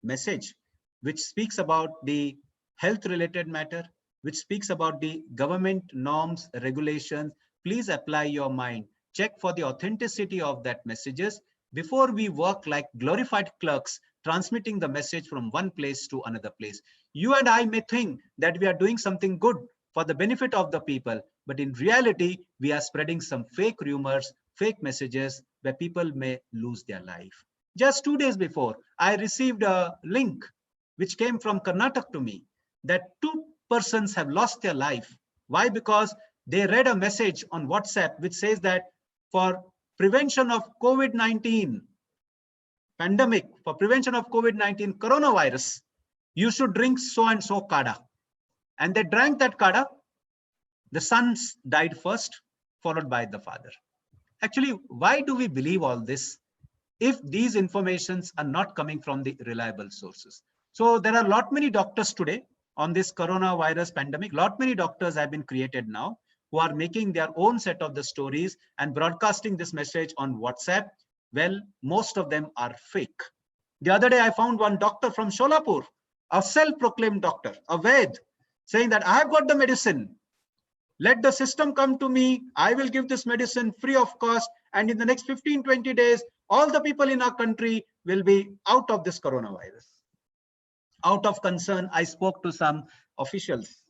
message which speaks about the health related matter, which speaks about the government norms, regulations, please apply your mind. Check for the authenticity of that messages before we work like glorified clerks transmitting the message from one place to another place. You and I may think that we are doing something good for the benefit of the people, but in reality, we are spreading some fake rumors, fake messages where people may lose their life. Just 2 days before, I received a link which came from Karnataka to me that 2 persons have lost their life. Why? Because they read a message on WhatsApp which says that for prevention of COVID-19 pandemic, for prevention of COVID-19 coronavirus, you should drink so and so kada. And they drank that kada. The sons died first, followed by the father. Actually, why do we believe all this if these informations are not coming from the reliable sources? So there are many doctors today on this coronavirus pandemic. Many doctors have been created now who are making their own set of the stories and broadcasting this message on WhatsApp. Well, most of them are fake. The other day, I found one doctor from Sholapur, a self-proclaimed doctor, a Ved, saying that I have got the medicine. Let the system come to me. I will give this medicine free of cost. And in the next 15-20 days, all the people in our country will be out of this coronavirus. Out of concern, I spoke to some officials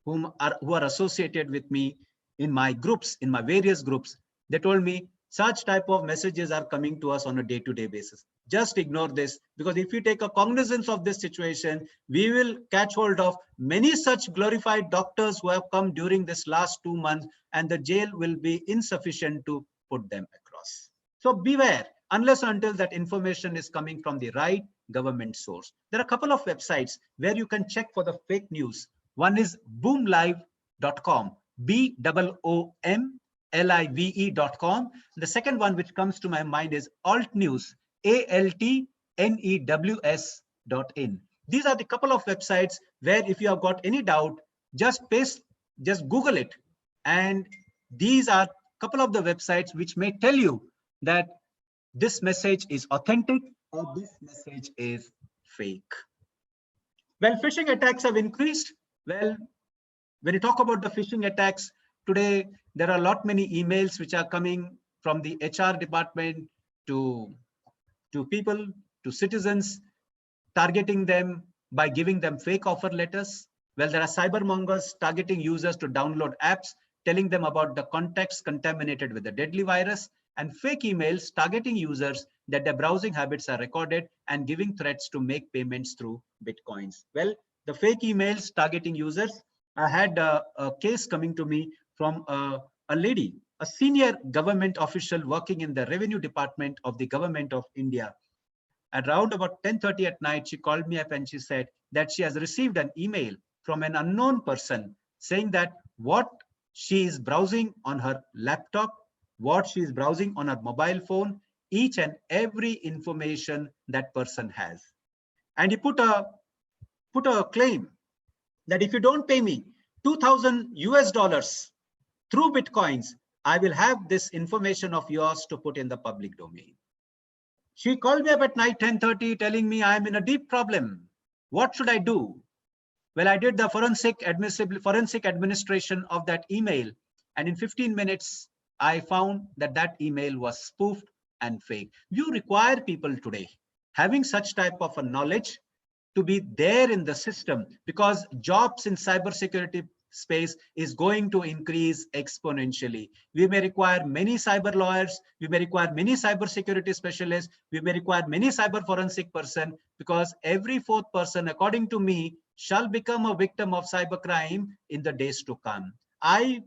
who are associated with me in my groups, in my various groups. They told me such type of messages are coming to us on a day-to-day basis. just ignore this, because if you take a cognizance of this situation, we will catch hold of many such glorified doctors who have come during this last 2 months, and the jail will be insufficient to put them across. So beware, unless and until that information is coming from the right government source. There are a couple of websites where you can check for the fake news. One is boomlive.com, BOOMLIVE.com. The second one which comes to my mind is altnews, ALTNEWS.in. These are the couple of websites where if you have got any doubt, just Google it. And these are a couple of the websites which may tell you that this message is authentic or this message is fake. Well, phishing attacks have increased. Well, when you talk about the phishing attacks, today there are a lot many emails which are coming from the HR department to people, to citizens, targeting them by giving them fake offer letters. Well, there are cybermongers targeting users to download apps, telling them about the contacts contaminated with the deadly virus, and fake emails targeting users that their browsing habits are recorded and giving threats to make payments through Bitcoins. Well, the fake emails targeting users, I had a case coming to me from a lady, a senior government official working in the revenue department of the government of India. At around about 10:30 at night, she called me up and she said that she has received an email from an unknown person saying that what she is browsing on her laptop, what she is browsing on her mobile phone, each and every information that person has. And he put a claim that if you don't pay me $2,000 through Bitcoins, I will have this information of yours to put in the public domain. She called me up at night 10:30 telling me I am in a deep problem. What should I do? Well, I did the forensic administration of that email, and in 15 minutes, I found that that email was spoofed and fake. You require people today having such type of a knowledge to be there in the system, because jobs in cybersecurity space is going to increase exponentially. We may require many cyber lawyers, we may require many cybersecurity specialists, we may require many cyber forensic person, because every fourth person, according to me, shall become a victim of cybercrime in the days to come. I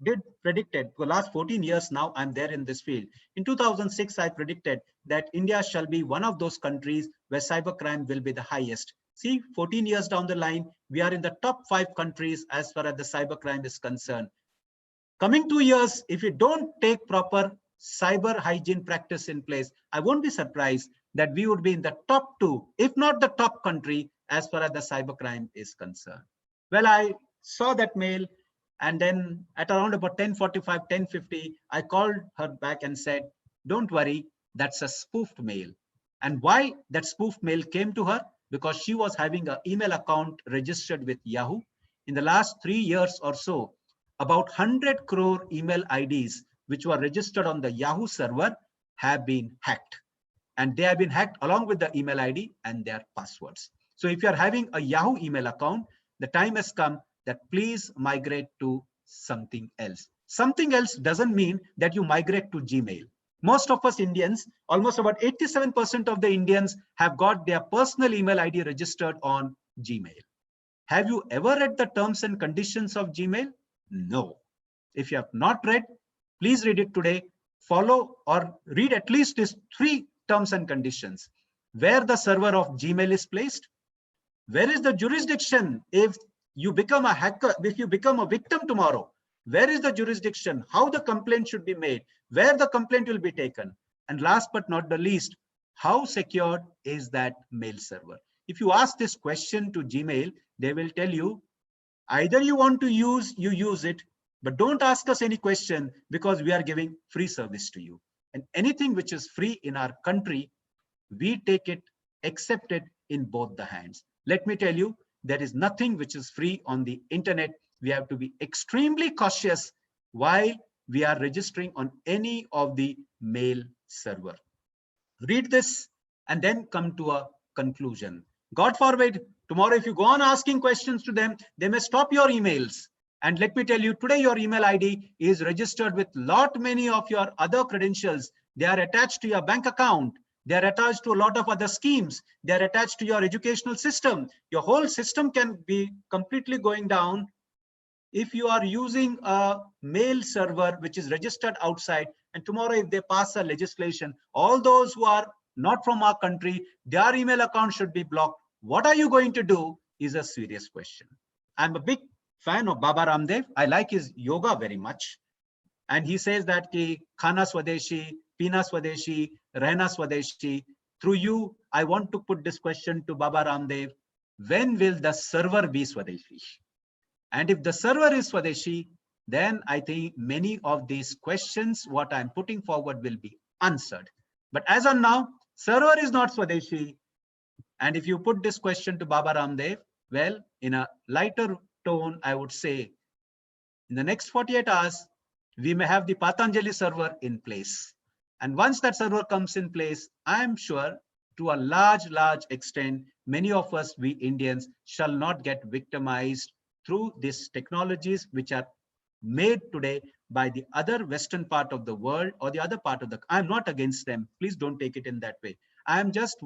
did predicted for the last 14 years now, I'm there in this field. In 2006, I predicted that India shall be one of those countries where cybercrime will be the highest. See, 14 years down the line, we are in the top 5 countries as far as the cybercrime is concerned. Coming 2 years, if we don't take proper cyber hygiene practice in place, I won't be surprised that we would be in the top 2, if not the top country, as far as the cybercrime is concerned. Well, I saw that mail, and then at around about 10:45, 10:50, I called her back and said, don't worry, that's a spoofed mail. And why that spoofed mail came to her? Because she was having an email account registered with Yahoo. In the last 3 years or so, about 100 crore email IDs, which were registered on the Yahoo server, have been hacked. And they have been hacked along with the email ID and their passwords. So if you're having a Yahoo email account, the time has come that please migrate to something else. Something else doesn't mean that you migrate to Gmail. Most of us Indians, almost about 87% of the Indians have got their personal email ID registered on Gmail. Have you ever read the terms and conditions of Gmail? No. If you have not read, please read it today. Follow or read at least these 3 terms and conditions. Where the server of Gmail is placed, where is the jurisdiction if you become a hacker, if you become a victim tomorrow, where is the jurisdiction, how the complaint should be made, where the complaint will be taken, and last but not the least, how secured is that mail server? If you ask this question to Gmail, they will tell you, either you want to use, you use it, but don't ask us any question because we are giving free service to you. And anything which is free in our country, we take it, accept it in both the hands. Let me tell you, there is nothing which is free on the internet. We have to be extremely cautious while we are registering on any of the mail server. Read this and then come to a conclusion. God forbid, tomorrow if you go on asking questions to them, they may stop your emails. And let me tell you, today your email ID is registered with many of your other credentials. They are attached to your bank account. They are attached to a lot of other schemes. They are attached to your educational system. Your whole system can be completely going down if you are using a mail server which is registered outside, and tomorrow if they pass a legislation, all those who are not from our country, their email account should be blocked. What are you going to do is a serious question. I'm a big fan of Baba Ramdev. I like his yoga very much. And he says that ki khana swadeshi, pina swadeshi, rehna swadeshi. Through you, I want to put this question to Baba Ramdev. When will the server be swadeshi? And if the server is swadeshi, then I think many of these questions, what I'm putting forward, will be answered. But as of now, server is not swadeshi. And if you put this question to Baba Ramdev, well, in a lighter tone, I would say, in the next 48 hours, we may have the Patanjali server in place. And once that server comes in place, I'm sure to a large extent, many of us, we Indians, shall not get victimized through these technologies which are made today by the other Western part of the world or the other part of the, I'm not against them. Please don't take it in that way. I'm just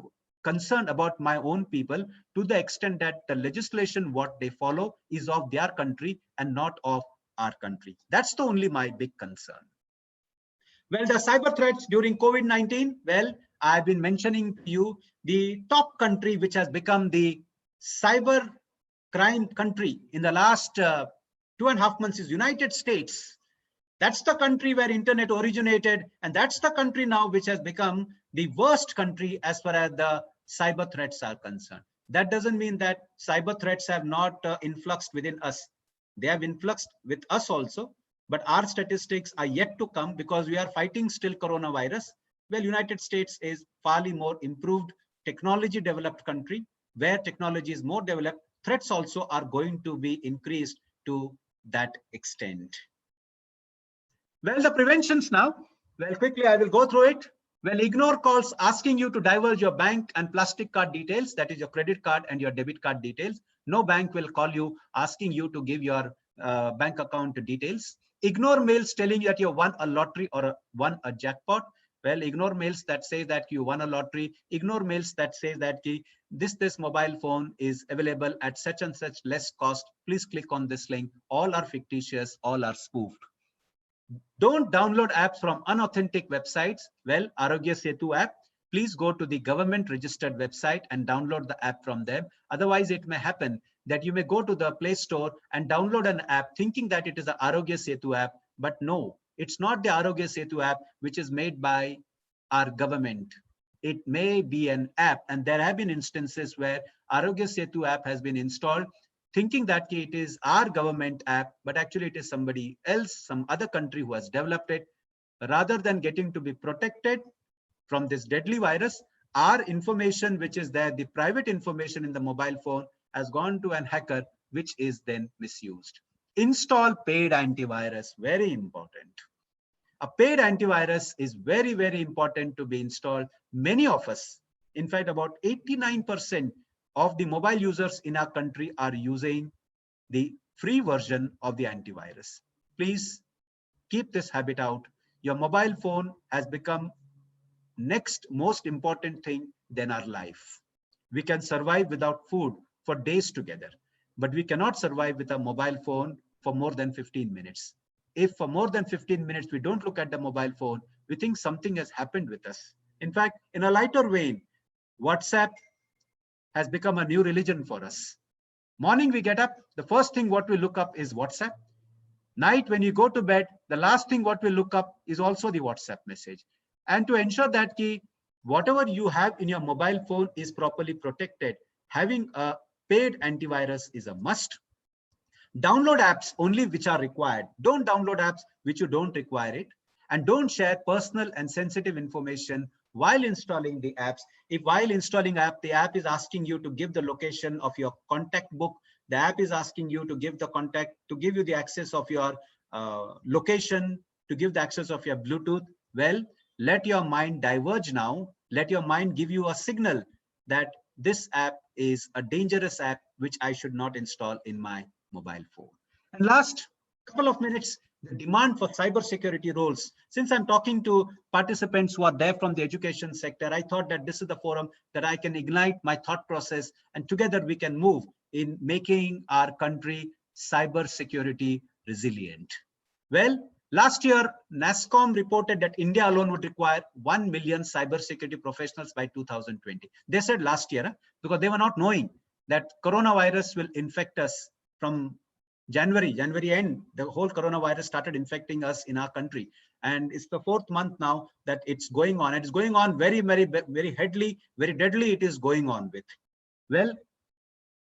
concerned about my own people to the extent that the legislation, what they follow is of their country and not of our country. That's the only my big concern. Well, the cyber threats during COVID-19, well, I've been mentioning to you the top country which has become the cyber crime country in the last 2.5 months is United States. That's the country where internet originated, and that's the country now which has become the worst country as far as the cyber threats are concerned. That doesn't mean that cyber threats have not influxed within us. They have influxed with us also, but our statistics are yet to come because we are fighting still coronavirus. Well, United States is far more improved, technology developed country where technology is more developed. Threats also are going to be increased to that extent. Well, the preventions now, well, quickly I will go through it. Well, ignore calls asking you to divulge your bank and plastic card details, that is your credit card and your debit card details. No bank will call you asking you to give your bank account details. Ignore mails telling you that you won a lottery or won a jackpot. Well, ignore mails that say that you won a lottery. Ignore mails that say that this mobile phone is available at such and such less cost. Please click on this link. All are fictitious, all are spoofed. Don't download apps from unauthentic websites. Well, Arogya Setu app, please go to the government registered website and download the app from them. Otherwise, it may happen that you may go to the Play Store and download an app thinking that it is the Arogya Setu app, but no, it's not the Arogya Setu app which is made by our government. It may be an app, and there have been instances where Arogya Setu app has been installed thinking that it is our government app, but actually it is somebody else, some other country who has developed it. Rather than getting to be protected from this deadly virus, our information which is there, the private information in the mobile phone, has gone to an hacker, which is then misused. Install paid antivirus, very important. A paid antivirus is very, very important to be installed. Many of us, in fact, about 89% of the mobile users in our country are using the free version of the antivirus. Please keep this habit out. Your mobile phone has become next most important thing than our life. We can survive without food for days together, but we cannot survive with a mobile phone for more than 15 minutes. If for more than 15 minutes we don't look at the mobile phone, we think something has happened with us. In fact, in a lighter vein, WhatsApp has become a new religion for us. Morning we get up, the first thing what we look up is WhatsApp. Night when you go to bed, the last thing what we look up is also the WhatsApp message. And to ensure that whatever you have in your mobile phone is properly protected, having a paid antivirus is a must. Download apps only which are required. Don't download apps which you don't require it. And don't share personal and sensitive information while installing the apps. If while installing app, the app is asking you to give the location of your contact book, the app is asking you to give the contact, to give you the access of your location, to give the access of your Bluetooth, well, let your mind diverge now. Let your mind give you a signal that this app is a dangerous app which I should not install in my mobile phone. And last couple of minutes, the demand for cybersecurity roles. Since I'm talking to participants who are there from the education sector, I thought that this is the forum that I can ignite my thought process, and together we can move in making our country cybersecurity resilient. Well, last year, NASSCOM reported that India alone would require 1 million cybersecurity professionals by 2020. They said last year, because they were not knowing that coronavirus will infect us from January end. The whole coronavirus started infecting us in our country. And it's the 4th month now that it's going on. It's going on very deadly it is going on with. Well,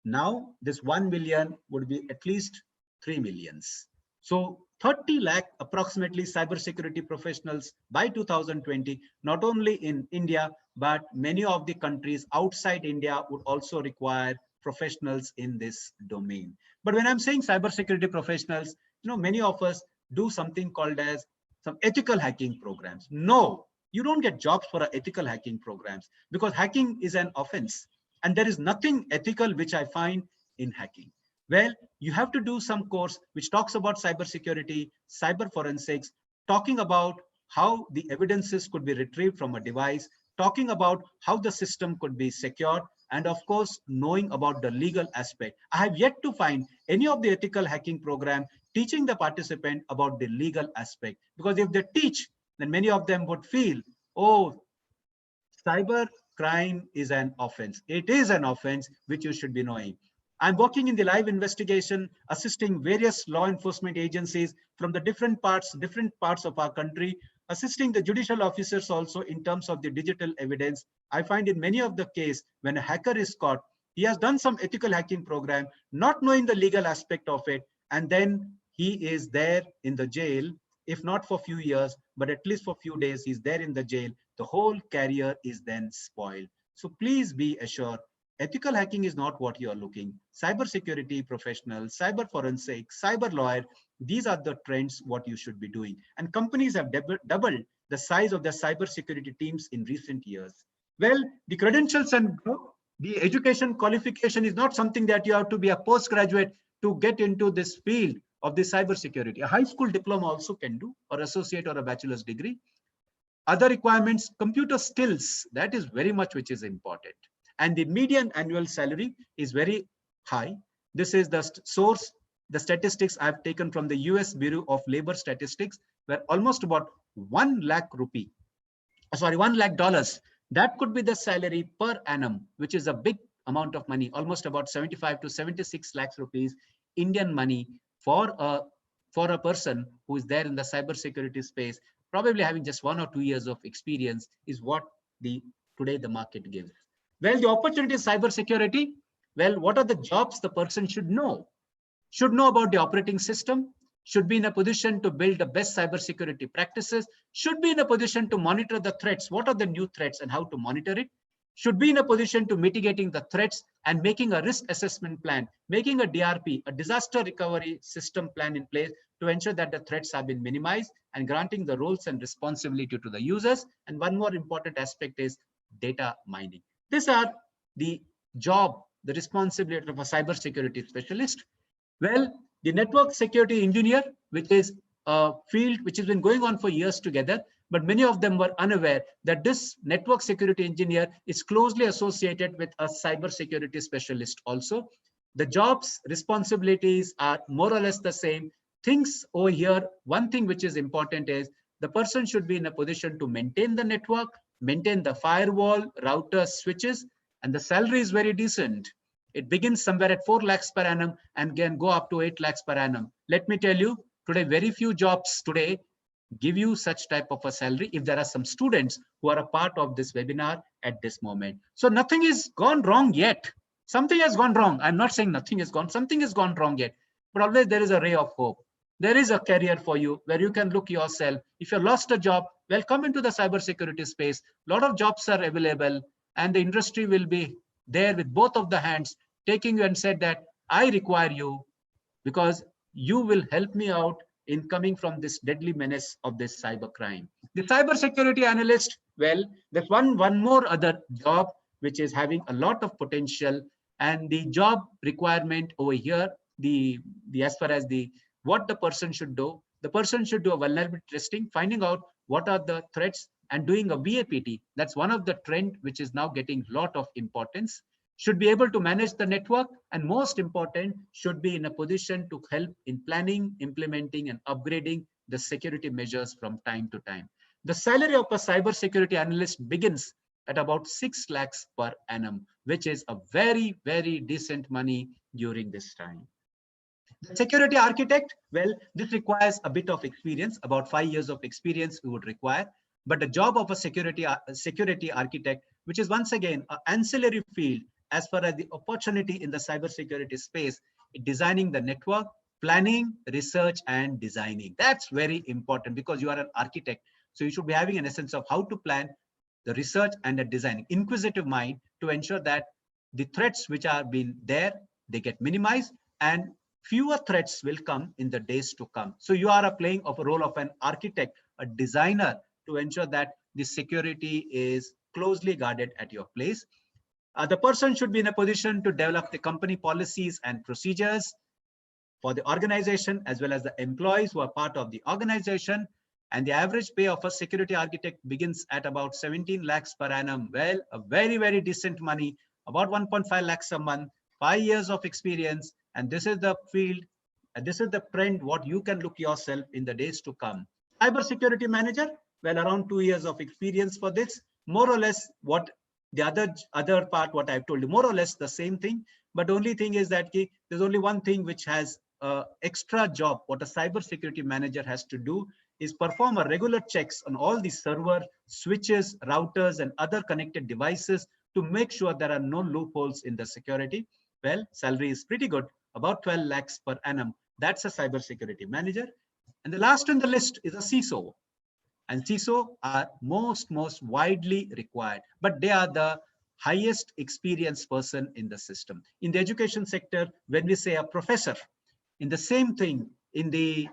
now this 1 million would be at least 3 millions. So 30 lakh approximately cybersecurity professionals by 2020, not only in India, but many of the countries outside India would also require professionals in this domain. But when I'm saying cybersecurity professionals, many of us do something called as some ethical hacking programs. No, you don't get jobs for ethical hacking programs, because hacking is an offense. And there is nothing ethical which I find in hacking. Well, you have to do some course which talks about cybersecurity, cyber forensics, talking about how the evidences could be retrieved from a device, talking about how the system could be secured, and of course, knowing about the legal aspect. I have yet to find any of the ethical hacking program teaching the participant about the legal aspect, because if they teach, then many of them would feel, oh, cyber crime is an offense. It is an offense which you should be knowing. I'm working in the live investigation, assisting various law enforcement agencies from the different parts of our country, assisting the judicial officers also in terms of the digital evidence. I find in many of the cases, when a hacker is caught, he has done some ethical hacking program, not knowing the legal aspect of it, and then he is there in the jail, if not for a few years, but at least for a few days, he's there in the jail. The whole career is then spoiled. So please be assured, ethical hacking is not what you are looking. Cybersecurity professionals, cyber forensics, cyber lawyer, these are the trends what you should be doing. And companies have doubled the size of their cybersecurity teams in recent years. Well, the credentials and the education qualification is not something that you have to be a postgraduate to get into this field of the cybersecurity. A high school diploma also can do, or associate or a bachelor's degree. Other requirements, computer skills, that is very much which is important. And the median annual salary is very high. This is the source, the statistics I've taken from the US Bureau of Labor Statistics, where almost about $1 lakh. That could be the salary per annum, which is a big amount of money, almost about 75 to 76 lakhs rupees Indian money for a person who is there in the cybersecurity space, probably having just 1 or 2 years of experience, is what today the market gives. Well, the opportunity is cybersecurity. Well, what are the jobs the person should know? Should know about the operating system, should be in a position to build the best cybersecurity practices, should be in a position to monitor the threats. What are the new threats and how to monitor it? Should be in a position to mitigating the threats and making a risk assessment plan, making a DRP, a disaster recovery system plan in place to ensure that the threats have been minimized, and granting the roles and responsibility to the users. And one more important aspect is data mining. These are the job, the responsibility of a cybersecurity specialist. Well, the network security engineer, which is a field which has been going on for years together, but many of them were unaware that this network security engineer is closely associated with a cybersecurity specialist also. The jobs, responsibilities are more or less the same. Things over here, one thing which is important is the person should be in a position to maintain the network, maintain the firewall, routers, switches, and the salary is very decent. It begins somewhere at 4 lakhs per annum and can go up to 8 lakhs per annum. Let me tell you, today, very few jobs today give you such type of a salary if there are some students who are a part of this webinar at this moment. So nothing is gone wrong yet. Something has gone wrong. I'm not saying nothing has gone, something has gone wrong yet, but always there is a ray of hope. There is a career for you where you can look yourself. If you lost a job, well, come into the cybersecurity space. A lot of jobs are available and the industry will be there with both of the hands, taking you and said that I require you because you will help me out in coming from this deadly menace of this cyber crime. The cybersecurity analyst, well, there's one more other job which is having a lot of potential, and the job requirement over here, as far as what the person should do, the person should do a vulnerability testing, finding out what are the threats and doing a VAPT. That's one of the trend which is now getting a lot of importance. Should be able to manage the network, and most important, should be in a position to help in planning, implementing, and upgrading the security measures from time to time. The salary of a cybersecurity analyst begins at about 6 lakhs per annum, which is a very, very decent money during this time. The security architect, well, this requires a bit of experience, about 5 years of experience we would require. But the job of a security architect, which is once again an ancillary field as far as the opportunity in the cybersecurity space, designing the network, planning, research, and designing. That's very important because you are an architect. So you should be having an essence of how to plan the research and the design, inquisitive mind to ensure that the threats which are being there, they get minimized and fewer threats will come in the days to come. So you are playing a role of an architect, a designer, to ensure that the security is closely guarded at your place. The person should be in a position to develop the company policies and procedures for the organization as well as the employees who are part of the organization. And the average pay of a security architect begins at about 17 lakhs per annum. Well, a very, very decent money, about 1.5 lakhs a month, 5 years of experience. And this is the field, and this is the trend, what you can look yourself in the days to come. Cybersecurity manager, well, around 2 years of experience for this, more or less what the other part, what I've told you, more or less the same thing. But only thing is that there's only one thing which has extra job. What a cybersecurity manager has to do is perform a regular checks on all the server, switches, routers, and other connected devices to make sure there are no loopholes in the security. Well, salary is pretty good, about 12 lakhs per annum. That's a cybersecurity manager. And the last on the list is a CISO. And CISO are most widely required, but they are the highest experienced person in the system. In the education sector, when we say a professor, in the same thing, in the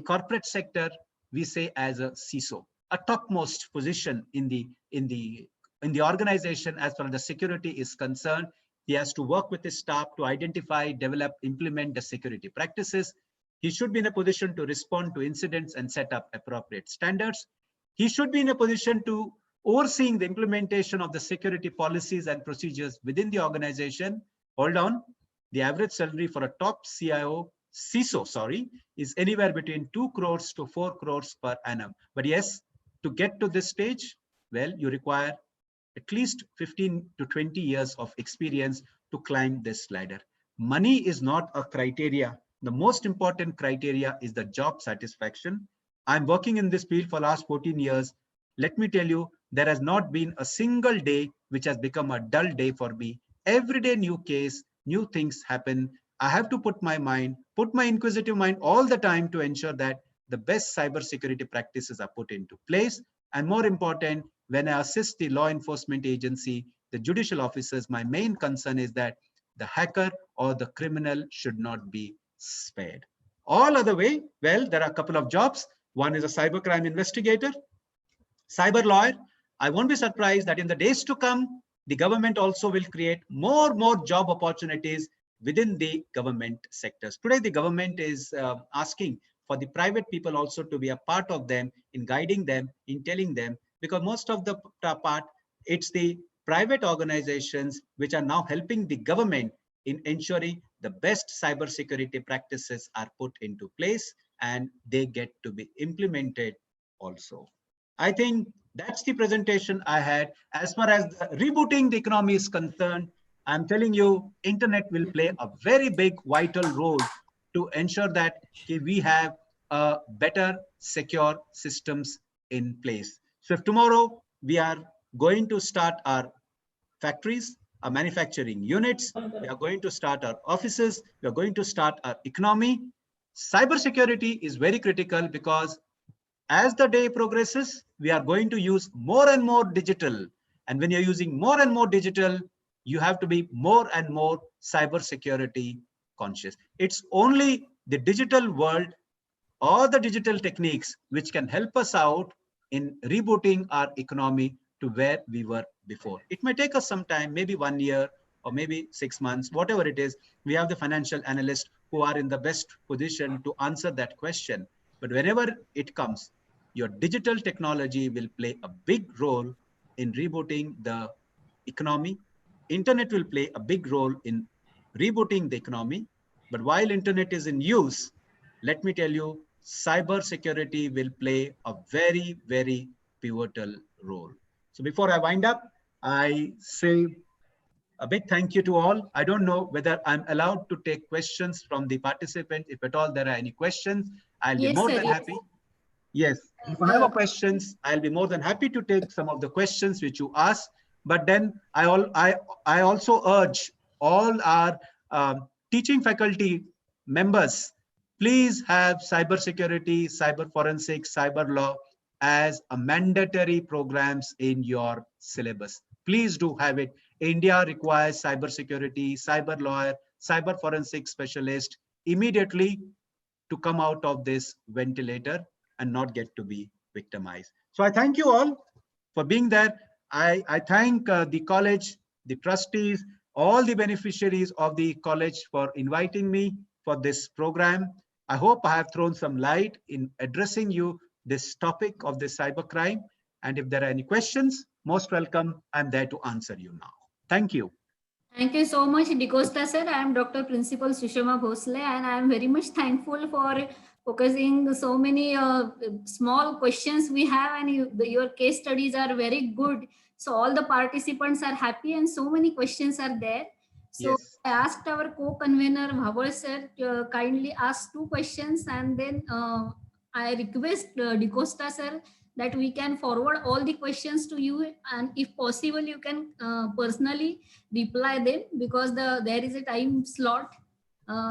corporate sector, we say as a CISO, a topmost position in the organization as far as the security is concerned. He has to work with his staff to identify, develop, implement the security practices. He should be in a position to respond to incidents and set up appropriate standards. He should be in a position to overseeing the implementation of the security policies and procedures within the organization. Hold on, the average salary for a top CISO, is anywhere between 2 crores to 4 crores per annum. But yes, to get to this stage, well, you require at least 15 to 20 years of experience to climb this ladder. Money is not a criteria. The most important criteria is the job satisfaction. I'm working in this field for the last 14 years. Let me tell you, there has not been a single day which has become a dull day for me. Every day, new case, new things happen. I have to put my inquisitive mind all the time to ensure that the best cybersecurity practices are put into place. And more important, when I assist the law enforcement agency, the judicial officers, my main concern is that the hacker or the criminal should not be spared. All other way, well, there are a couple of jobs. One is a cybercrime investigator, cyber lawyer. I won't be surprised that in the days to come, the government also will create more job opportunities within the government sectors. Today, the government is asking for the private people also to be a part of them, in guiding them, in telling them, because most of the part, it's the private organizations which are now helping the government in ensuring the best cybersecurity practices are put into place and they get to be implemented also. I think that's the presentation I had. As far as rebooting the economy is concerned, I'm telling you, internet will play a very big vital role to ensure that we have better secure systems in place. So if tomorrow we are going to start our factories, our manufacturing units, we are going to start our offices, we are going to start our economy, cybersecurity is very critical, because as the day progresses, we are going to use more and more digital. And when you're using more and more digital, you have to be more and more cybersecurity conscious. It's only the digital world or the digital techniques which can help us out in rebooting our economy to where we were before. It may take us some time, maybe 1 year or maybe 6 months, whatever it is. We have the financial analysts who are in the best position to answer that question. But whenever it comes, your digital technology will play a big role in rebooting the economy. Internet will play a big role in rebooting the economy. But while internet is in use, let me tell you, cyber security will play a very, very pivotal role. So before I wind up, I say a big thank you to all. I don't know whether I'm allowed to take questions from the participants. If at all there are any questions, I'll be Yes, more sir. than Yes. happy. Yes, if I have a questions, I'll be more than happy to take some of the questions which you ask. But then I also urge all our teaching faculty members, please have cybersecurity, cyber forensics, cyber law as a mandatory programs in your syllabus. Please do have it. India requires cybersecurity, cyber lawyer, cyber forensic specialist immediately to come out of this ventilator and not get to be victimized. So I thank you all for being there. I thank the college, the trustees, all the beneficiaries of the college for inviting me for this program. I hope I have thrown some light in addressing you this topic of the cybercrime. And if there are any questions, most welcome. I'm there to answer you now. Thank you. Thank you so much, DeCosta sir. I am Dr. Principal Sushma Bhosle, and I am very much thankful for focusing so many small questions we have, and your case studies are very good. So all the participants are happy, and so many questions are there. So Yes. I asked our co-convener Bhaval sir kindly ask 2 questions, and then I request DeCosta sir that we can forward all the questions to you, and if possible you can personally reply them, because there is a time slot.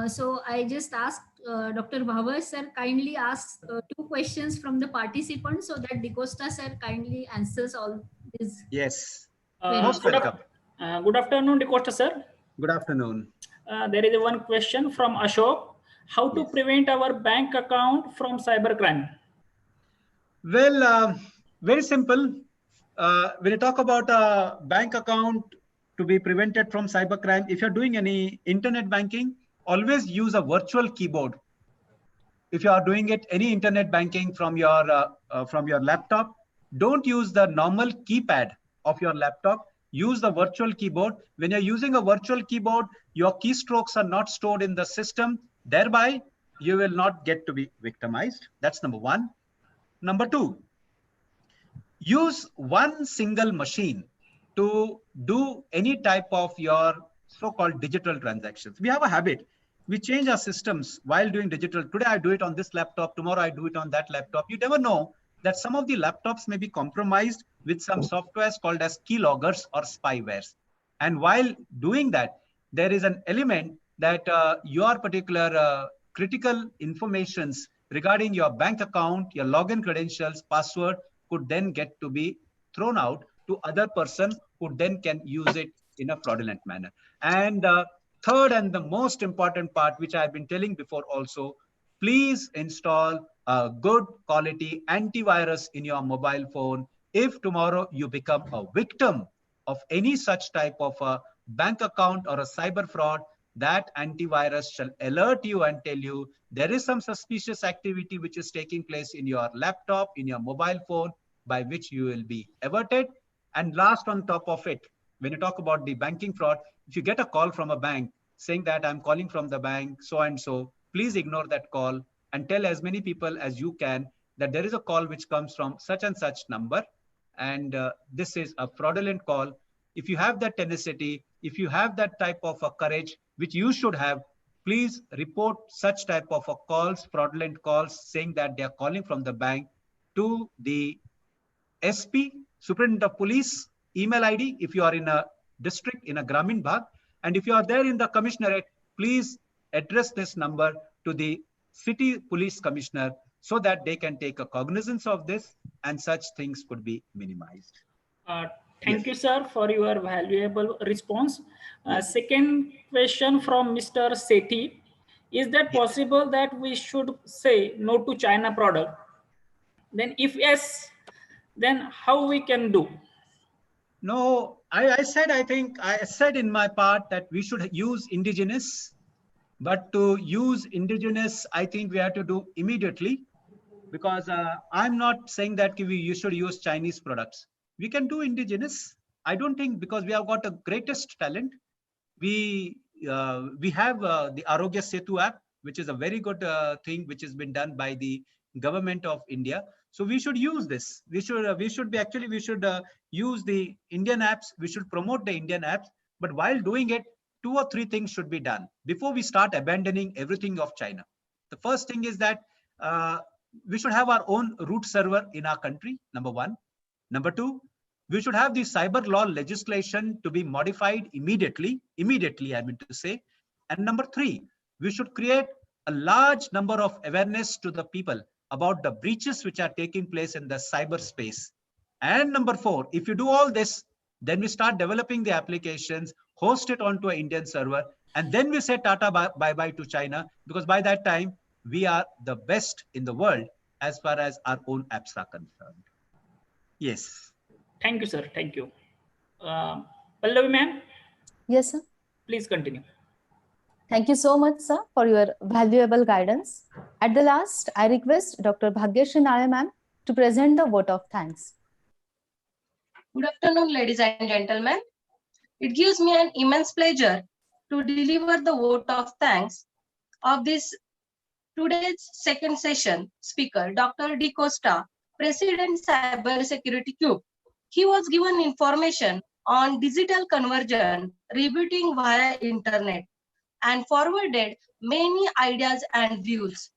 So I just asked Dr. Bhavar sir kindly ask 2 questions from the participants, so that DeCosta sir kindly answers all these. Yes. Uh, Most good, welcome. Good afternoon, DeCosta sir. Good afternoon. There is one question from Ashok. How to Yes. prevent our bank account from cybercrime? Well, very simple. When you talk about a bank account to be prevented from cybercrime, if you're doing any internet banking, always use a virtual keyboard. If you are doing it any internet banking from your laptop, don't use the normal keypad of your laptop. Use the virtual keyboard. When you're using a virtual keyboard, your keystrokes are not stored in the system. Thereby, you will not get to be victimized. That's number one. Number two, use one single machine to do any type of your so-called digital transactions. We have a habit. We change our systems while doing digital. Today I do it on this laptop. Tomorrow I do it on that laptop. You never know that some of the laptops may be compromised with some softwares called as keyloggers or spywares. And while doing that, there is an element that your particular critical informations regarding your bank account, your login credentials, password could then get to be thrown out to other person who then can use it in a fraudulent manner. And third and the most important part, which I've been telling before also, please install a good quality antivirus in your mobile phone. If tomorrow you become a victim of any such type of a bank account or a cyber fraud, that antivirus shall alert you and tell you there is some suspicious activity which is taking place in your laptop, in your mobile phone, by which you will be averted. And last on top of it, when you talk about the banking fraud, if you get a call from a bank saying that I'm calling from the bank so and so, please ignore that call and tell as many people as you can that there is a call which comes from such and such number, and this is a fraudulent call. If you have that tenacity, if you have that type of a courage, which you should have, please report such type of a calls, fraudulent calls, saying that they are calling from the bank to the SP, Superintendent of Police, email ID, if you are in a district, in a Gramin Bhag. And if you are there in the commissionerate, please address this number to the city police commissioner so that they can take a cognizance of this and such things could be minimized. Thank you, sir, for your valuable response. Yes. Second question from Mr. Sethi. Is that possible that we should say no to China product? Then if yes, then how we can do? No, I said in my part that we should use indigenous, but to use indigenous, I think we have to do immediately. because I'm not saying that you should use Chinese products. We can do indigenous. I don't think, because we have got the greatest talent. We have the Arogya Setu app, which is a very good thing, which has been done by the government of India. So we should use this. We should use the Indian apps. We should promote the Indian apps. But while doing it, 2 or 3 things should be done before we start abandoning everything of China. The first thing is that we should have our own root server in our country, number 1. Number 2, we should have the cyber law legislation to be modified immediately, I mean to say. And number 3, we should create a large number of awareness to the people about the breaches which are taking place in the cyberspace. And number 4, if you do all this, then we start developing the applications, host it onto an Indian server, and then we say Tata bye-bye to China, because by that time, we are the best in the world as far as our own apps are concerned. Yes. Thank you, sir. Thank you. Pallavi ma'am, Yes, sir. please continue. Thank you so much, sir, for your valuable guidance. At the last, I request Dr. Bhagyashree Nale ma'am to present the vote of thanks. Good afternoon, ladies and gentlemen. It gives me an immense pleasure to deliver the vote of thanks of this today's second session speaker, Dr. D. Costa, President Cyber Security Cube. He was given information on digital conversion, rebooting via internet, and forwarded many ideas and views.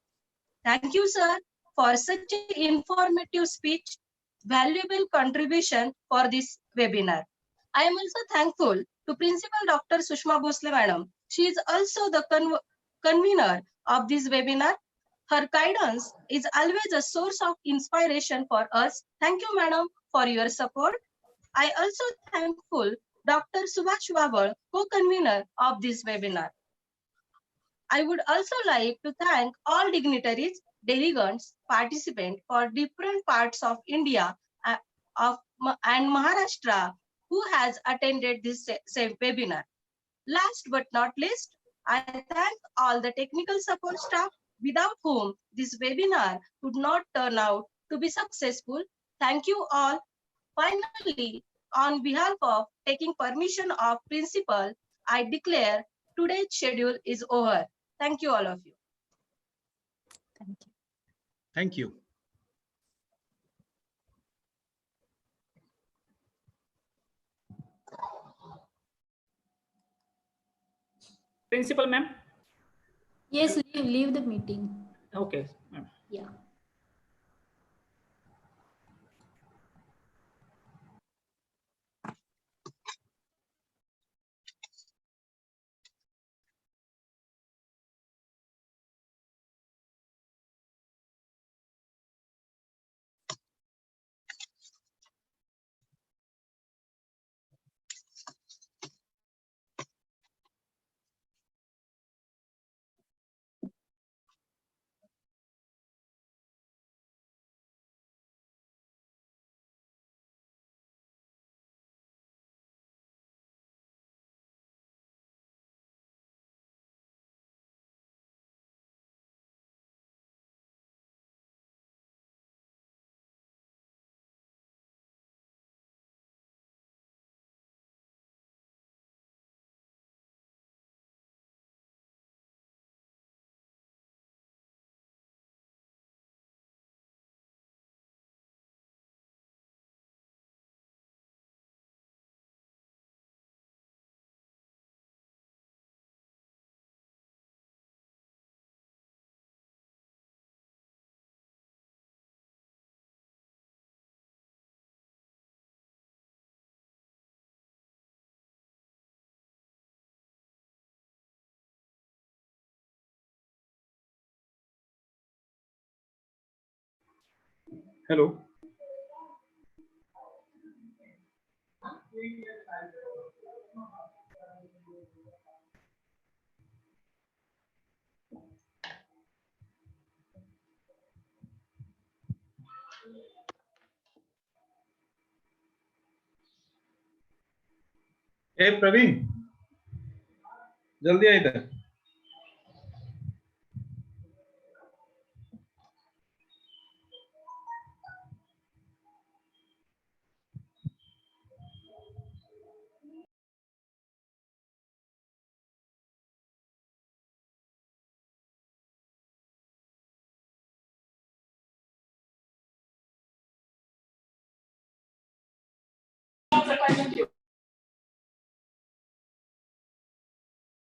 Thank you, sir, for such an informative speech, valuable contribution for this webinar. I am also thankful to Principal Dr. Sushma Bhosle Madam. She is also the convener of this webinar. Her guidance is always a source of inspiration for us. Thank you, Madam, for your support. I also thankful Dr. Subhash Babal, co-convener of this webinar. I would also like to thank all dignitaries, delegates, participants for different parts of India and Maharashtra who has attended this same webinar. Last but not least, I thank all the technical support staff without whom this webinar could not turn out to be successful. Thank you all. Finally, on behalf of taking permission of principal, I declare today's schedule is over. Thank you, all of you. Thank you. Thank you. Principal ma'am. Yes, leave the meeting. Okay, ma'am. Yeah. Hello. Hey Praveen, जल्दी आ इधर. much attention to you.